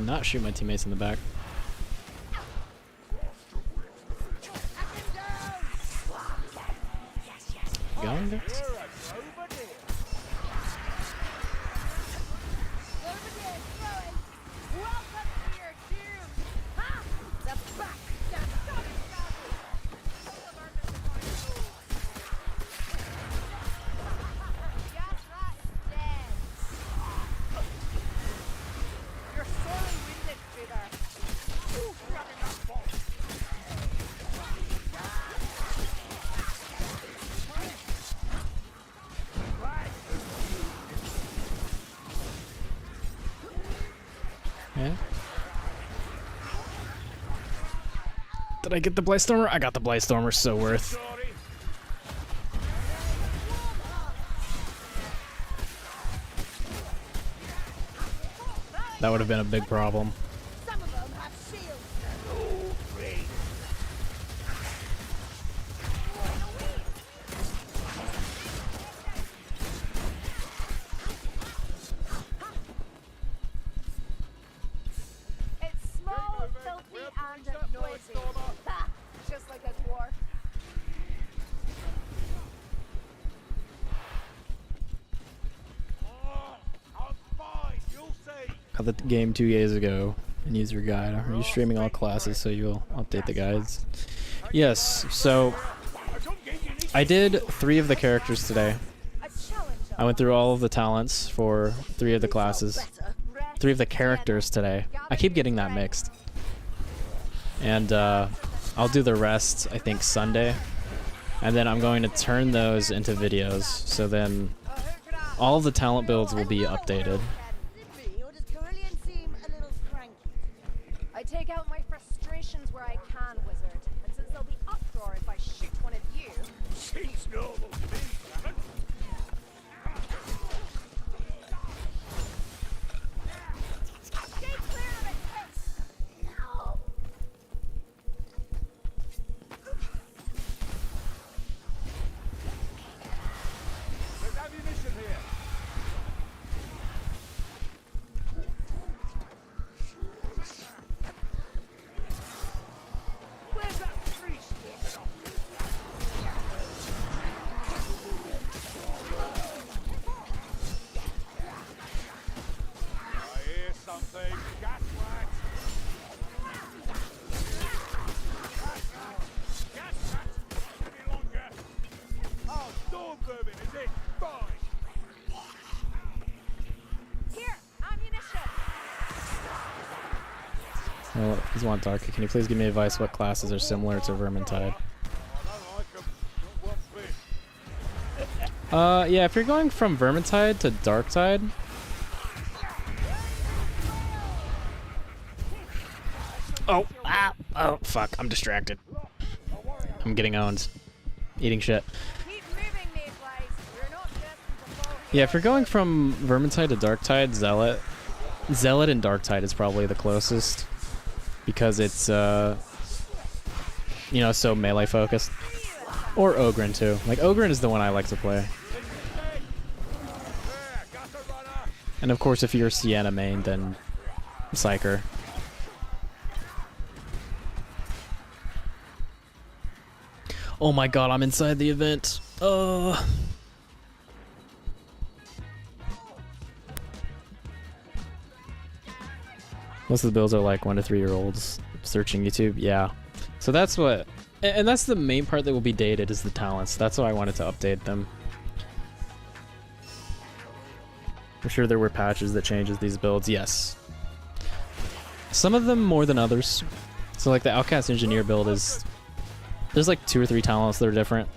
Not shoot my teammates in the back. Going guys? Kruber. Ooh, grabbing that bomb. Yeah. Did I get the Blightstormer? I got the Blightstormer, so worth. Sorry. That would have been a big problem. Some of them have shields. Oh, great. It's small, moving. filthy, We're and breached that noisy. Blightstormer. Ha! Just like a dwarf. Oh, I'm fine. You'll see. Got the game 2 days ago and user guide. Are you streaming all classes so you'll update the guides? Yes, so I did 3 of the characters today. A challenge. I went through all of the talents for 3 of the classes. 3 of the characters today. I keep getting that mixed. And I'll do the rest, I think, Sunday. And then I'm going to turn those into videos. So then all of the talent builds will be updated. Or does Carillion seem a little cranky? I take out my frustrations where I can, wizard. And since there'll be uproar if I shoot one of you, She's normal to me, Hammond. stay clear of it! No! There's ammunition here. Where's that priest walking off? I hear something. Gas rat. Gas rat. Any longer. Oh, storm vermin, is it? Fine. Here, ammunition! Well, please want Dark. Can you please give me advice what classes are similar to Vermintide? I don't like 'em. Not one bit. Yeah, if you're going from Vermintide to Darktide, oh, fuck, I'm distracted. I'm getting owned. Eating shit. Keep moving, mayflies. We're not destined to fall Yeah, if you're going from Vermintide to Darktide, Zealot and Darktide is probably the closest. Because it's, you know, so melee focused. Or Ogren too. Like, Ogren is the one I like to play. There, got a runner. And of course, if you're Sienna main, then Psyker. Oh my god, I'm inside the event. Most of the builds are like 1 to 3 year olds searching YouTube. Yeah. So that's what, and that's the main part that will be dated is the talents. That's why I wanted to update them. I'm sure there were patches that changes these builds. Yes. Some of them more than others. So like the Outcast Engineer build is, there's like 2 or 3 talents that are different.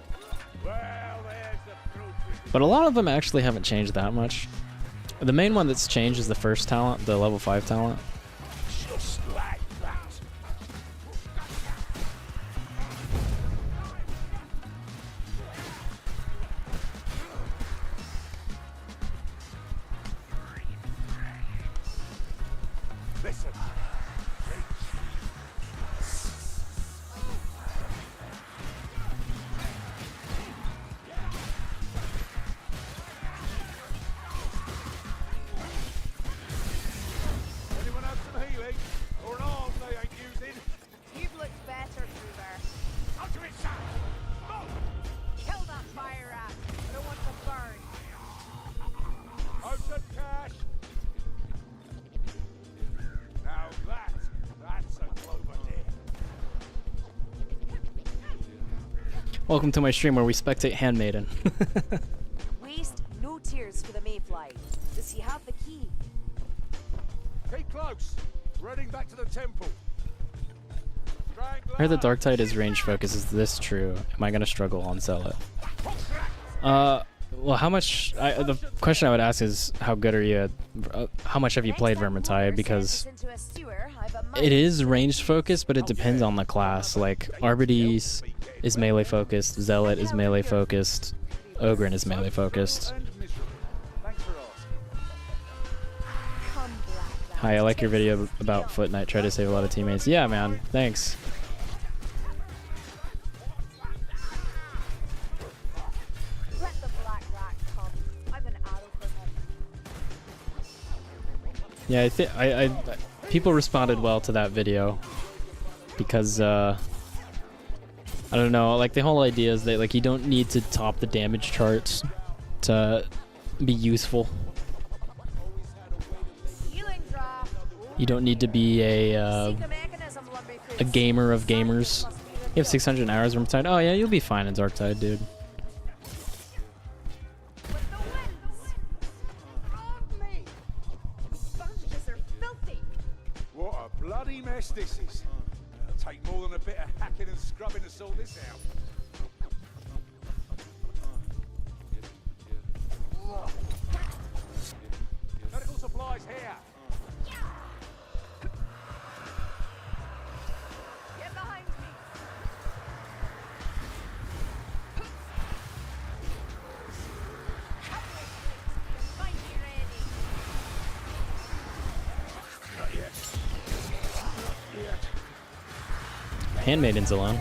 Well, there's the proof. But a lot of them actually haven't changed that much. The main one that's changed is the first talent, the level 5 talent. Just like that. Listen. Anyone have some healing? Or an arm they ain't using? You've looked better, Kruber. Out of it, son! Oh! Kill that fire rat. I don't want to burn. Ocean cash! Now that's a clover deer. Welcome to my stream where we spectate Handmaiden. Waste no tears for the mayfly. Does he have the key? Keep close. Heading back to the temple. I heard that Darktide is range focus. Is this true? Am I gonna struggle on Zealot? Well, how much? The question I would ask is, how good are you at? How much have you played Vermintide? Because it is range focused, but it depends on the class. Like Arbides is melee focused, Zealot is melee focused, Ogren is melee focused. Hi, I like your video about Foot Knight. Try to save a lot of teammates. Yeah, man. Thanks. Let the black rat come. I've an arrow for him. Yeah, I think I people responded well to that video because I don't know, like the whole idea is that like you don't need to top the damage charts to be useful. You don't need to be a gamer of gamers. You have 600 hours of Vermintide. Oh yeah, you'll be fine in Darktide, dude. What a bloody mess this is. It'll take more than a bit of hacking and scrubbing to sort this out. Medical supplies here. Get behind me. Fight me ready. Handmaiden's alone.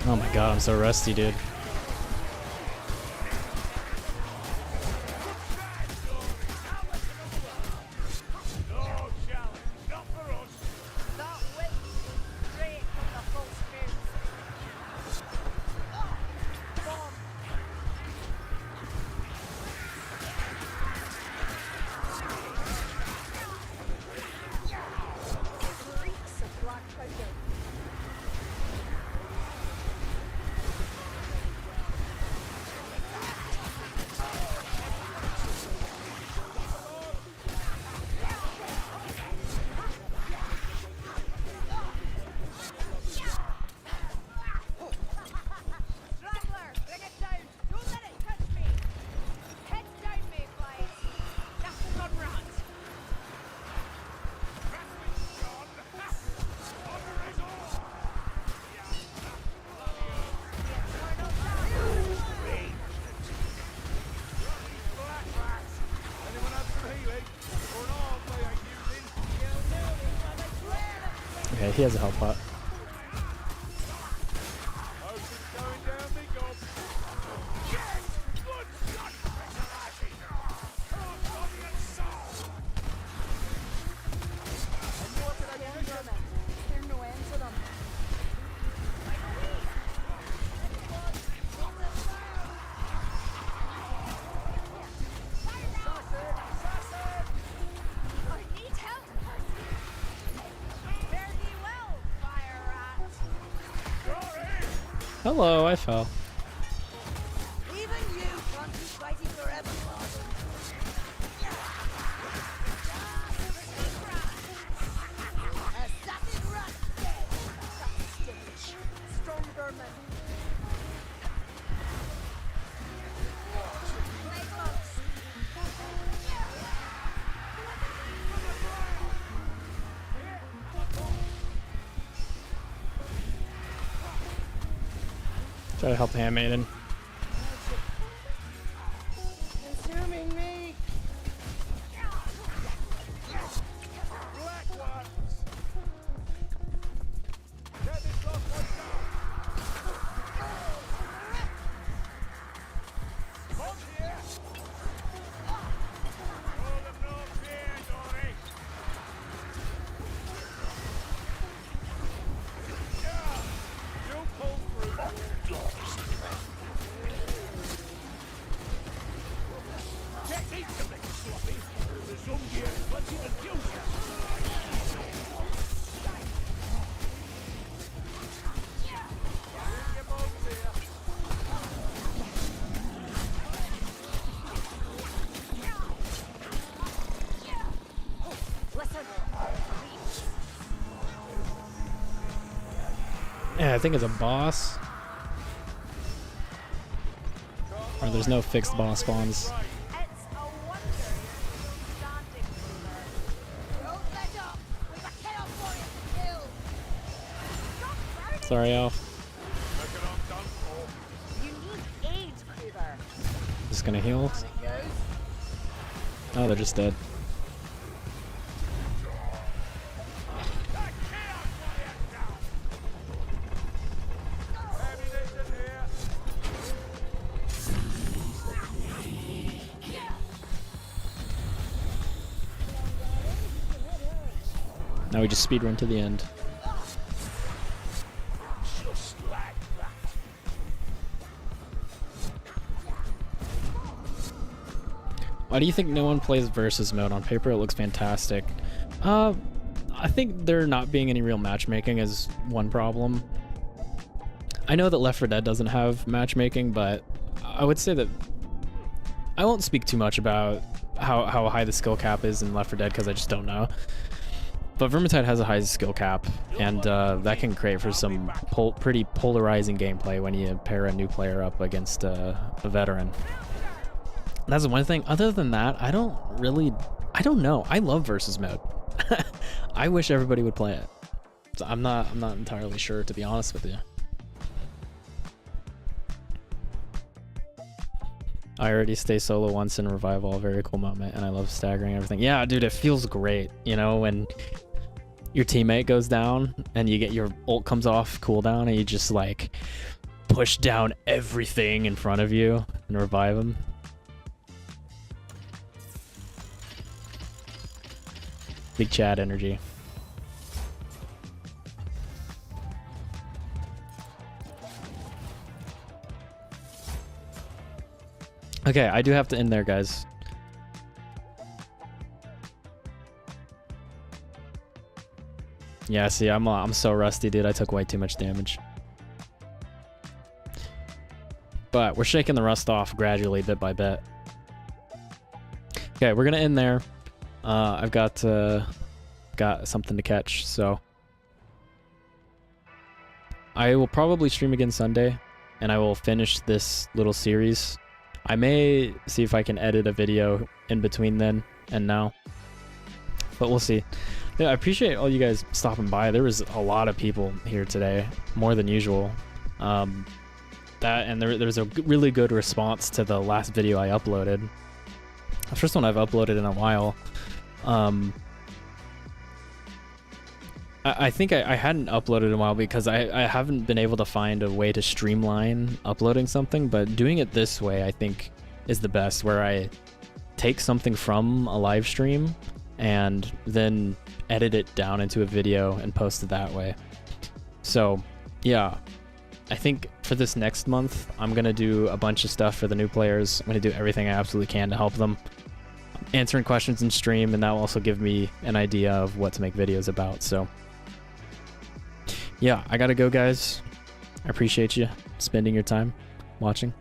Oh my god, I'm so rusty, dude. That whip straight from the full spears. Bomb. Reeks of black powder. Straggler, bring it down. Don't let it touch me. Head down, mayflies. That's not right. Anyone have some healing? Or an arm they ain't using? Okay, he has a health pot. Ocean's going down, big gob. Yes! Good shot! Oh, body and soul! There's no end to them. I need help. Fare thee well, fire rat. Hello, I fell. Even you can't be fighting forever, Bardin. Assassin rat dead. That stench. Strong vermin. Leg monks. Try to help the handmaiden. Consuming me. Black ones! Get this last one down! Come here! Hold them no fear, Dory! Yeah! You pull through! Get these to make sloppy! The zombie has plenty to kill you! Bring your bones here! Yeah, I think it's a boss. Or there's no fixed boss spawns. It's a wonder you're still standing, Kruber. Don't let up! We've a chaos warrior to kill! Stop drowning! Sorry, Alf. Reckon I'm done for. You need aid, Kruber. Just gonna heal. On it goes. Oh, they're just dead. That chaos warrior down. Ammunition here. Now we just speedrun to the end. Just like that. Why do you think no one plays versus mode? On paper it looks fantastic. I think there not being any real matchmaking is one problem. I know that Left 4 Dead doesn't have matchmaking, but I would say that I won't speak too much about how high the skill cap is in Left 4 Dead because I just don't know. But Vermintide has a high skill cap, and that can create for some pretty polarizing gameplay when you pair a new player up against a veteran. That's the one thing. Other than that, I don't know. I love versus mode. I wish everybody would play it. So I'm not entirely sure, to be honest with you. I already stay solo once in Revival, very cool moment, and I love staggering everything. Yeah, dude, it feels great, you know, when your teammate goes down and you get your ult comes off cooldown and you just like push down everything in front of you and revive them. Big Chad energy. Okay, I do have to end there, guys. Yeah, see, I'm so rusty, dude. I took way too much damage. But we're shaking the rust off gradually, bit by bit. Okay, we're gonna end there. I've got something to catch, so I will probably stream again Sunday, and I will finish this little series. I may see if I can edit a video in between then and now, but we'll see. Yeah, I appreciate all you guys stopping by. There was a lot of people here today, more than usual. There's a really good response to the last video I uploaded. The first one I've uploaded in a while. I think I hadn't uploaded in a while because I haven't been able to find a way to streamline uploading something, but doing it this way I think is the best, where I take something from a live stream and then edit it down into a video and post it that way. So yeah, I think for this next month I'm gonna do a bunch of stuff for the new players. I'm gonna do everything I absolutely can to help them, answering questions in stream, and that will also give me an idea of what to make videos about. So yeah, I gotta go, guys. I appreciate you spending your time watching,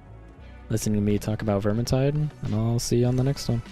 listening to me talk about Vermintide, and I'll see you on the next one.